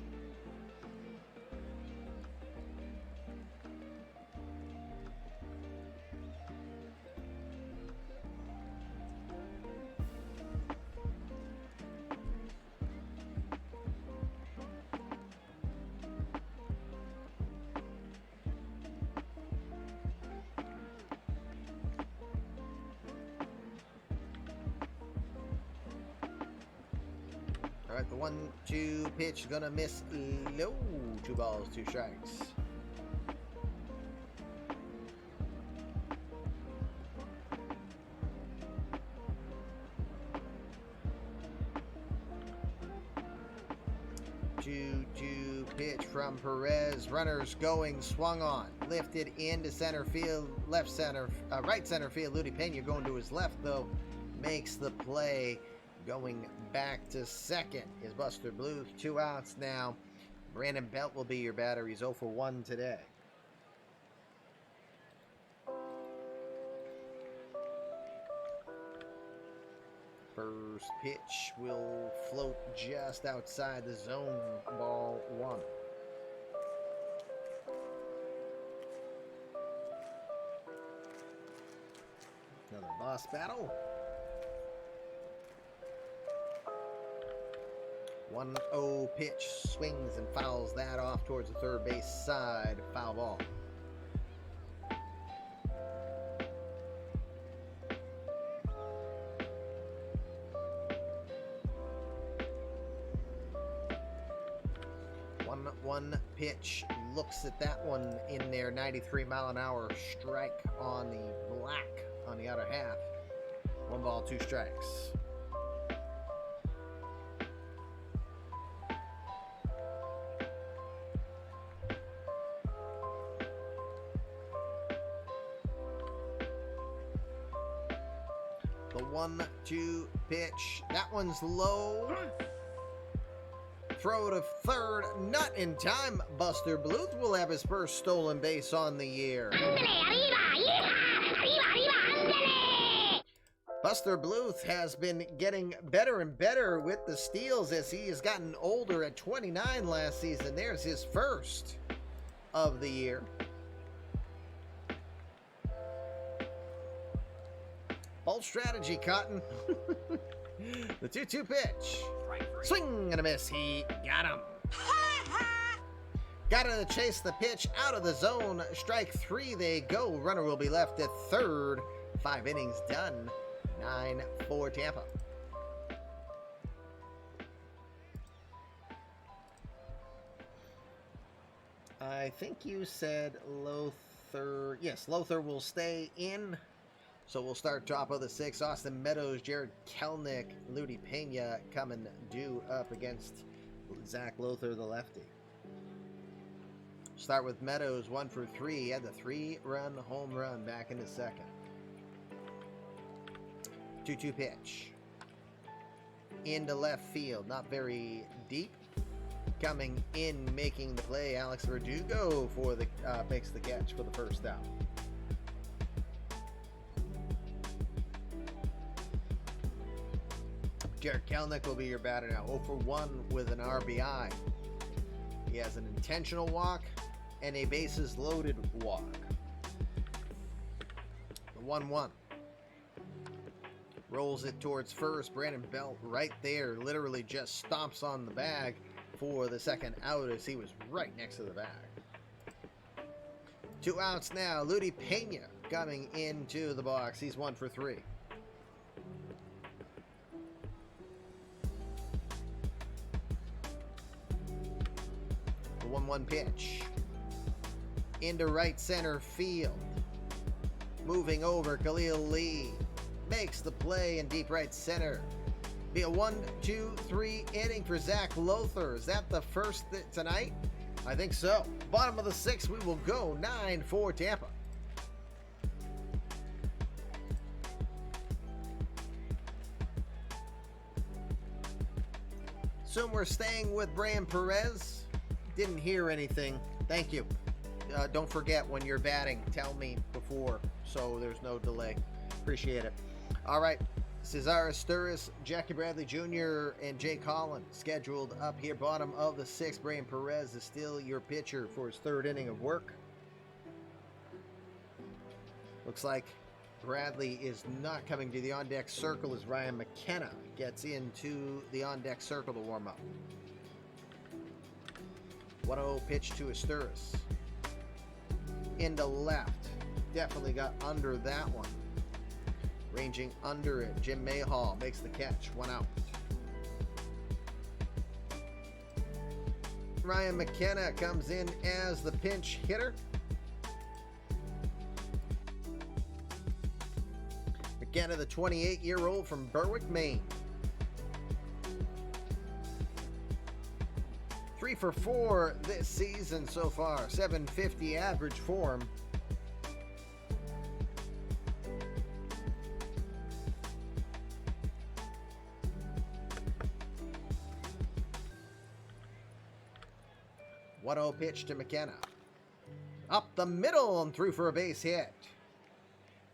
All right, the 1-2 pitch gonna miss low. 2 balls, 2 strikes. 2-2 pitch from Perez. Runners going, swung on, lifted into center field, right center field. Ludi Pena going to his left, though, makes the play. Going back to second is Buster Bluth. 2 outs now. Brandon Belt will be your batter. He's 0 for 1 today. First pitch will float just outside the zone. Ball 1. Another boss battle. 1-0 pitch, swings and fouls that off towards the third base side. Foul ball. One pitch, looks at that one in there. 93 mile an hour strike on the black on the outer half. 1 ball, 2 strikes. The 1-2 pitch. That one's low. Throw to third. Not in time. Buster Bluth will have his first stolen base on the year. Buster Bluth has been getting better and better with the steals as he has gotten older. At 29 last season, there's his first of the year. Bold strategy, Cotton. The 2-2 pitch. Swing and a miss. He got him. Got to chase the pitch out of the zone. Strike 3 they go. Runner will be left at third. 5 innings done. 9-4 Tampa. I think you said Lother. Yes, Lother will stay in. So we'll start top of the 6. Austin Meadows, Jared Kelenic, Ludi Pena coming due up against Zach Lother, the lefty. Start with Meadows, 1 for 3. He had the 3-run home run back in the second. 2-2 pitch. Into left field, not very deep. Coming in, making the play, Alex Verdugo for the makes the catch for the first out. Jared Kelenic will be your batter now. 0 for 1 with an RBI. He has an intentional walk and a bases loaded walk. The 1-1. Rolls it towards first. Brandon Belt right there. Literally just stomps on the bag for the second out as he was right next to the bag. 2 outs now. Ludi Pena coming into the box. He's 1 for 3. The 1-1 pitch. Into right center field. Moving over, Khalil Lee makes the play in deep right center. Be a 1-2-3 inning for Zach Lother. Is that the first tonight? I think so. Bottom of the 6th, we will go. 9-4 Tampa. Soon we're staying with Brian Perez. Didn't hear anything. Thank you. Don't forget when you're batting. Tell me before so there's no delay. Appreciate it. All right. Cesar Asturis, Jackie Bradley Jr., and Jake Holland scheduled up here. Bottom of the 6th. Brian Perez is still your pitcher for his 3rd inning of work. Looks like Bradley is not coming to the on-deck circle as Ryan McKenna gets into the on-deck circle to warm up. 1-0 pitch to Asturis. Into left. Definitely got under that one. Ranging under it, Jim Mayhall makes the catch. 1 out. Ryan McKenna comes in as the pinch hitter. McKenna, the 28-year-old from Berwick, Maine. 3 for 4 this season so far. 750 average for him. One-oh pitch to McKenna. Up the middle and through for a base hit.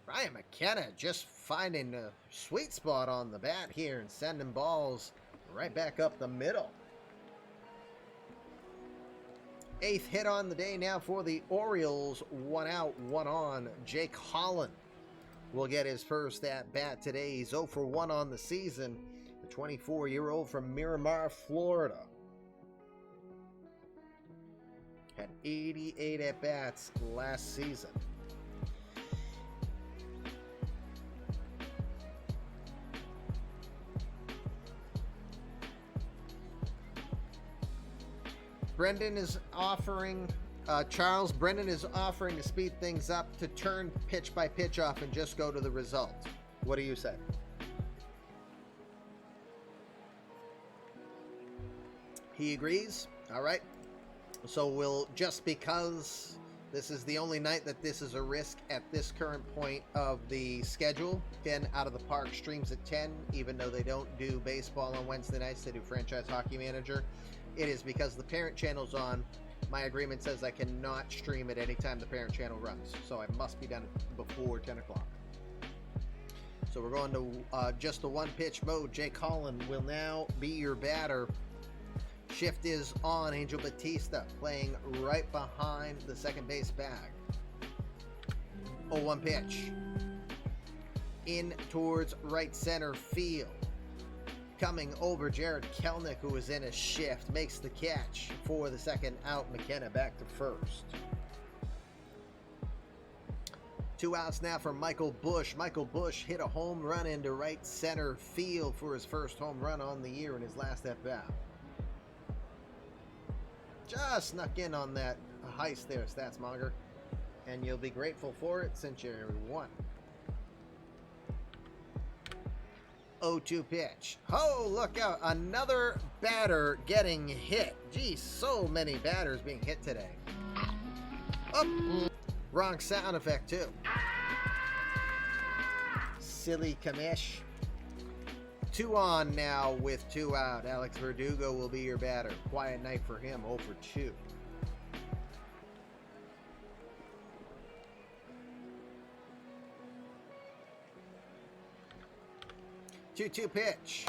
Ryan McKenna just finding a sweet spot on the bat here and sending balls right back up the middle. 8th hit on the day now for the Orioles. 1 out, 1 on. Jake Holland will get his first at bat today. He's 0 for 1 on the season. The 24-year-old from Miramar, Florida. Had 88 at-bats last season. Brendan is offering, Charles, Brendan is offering to speed things up, to turn pitch by pitch off and just go to the result. What do you say? He agrees. All right. So we'll, just because this is the only night that this is a risk at this current point of the schedule, 10 Out of the Park streams at 10, even though they don't do baseball on Wednesday nights, they do Franchise Hockey Manager. It is because the parent channel's on. My agreement says I cannot stream at any time the parent channel runs, so I must be done before 10 o'clock. So we're going to just the one-pitch mode. Jake Holland will now be your batter. Shift is on. Angel Batista playing right behind the second base bag. 0-1 pitch. In towards right center field. Coming over, Jared Kelnick, who is in a shift, makes the catch for the second out. McKenna back to first. 2 outs now for Michael Busch. Michael Busch hit a home run into right center field for his first home run on the year in his last at-bat. Just snuck in on that heist there, Statsmonger. And you'll be grateful for it since you won. 0-2 pitch. Oh, look out. Another batter getting hit. Geez, so many batters being hit today. Oh, wrong sound effect, too. Silly Kamish. 2 on now with 2 out. Alex Verdugo will be your batter. Quiet night for him, 0 for 2. Two pitch.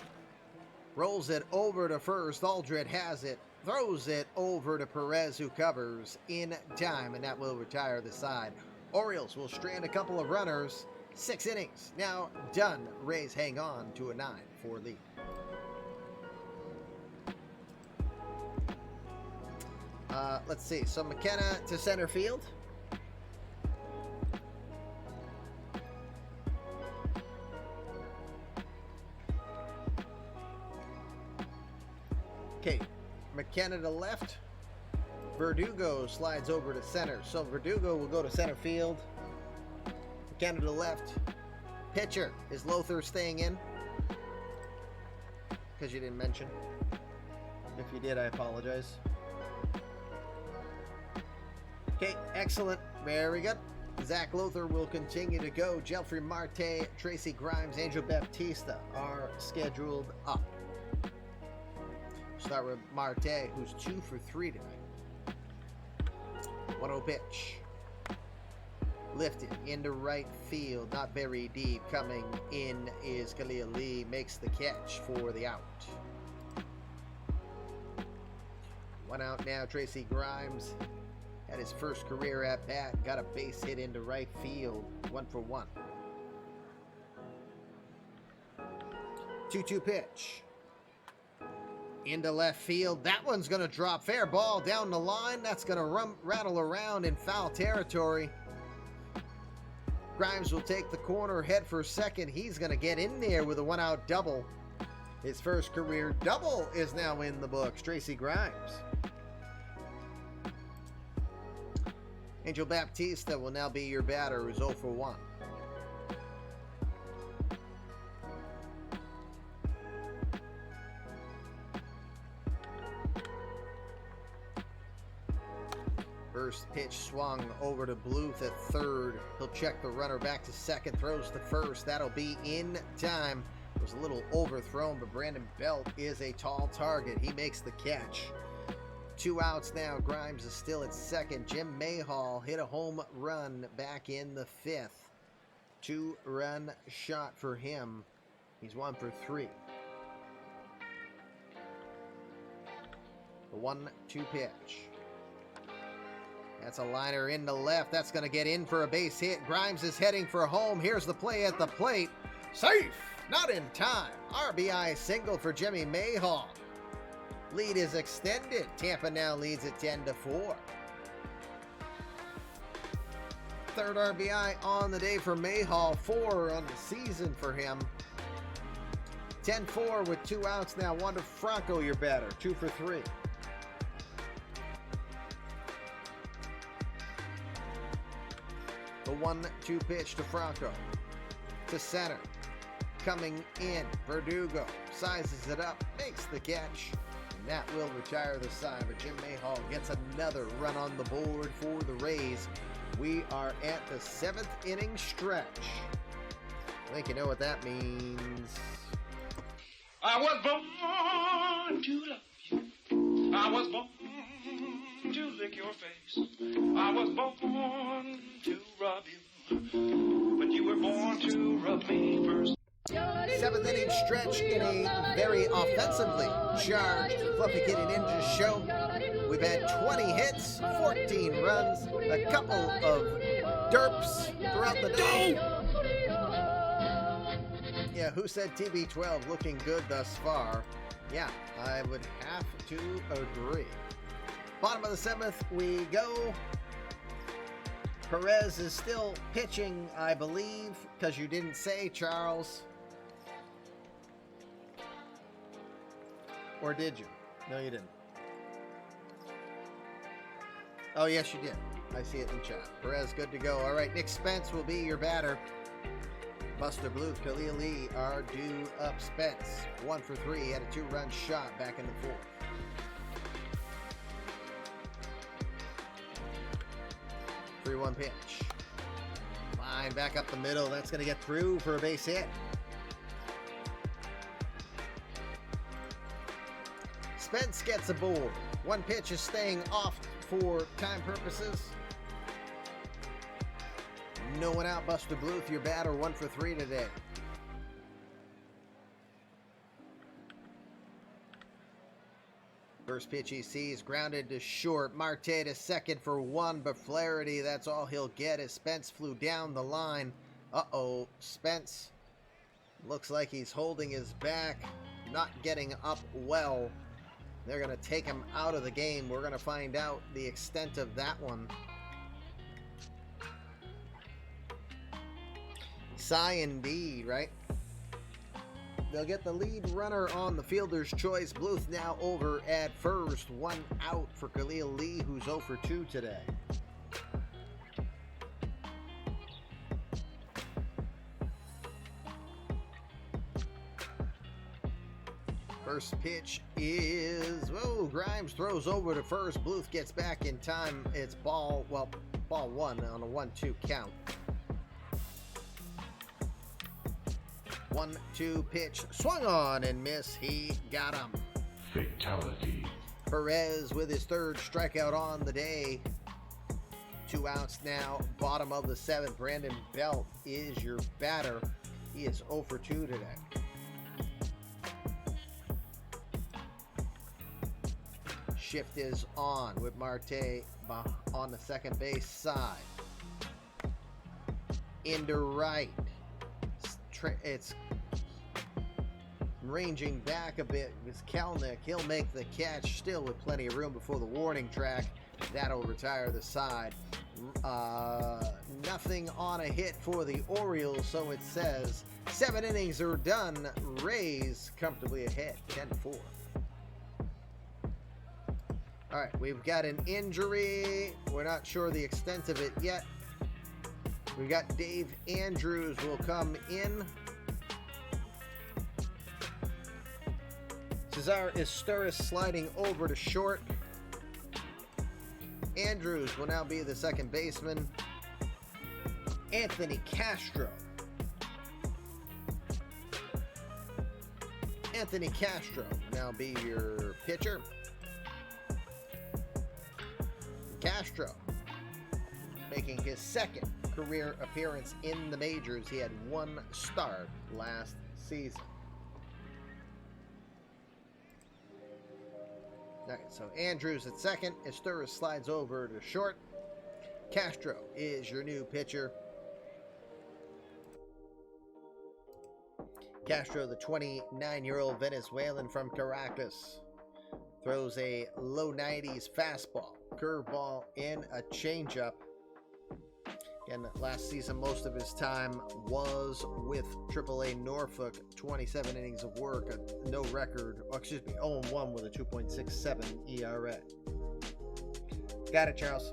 Rolls it over to first. Aldred has it. Throws it over to Perez, who covers in time, and that will retire the side. Orioles will strand a couple of runners. 6 innings now done. Rays hang on to a 9-4 lead. Let's see. So McKenna to center field. Okay, McKenna to left. Verdugo slides over to center. So Verdugo will go to center field. McKenna to left. Pitcher, is Lother staying in? Because you didn't mention. If you did, I apologize. Okay, excellent. Very good. Zach Lother will continue to go. Jeffrey Marte, Tracy Grimes, Angel Baptista are scheduled up. Start with Marte, who's 2 for 3 tonight. 1-0 pitch. Lifted into right field, not very deep. Coming in is Khalil Lee, makes the catch for the out. 1 out now, Tracy Grimes had his first career at bat, got a base hit into right field, 1 for 1. 2-2 pitch. Into left field. That one's going to drop. Fair ball down the line. That's going to rattle around in foul territory. Grimes will take the corner, head for second. He's going to get in there with a 1-out double. His first career double is now in the books. Tracy Grimes. Angel Baptista will now be your batter, who's 0 for 1. First pitch swung over to Bluth at third. He'll check the runner back to second, throws to first. That'll be in time. It was a little overthrown, but Brandon Belt is a tall target. He makes the catch. 2 outs now. Grimes is still at second. Jim Mayhall hit a home run back in the 5th. 2-run shot for him. He's 1 for 3. The 1-2 pitch. That's a liner into left. That's going to get in for a base hit. Grimes is heading for home. Here's the play at the plate. Safe! Not in time. RBI single for Jimmy Mayhall. Lead is extended. Tampa now leads at 10-4. Third RBI on the day for Mayhall. 4 on the season for him. 10-4 with 2 outs now. Wander Franco, your batter. 2 for 3. The 1-2 pitch to Franco. To center. Coming in. Verdugo sizes it up. Makes the catch. And that will retire the side. But Jim Mayhall gets another run on the board for the Rays. We are at the 7th inning stretch. I think you know what that means. I was born to love you. I was born to lick your face. I was born to rub you. But you were born to rub me first. 7th inning stretch in a very offensively charged Fluffy Kitty Ninja show. We've had 20 hits, 14 runs, a couple of derps throughout the day. Yeah, who said TB12 looking good thus far? Yeah, I would have to agree. Bottom of the 7th we go. Perez is still pitching, I believe, because you didn't say, Charles. Or did you? No, you didn't. Oh, yes, you did. I see it in chat. Perez, good to go. All right, Nick Spence will be your batter. Buster Bluth, Khalil Lee are due up. Spence, 1 for 3. He had a 2-run shot back in the 4th. Three 3-1 pitch. Line back up the middle. That's going to get through for a base hit. Spence gets aboard. One pitch is staying off for time purposes. No one out. Buster Bluth, your batter, 1 for 3 today. First pitch he sees, grounded to short. Marte to second for 1, but Flaherty, that's all he'll get as Spence flew down the line. Uh-oh, Spence looks like he's holding his back, not getting up well. They're going to take him out of the game. We're going to find out the extent of that one. Sigh indeed, right? They'll get the lead runner on the fielder's choice. Bluth now over at first. 1 out for Khalil Lee, who's 0 for 2 today. First pitch is, whoa, Grimes throws over to first. Bluth gets back in time. It's ball 1 on a 1-2 count. 1-2 pitch, swung on and miss. He got him. Fatality. Perez with his 3rd strikeout on the day. 2 outs now. Bottom of the 7th. Brandon Belt is your batter. He is 0 for 2 today. Shift is on with Marte on the second base side. Into right. It's ranging back a bit. It's Kelnick. He'll make the catch still with plenty of room before the warning track. That'll retire the side. Nothing on a hit for the Orioles, so it says 7 innings are done. Rays comfortably ahead, 10-4. All right, we've got an injury. We're not sure the extent of it yet. We got Dave Andrews will come in. Cesar Izturis sliding over to short. Andrews will now be the second baseman. Anthony Castro. Anthony Castro will now be your pitcher. Castro making his second career appearance in the majors. He had one start last season. All right, so Andrews at second. Esturris slides over to short. Castro is your new pitcher. Castro, the 29-year-old Venezuelan from Caracas, throws a low 90s fastball, curveball, and a changeup. Again, last season, most of his time was with AAA Norfolk. 27 innings of work, no record, 0-1 with a 2.67 ERA. Got it, Charles.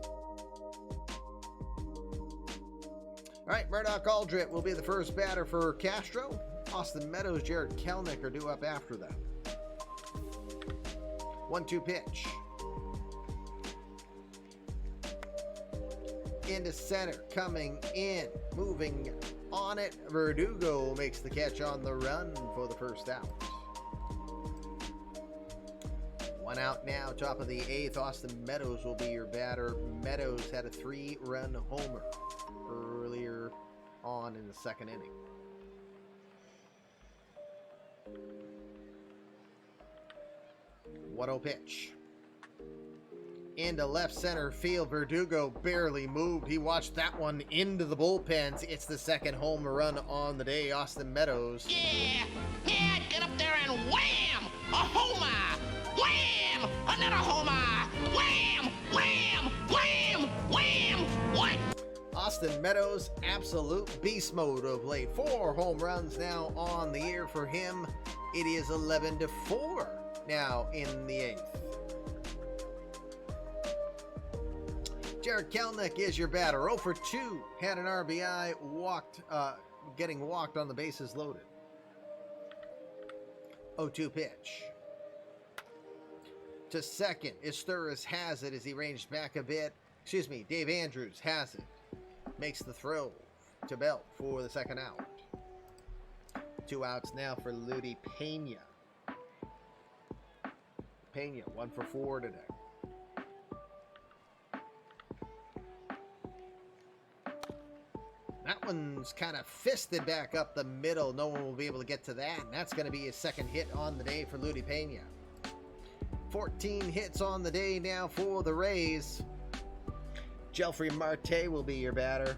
All right, Murdoch Aldrich will be the first batter for Castro. Austin Meadows, Jared Kelenic are due up after that. 1-2 pitch. Into center, coming in, moving on it. Verdugo makes the catch on the run for the first out. One out now, top of the eighth. Austin Meadows will be your batter. Meadows had a 3-run homer earlier on in the second inning. 1-0 pitch. Into left center field. Verdugo barely moved. He watched that one into the bullpens. It's the second home run on the day. Austin Meadows. Yeah, get up there and wham! A homer! Wham! Another homer! Wham! Wham! Wham! Wham! What? Austin Meadows, absolute beast mode of late. 4 home runs now on the year for him. It is 11-4 now in the 8th. Jared Kelenic is your batter. 0 for 2. Had an RBI, getting walked on the bases loaded. 0-2 pitch. To second, Esturris has it as he ranged back a bit. Dave Andrews has it. Makes the throw to Belt for the second out. 2 outs now for Ludi Pena. Pena, 1 for 4 today. That one's kind of fisted back up the middle. No one will be able to get to that. And that's going to be his second hit on the day for Ludi Pena. 14 hits on the day now for the Rays. Jelfry Marte will be your batter.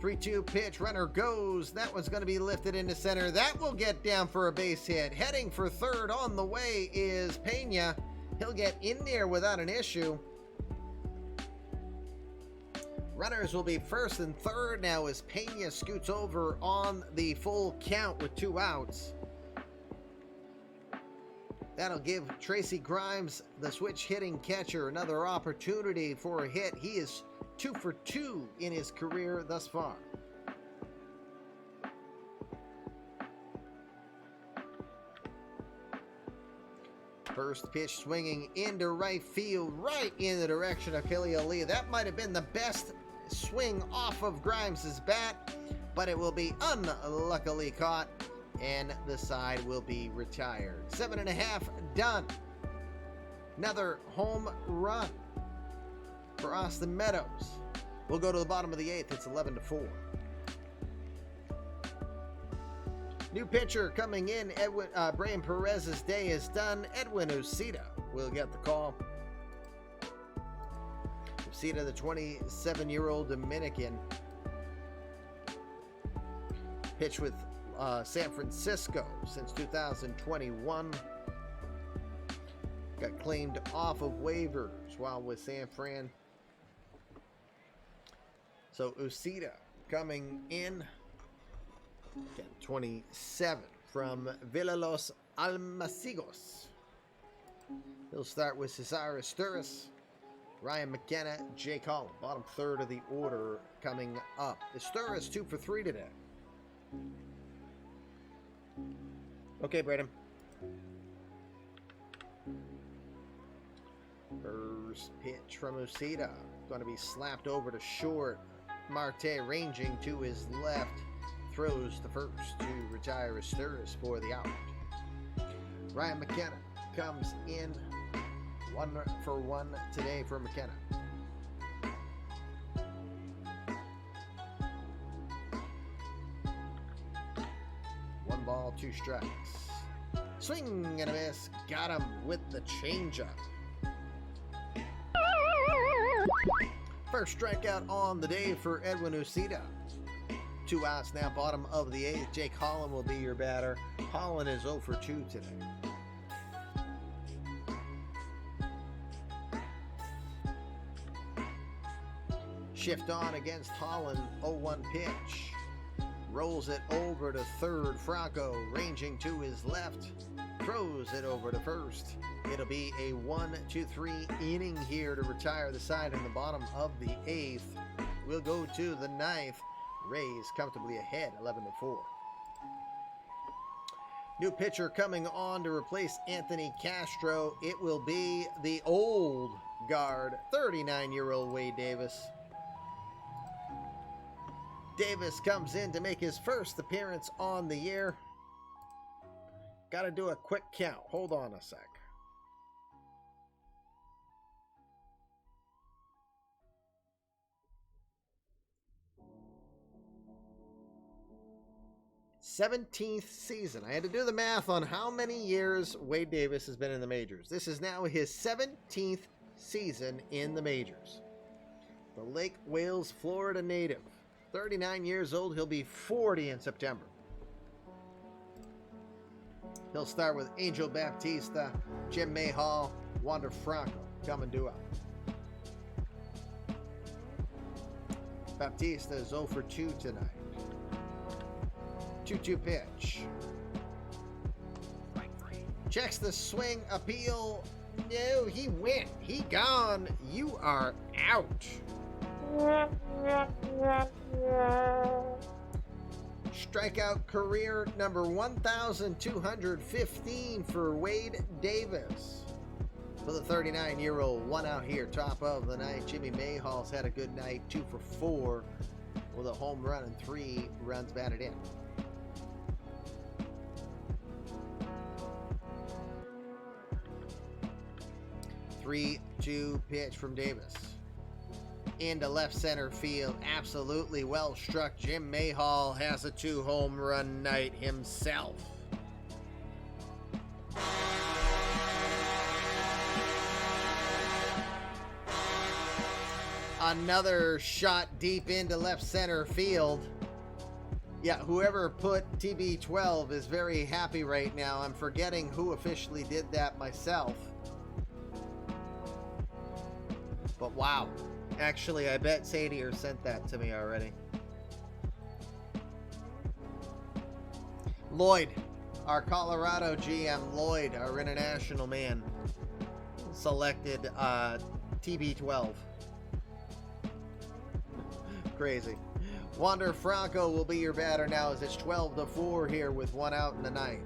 Three-two pitch, runner goes. That one's going to be lifted into center. That will get down for a base hit. Heading for third on the way is Pena. He'll get in there without an issue. Runners will be first and third now as Pena scoots over on the full count with 2 outs. That'll give Tracy Grimes, the switch hitting catcher, another opportunity for a hit. He is 2 for 2 in his career thus far. First pitch swinging into right field, right in the direction of Kelly Ali. That might have been the best swing off of Grimes' bat, but it will be unluckily caught, and the side will be retired. 7.5 done. Another home run for Austin Meadows. We'll go to the bottom of the 8th. It's 11-4. New pitcher coming in. Brian Perez's day is done. Edwin Uceda will get the call. Uceda, the 27-year-old Dominican, pitched with San Francisco since 2021. Got claimed off of waivers while with San Fran. So Uceda coming in, 27 from Villalos Almacigos. He'll start with Cesar Esturris. Ryan McKenna, Jake Holland, bottom third of the order coming up. Estura's 2 for 3 today. Okay, Braden. First pitch from Uceda. Going to be slapped over to short. Marte ranging to his left. Throws the first to retire Estura's for the out. Ryan McKenna comes in 1 for 1 today for McKenna. One ball, 2 strikes. Swing and a miss. Got him with the changeup. First strikeout on the day for Edwin Uceda. 2 outs now, bottom of the 8th. Jake Holland will be your batter. Holland is 0 for 2 today. Shift on against Holland, 0-1 pitch. Rolls it over to third. Franco ranging to his left. Throws it over to first. It'll be a 1-2-3 inning here to retire the side in the bottom of the 8th. We'll go to the 9th. Rays comfortably ahead, 11-4. New pitcher coming on to replace Anthony Castro. It will be the old guard, 39-year-old Wade Davis. Davis comes in to make his first appearance on the year. Got to do a quick count. Hold on a sec. '17th season. I had to do the math on how many years Wade Davis has been in the majors. This is now his 17th season in the majors. The Lake Wales, Florida native. 39 years old. He'll be 40 in September. He'll start with Angel Baptista, Jim Mayhall, Wander Franco. Come and do it. Baptista is 0 for 2 tonight. 2-2 pitch. Checks the swing, appeal. No, he went. He gone. You are out. Strikeout career number 1,215 for Wade Davis. For the 39-year-old, 1 out here, top of the 9th. Jimmy Mayhall's had a good night, 2 for 4 with a home run and 3 runs batted in. Three-two pitch from Davis. Into left center field. Absolutely well struck. Jim Mayhall has a 2-home run night himself. Another shot deep into left center field. Yeah, whoever put TB12 is very happy right now. I'm forgetting who officially did that myself. But wow. Actually, I bet Sadier sent that to me already. Lloyd, our Colorado GM, Lloyd, our international man, selected TB12. Crazy. Wander Franco will be your batter now as it's 12-4 here with 1 out in the 9th.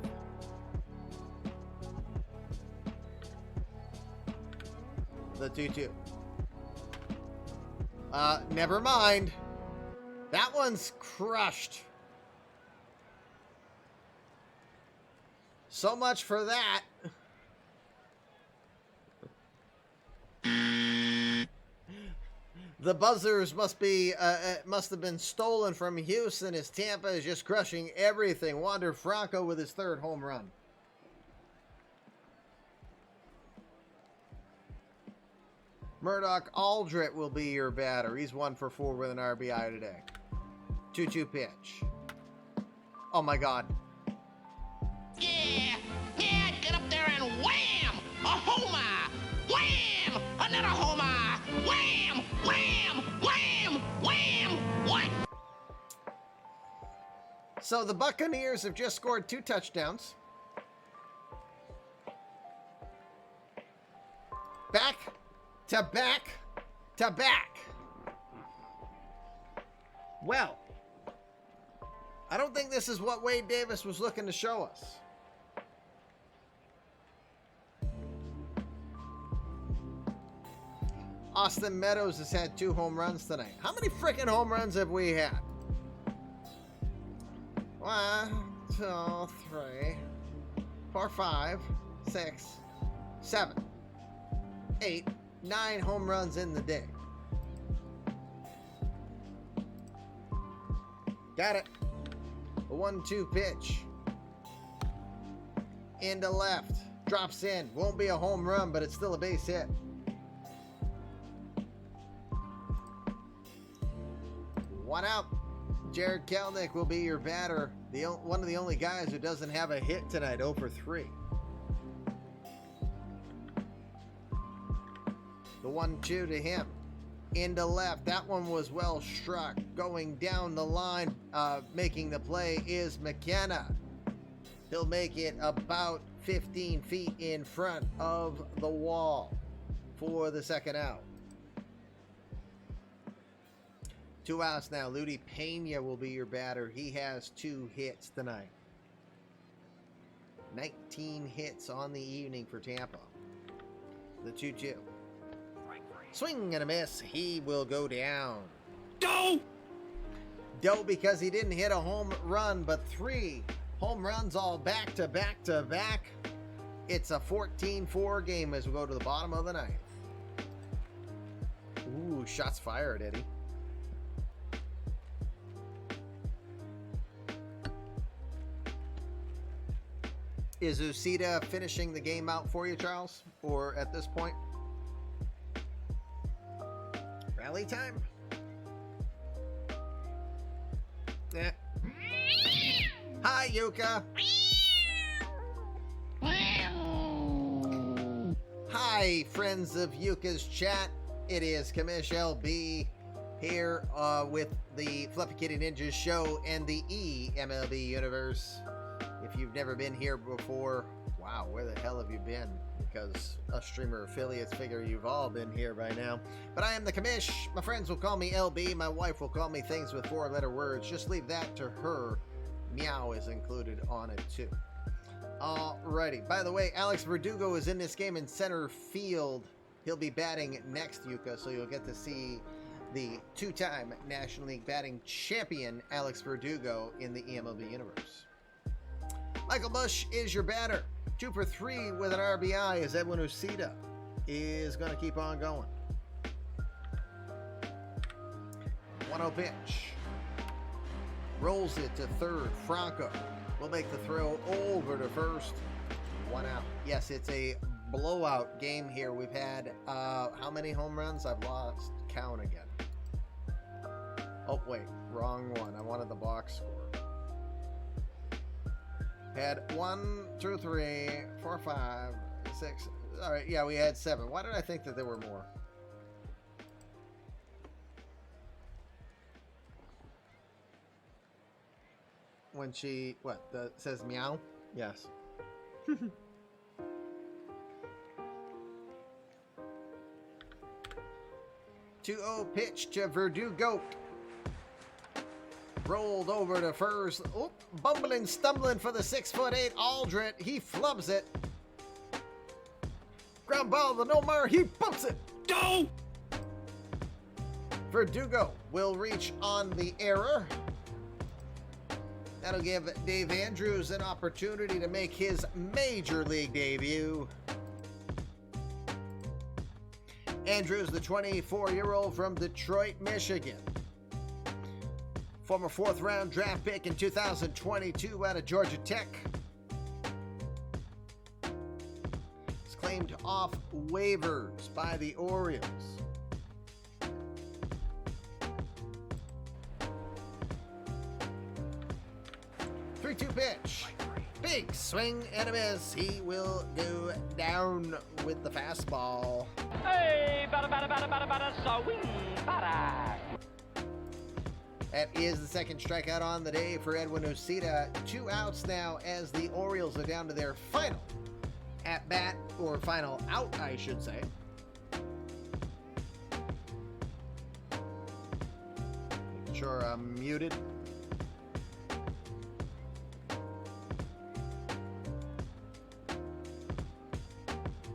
The 2-2. Never mind. That one's crushed. So much for that. The buzzers must have been stolen from Houston as Tampa is just crushing everything. Wander Franco with his 3rd home run. Murdoch Aldrett will be your batter. He's 1 for 4 with an RBI today. 2-2 pitch. Oh my God. Yeah, get up there and wham! A homer! Wham! Another homer! Wham! Wham! Wham! Wham! What? So the Buccaneers have just scored 2 touchdowns. Back to back to back. Well, I don't think this is what Wade Davis was looking to show us. Austin Meadows has had 2 home runs tonight. How many freaking home runs have we had? 1, 2, 3, 4, 5, 6, 7, 8, 9 home runs in the day. Got it. A 1-2 pitch. Into left. Drops in. Won't be a home run, but it's still a base hit. One out. Jared Kelnick will be your batter. One of the only guys who doesn't have a hit tonight, 0 for 3. The 1-2 to him. Into left. That one was well struck. Going down the line, making the play is McKenna. He'll make it about 15 feet in front of the wall for the second out. 2 outs now. Ludi Pena will be your batter. He has 2 hits tonight. 19 hits on the evening for Tampa. The 2-2. Swing and a miss. He will go down. Doe because he didn't hit a home run, but 3 home runs all back to back to back. It's a 14-4 game as we go to the bottom of the 9th. Ooh, shots fired, Eddie. Is Uceda finishing the game out for you, Charles? Or at this point? Rally time? Yeah. Hi, Yuka. Hi, friends of Yuka's chat. It is Commish LB here with the Fluffy Kitty Ninjas show and the eMLB universe. If you've never been here before, wow, where the hell have you been? Because us streamer affiliates figure you've all been here by now. But I am the Commish. My friends will call me LB. My wife will call me things with 4-letter words. Just leave that to her. Meow is included on it too. Alrighty. By the way, Alex Verdugo is in this game in center field. He'll be batting next, Yuka, so you'll get to see the 2-time National League batting champion Alex Verdugo in the eMLB universe. Michael Bush is your batter. 2 for 3 with an RBI as Edwin Uceda is going to keep on going. 1-0 pitch. Rolls it to third. Franco will make the throw over to first. 1 out. Yes, it's a blowout game here. We've had how many home runs? I've lost count again. Oh, wait. Wrong one. I wanted the box score. Had 1, 2, 3, 4, 5, 6. All right, yeah, we had 7. Why did I think that there were more? When she, says meow? Yes. 2-0 pitch to Verdugo. Rolled over to first. Oop, bumbling, stumbling for the 6'8" Aldred. He flubs it. Ground ball to Nomar. He bumps it. Go! Verdugo will reach on the error. That'll give Dave Andrews an opportunity to make his major league debut. Andrews, the 24-year-old from Detroit, Michigan. Former 4th-round draft pick in 2022 out of Georgia Tech. It's claimed off waivers by the Orioles. Pitch. Big swing and a miss. He will go down with the fastball. Hey, bada, swing, bada. That is the second strikeout on the day for Edwin Uceda. 2 outs now as the Orioles are down to their final at bat, or final out, I should say. sure I'm muted.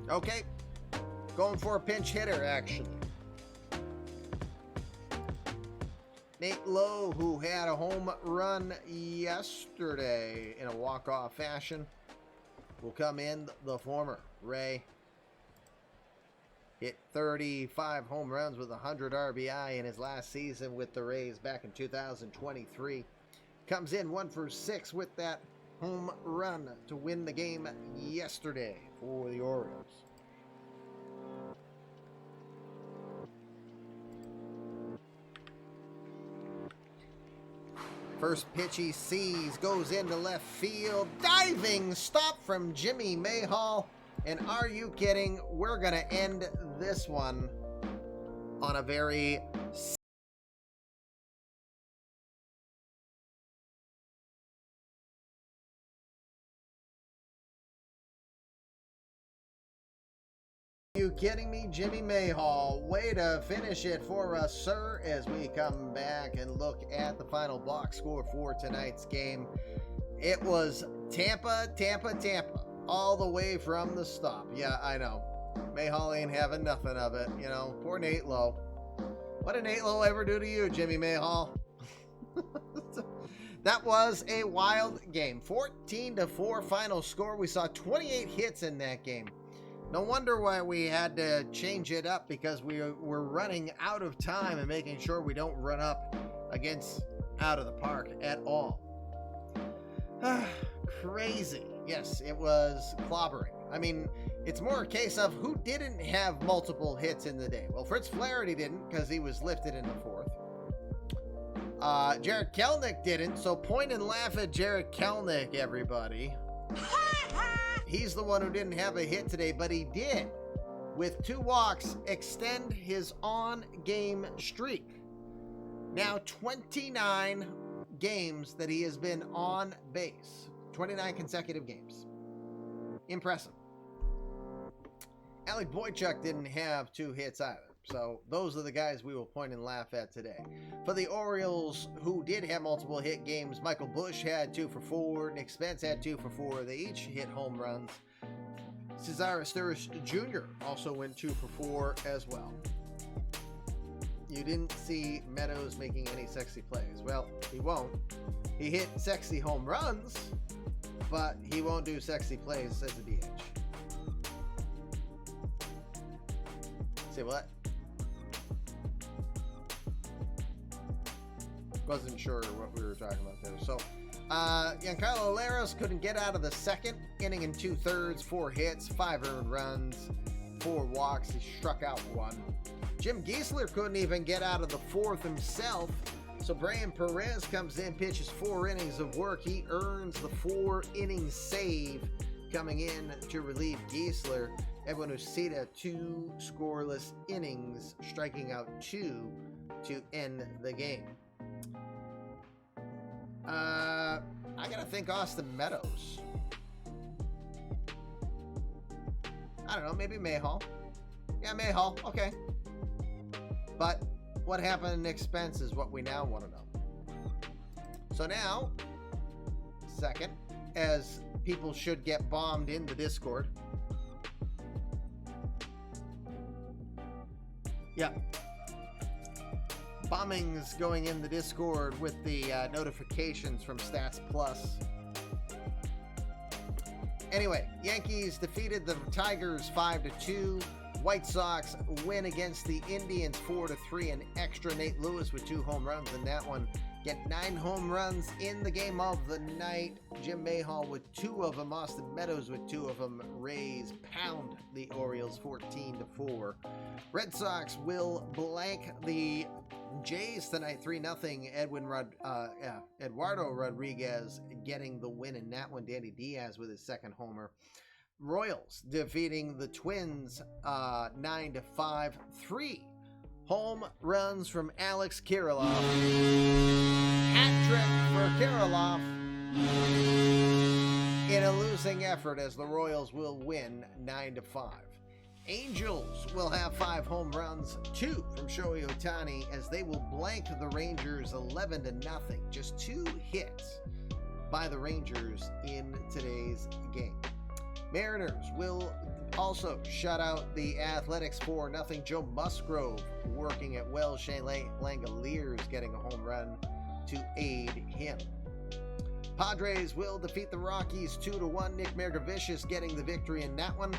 Okay. Going for a pinch hitter, actually. Nate Lowe, who had a home run yesterday in a walk-off fashion, will come in. The former Ray hit 35 home runs with 100 RBI in his last season with the Rays back in 2023. Comes in 1 for 6 with that home run to win the game yesterday for the Orioles. First pitch he sees goes into left field. Diving stop from Jimmy Mayhall. And are you kidding? We're going to end this one on a very... Are you kidding me? Jimmy Mayhall, way to finish it for us, sir, as we come back and look at the final box score for tonight's game. It was Tampa, all the way from the stop. Yeah, I know. Mayhall ain't having nothing of it, you know. Poor Nate Lowe. What did Nate Lowe ever do to you, Jimmy Mayhall? That was a wild game. 14-4 final score. We saw 28 hits in that game. No wonder why we had to change it up, because we were running out of time and making sure we don't run up against out of the park at all. Crazy. Yes, it was clobbering. I mean, it's more a case of who didn't have multiple hits in the day. Well, Fritz Flaherty didn't, because he was lifted in the fourth. Jared Kelenic didn't, so point and laugh at Jared Kelenic, everybody. He's the one who didn't have a hit today, but he did, with 2 walks, extend his on-game streak. Now 29 games that he has been on base. 29 consecutive games. Impressive. Alec Boychuk didn't have 2 hits either. So those are the guys we will point and laugh at today. For the Orioles, who did have multiple hit games, Michael Busch had 2 for 4. Nick Spence had 2 for 4. They each hit home runs. Cesar Asturis Jr. also went 2 for 4 as well. You didn't see Meadows making any sexy plays. Well, he won't. He hit sexy home runs, but he won't do sexy plays as a DH. Say what? Wasn't sure what we were talking about there. So, Giancarlo Laros couldn't get out of the second inning in 2/3, 4 hits, 5 earned runs, 4 walks. He struck out 1. Jim Giesler couldn't even get out of the 4th himself. So Brian Perez comes in, pitches 4 innings of work. He earns the 4-inning save, coming in to relieve Giesler. Edwin Uceda, 2 scoreless innings, striking out 2 to end the game. I gotta think Austin Meadows. I don't know, maybe Mayhall. Yeah, Mayhall, okay. But what happened to Nick Spence is what we now want to know. So now, second, as people should get bombed in the Discord. Yeah. Bombings going in the Discord with the notifications from Stats Plus. Anyway, Yankees defeated the Tigers 5-2. White Sox win against the Indians 4-3. An extra Nate Lewis with 2 home runs in that one. Get 9 home runs in the game of the night. Jim Mayhall with 2 of them. Austin Meadows with 2 of them. Rays pound the Orioles 14-4. Red Sox will blank the Jays tonight 3-0. Eduardo Rodriguez getting the win in that one. Danny Diaz with his 2nd homer. Royals defeating the Twins 9-5. 3 home runs from Alex Kirilloff. Hat trick for Kirilloff in a losing effort as the Royals will win 9-5. Angels will have 5 home runs, 2 from Shohei Ohtani, as they will blank the Rangers 11-0. Just 2 hits by the Rangers in today's game. Mariners will also shut out the Athletics 4-0. Joe Musgrove working at well. Shane Langoliers getting a home run to aid him. Padres will defeat the Rockies 2-1. Nick Mergavicius getting the victory in that one.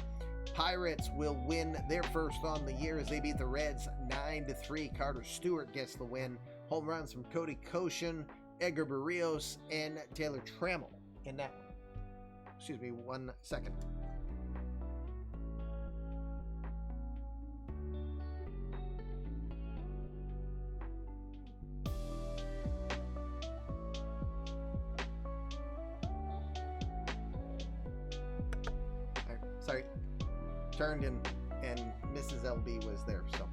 Pirates will win their first on the year as they beat the Reds 9-3. Carter Stewart gets the win. Home runs from Cody Koshin, Edgar Barrios, and Taylor Trammell in that one. Excuse me, 1 second. Sorry, turned and Mrs. LB was there. So,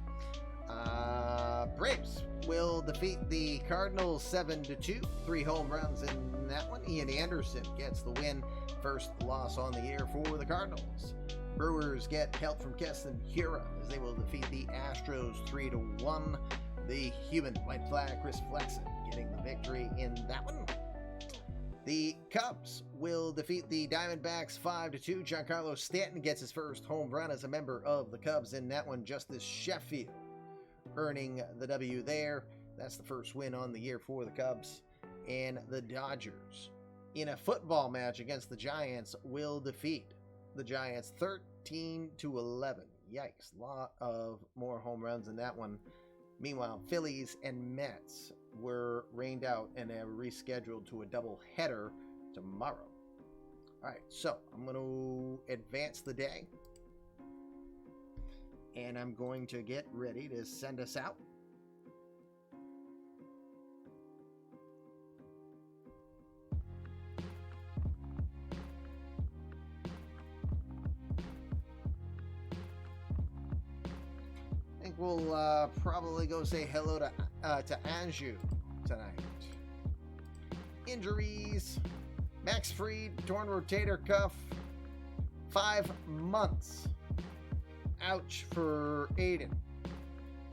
Braves will defeat the Cardinals 7-2. 3 home runs in that one. Ian Anderson gets the win. First loss on the year for the Cardinals. Brewers get help from Keston Hiura as they will defeat the Astros 3-1. The human white flag Chris Flexen getting the victory in that one. The Cubs will defeat the Diamondbacks 5-2. Giancarlo Stanton gets his first home run as a member of the Cubs in that one. Justice Sheffield earning the W there. That's the first win on the year for the Cubs. And the Dodgers, in a football match against the Giants, will defeat the Giants 13-11. Yikes, a lot of more home runs in that one. Meanwhile, Phillies and Mets were rained out and are rescheduled to a doubleheader tomorrow. All right, so I'm going to advance the day, and I'm going to get ready to send us out. I think we'll probably go say hello to Anju tonight. Injuries: Max Fried, torn rotator cuff, 5 months. Ouch for Aiden.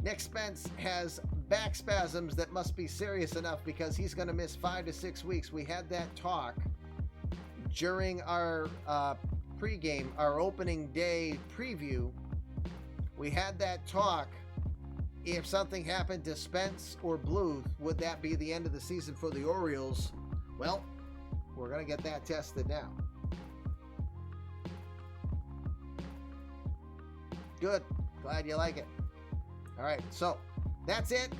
Nick Spence has back spasms that must be serious enough because he's going to miss 5 to 6 weeks. We had that talk during our pregame, our opening day preview. We had that talk. If something happened to Spence or Bluth, would that be the end of the season for the Orioles? Well, we're going to get that tested now. Good. Glad you like it. All right, so that's it.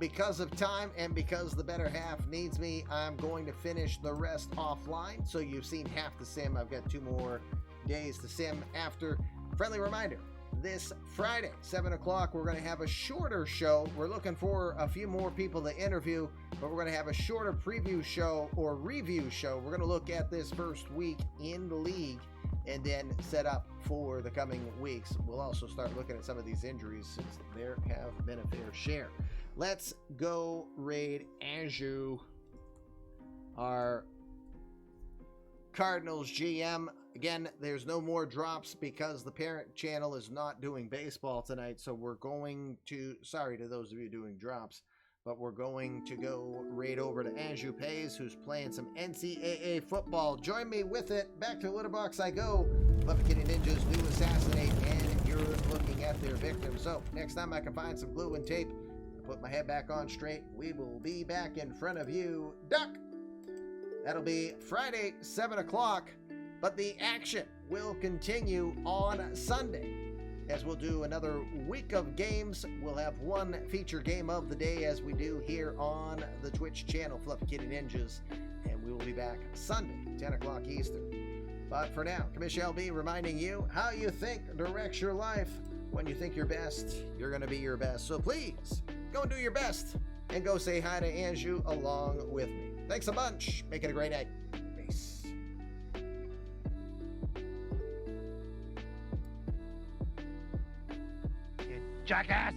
Because of time and because the better half needs me, I'm going to finish the rest offline. So you've seen half the sim. I've got 2 more days to sim after. Friendly reminder, this Friday, 7 o'clock, we're going to have a shorter show. We're looking for a few more people to interview, but we're going to have a shorter preview show or review show. We're going to look at this first week in the league and then set up for the coming weeks. We'll also start looking at some of these injuries since there have been a fair share. Let's go raid Anju, our Cardinals GM. Again, there's no more drops because the parent channel is not doing baseball tonight, so we're going to, sorry to those of you doing drops, but we're going to go right over to Anju Pays, who's playing some NCAA football. Join me with it. Back to Litterbox I go. Love Kitty Ninjas do assassinate, and you're looking at their victim. So next time I can find some glue and tape, put my head back on straight, we will be back in front of you. Duck! That'll be Friday, 7 o'clock. But the action will continue on Sunday, as we'll do another week of games. We'll have one feature game of the day, as we do here on the Twitch channel, Fluffy Kitty Ninjas, and we will be back Sunday, 10 o'clock Eastern. But for now, Commissioner LB reminding you, how you think directs your life. When you think your best, you're going to be your best. So please, go and do your best, and go say hi to Anju along with me. Thanks a bunch. Make it a great night. Peace. Jackass!